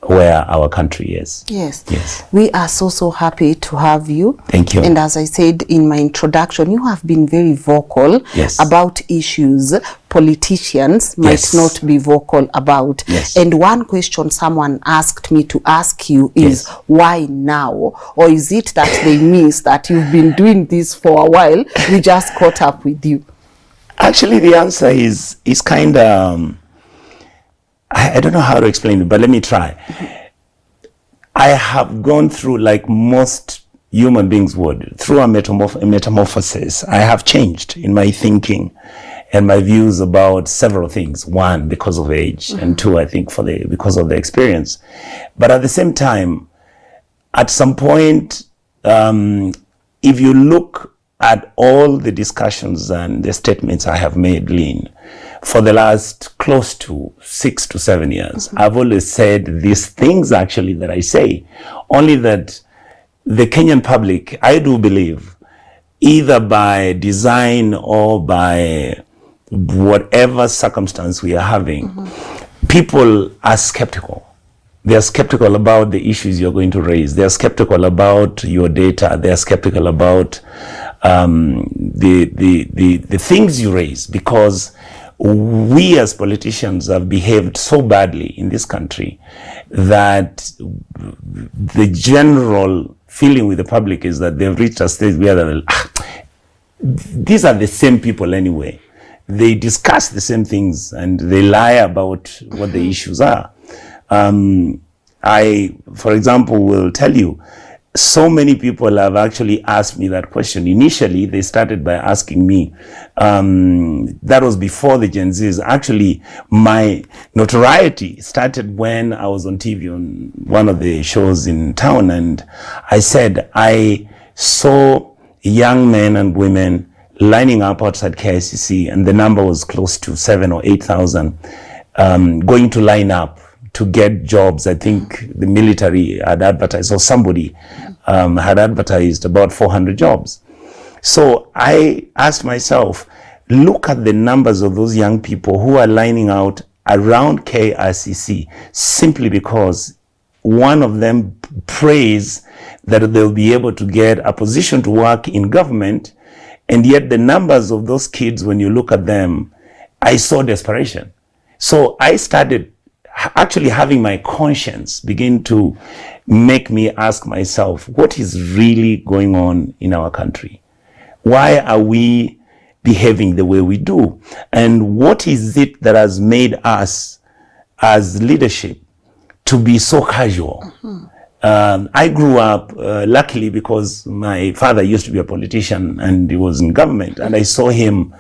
[SPEAKER 6] where our country is.
[SPEAKER 15] Yes.
[SPEAKER 6] Yes.
[SPEAKER 15] We are so happy to have you.
[SPEAKER 6] Thank you.
[SPEAKER 15] And as I said in my introduction, you have been very vocal,
[SPEAKER 6] yes,
[SPEAKER 15] about issues politicians might, yes, not be vocal about.
[SPEAKER 6] Yes.
[SPEAKER 15] And one question someone asked me to ask you is, yes, why now? Or is it that they miss that you've been doing this for a while, we just caught up with you?
[SPEAKER 6] Actually, the answer is kind of, I don't know how to explain it, but let me try. I have gone through, like most human beings would, through a metamorphosis. I have changed in my thinking and my views about several things. 1, because of age, and 2, I think because of the experience. But at the same time, at some point, if you look at all the discussions and the statements I have made, Lynn, for the last close to 6 to 7 years, I've always said these things actually that I say, only that the Kenyan public, I do believe, either by design or by whatever circumstance we are having, people are skeptical. They are skeptical about the issues you're going to raise. They are skeptical about your data. They are skeptical about the things you raise, because we as politicians have behaved so badly in this country that the general feeling with the public is that they've reached a stage where these are the same people anyway. They discuss the same things and they lie about what the issues are. I, for example, will tell you, so many people have actually asked me that question. Initially, they started by asking me, that was before the Gen Zs. Actually, my notoriety started when I was on TV on one of the shows in town, and I said I saw young men and women lining up outside KICC, and the number was close to 7,000 or 8,000, going to line up to get jobs. I think the military had advertised, or somebody had advertised about 400 jobs. So I asked myself, look at the numbers of those young people who are lining out around KICC simply because one of them prays that they'll be able to get a position to work in government, and yet the numbers of those kids, when you look at them, I saw desperation. So I started actually having my conscience begin to make me ask myself, what is really going on in our country? Why are we behaving the way we do? And what is it that has made us as leadership to be so casual? I grew up, luckily, because my father used to be a politician and he was in government, and I saw him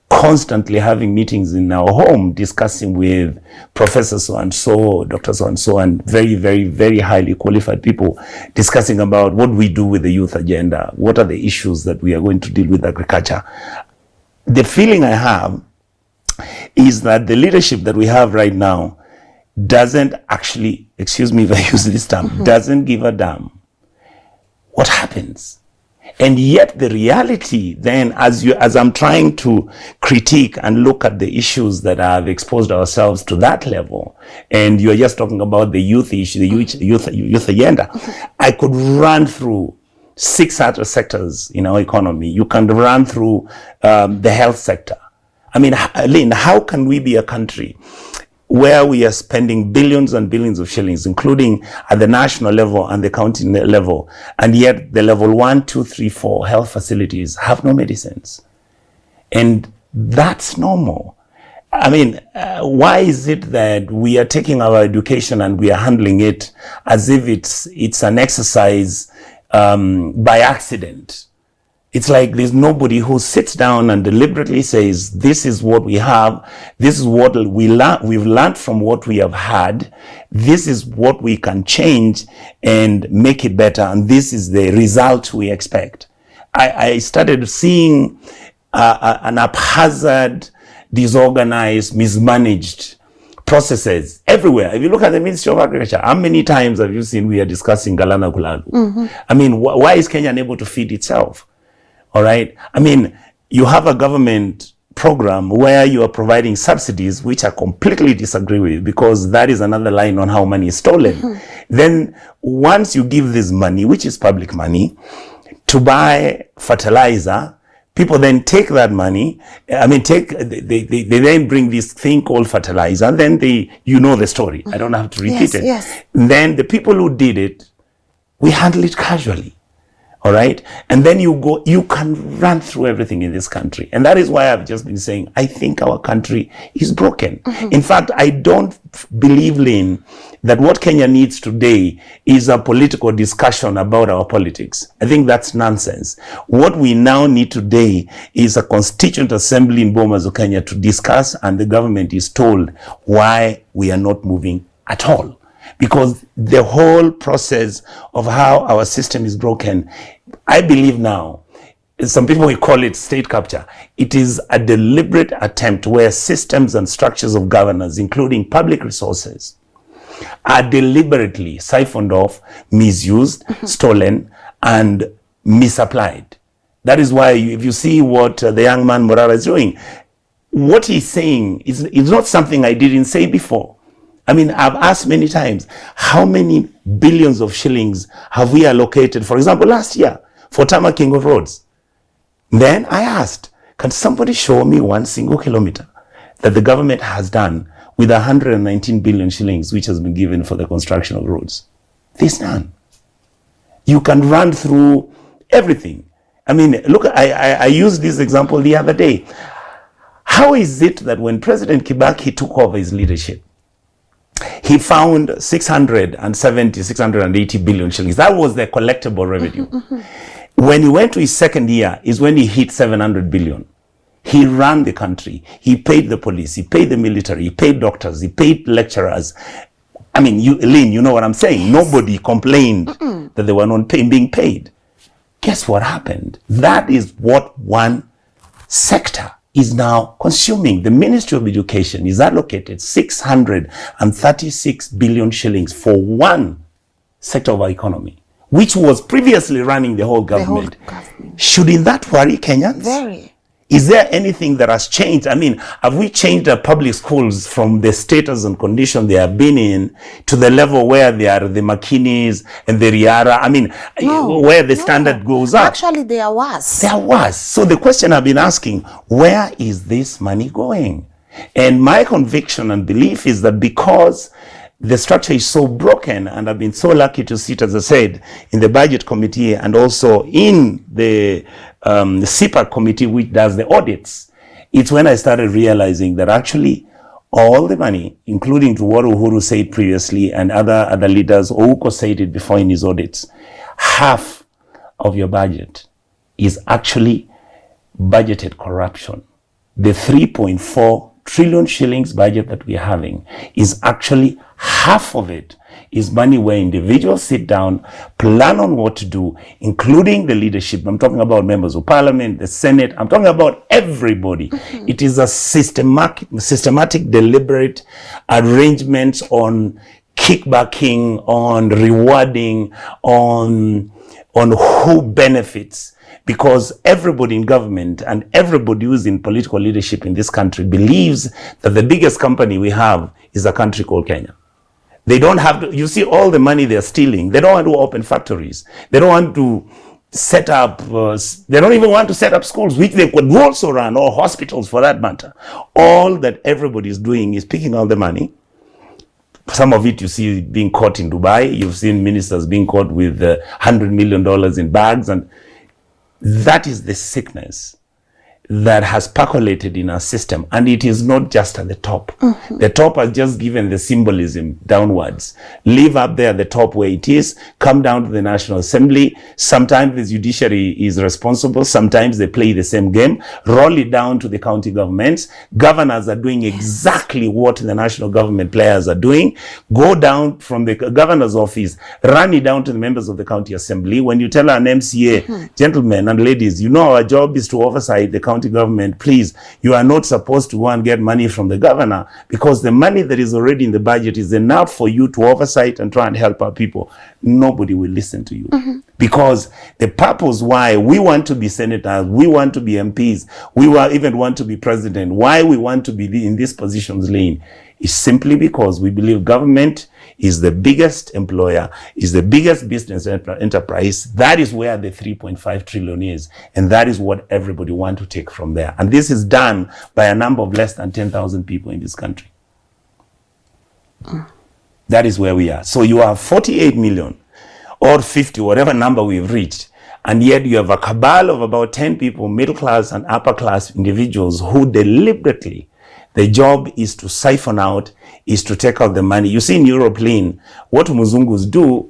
[SPEAKER 6] constantly having meetings in our home discussing with Professor so-and-so, Dr. so-and-so, and very, very, very highly qualified people discussing about what we do with the youth agenda, what are the issues that we are going to deal with agriculture. The feeling I have is that the leadership that we have right now doesn't actually, excuse me if I use this term, doesn't give a damn what happens. And yet the reality then, as I'm trying to critique and look at the issues that have exposed ourselves to that level, and you're just talking about the youth issue, the youth agenda, I could run through 6 other sectors in our economy. You can run through the health sector. I mean, Lynn, how can we be a country where we are spending billions and billions of shillings, including at the national level and the county level, and yet the level 1, 2, 3, 4 health facilities have no medicines? And that's normal. I mean, why is it that we are taking our education and we are handling it as if it's an exercise by accident? It's like there's nobody who sits down and deliberately says, this is what we have, this is what we've learned from what we have had, this is what we can change and make it better, and this is the result we expect. I started seeing an haphazard, disorganized, mismanaged processes everywhere. If you look at the Ministry of Agriculture, how many times have you seen we are discussing Galana Kulalu? I mean, why is Kenya unable to feed itself? All right. I mean, you have a government program where you are providing subsidies, which I completely disagree with, because that is another line on how money is stolen. Then once you give this money, which is public money, to buy fertilizer, people then take that money. I mean, they then bring this thing called fertilizer, and then you know the story. I don't have to repeat it. Yes. Then the people who did it, we handle it casually. All right. And then you can run through everything in this country. And that is why I've just been saying, I think our country is broken. In fact, I don't believe, Lynn, that what Kenya needs today is a political discussion about our politics. I think that's nonsense. What we now need today is a constituent assembly in Bomas of Kenya to discuss, and the government is told why we are not moving at all. Because the whole process of how our system is broken, I believe now, some people will call it state capture. It is a deliberate attempt where systems and structures of governance, including public resources, are deliberately siphoned off, misused, stolen, and misapplied. That is why if you see what the young man Morara is doing, what he's saying is not something I didn't say before. I mean, I've asked many times, how many billions of shillings have we allocated, for example, last year for tarmacking of roads? Then I asked, can somebody show me one single kilometer that the government has done with 119 billion shillings, which has been given for the construction of roads? There's none. You can run through everything. I mean, look, I used this example the other day. How is it that when President Kibaki took over his leadership, he found 680 billion shillings. That was the collectible revenue. When he went to his second year is when he hit 700 billion. He ran the country. He paid the police. He paid the military. He paid doctors. He paid lecturers. I mean, Lynn, you know what I'm saying? Yes. Nobody complained that they were not being paid. Guess what happened? That is what one sector is now consuming. The Ministry of Education is allocated 636 billion shillings for one sector of our economy, which was previously running the whole government. Shouldn't that worry Kenyans?
[SPEAKER 15] Very.
[SPEAKER 6] Is there anything that has changed? I mean, have we changed the public schools from the status and condition they have been in to the level where they are the Makinis and the Riara? I mean, where the standard goes up?
[SPEAKER 15] Actually, they are worse.
[SPEAKER 6] They are worse. So the question I've been asking, where is this money going? And my conviction and belief is that because the structure is so broken, and I've been so lucky to sit, as I said, in the budget committee and also in the CPAC committee, which does the audits, it's when I started realizing that actually all the money, including to what Uhuru said previously and other leaders, Ouko said it before in his audits, half of your budget is actually budgeted corruption. The 3.4 trillion shillings budget that we're having is actually half of it is money where individuals sit down, plan on what to do, including the leadership. I'm talking about members of parliament, the Senate. I'm talking about everybody. It is a systematic, deliberate arrangements on kickbacking, on rewarding, on who benefits. Because everybody in government and everybody who's in political leadership in this country believes that the biggest company we have is a country called Kenya. They don't have to, you see all the money they're stealing. They don't want to open factories. They don't want to set up, they don't even want to set up schools, which they could also run, or hospitals for that matter. All that everybody is doing is picking all the money. Some of it you see being caught in Dubai. You've seen ministers being caught with $100 million in bags, and that is the sickness that has percolated in our system, and it is not just at the top. The top has just given the symbolism downwards. Leave up there at the top where it is, come down to the National Assembly. Sometimes the judiciary is responsible, sometimes they play the same game. Roll it down to the county governments. Governors are doing exactly what the national government players are doing. Go down from the governor's office, run it down to the members of the county assembly. When you tell an MCA, gentlemen and ladies, you know our job is to oversight the county government, please, you are not supposed to go and get money from the governor, because the money that is already in the budget is enough for you to oversight and try and help our people. Nobody will listen to you. Because the purpose why we want to be senators, we want to be MPs, we even want to be president, why we want to be in these positions lane, is simply because we believe government is the biggest employer, is the biggest business enterprise. That is where the 3.5 trillion is. And that is what everybody wants to take from there. And this is done by a number of less than 10,000 people in this country. That is where we are. So you have 48 million or 50, whatever number we've reached. And yet you have a cabal of about 10 people, middle class and upper class individuals, who deliberately, the job is to siphon out, is to take out the money. You see in Europe, what Muzungus do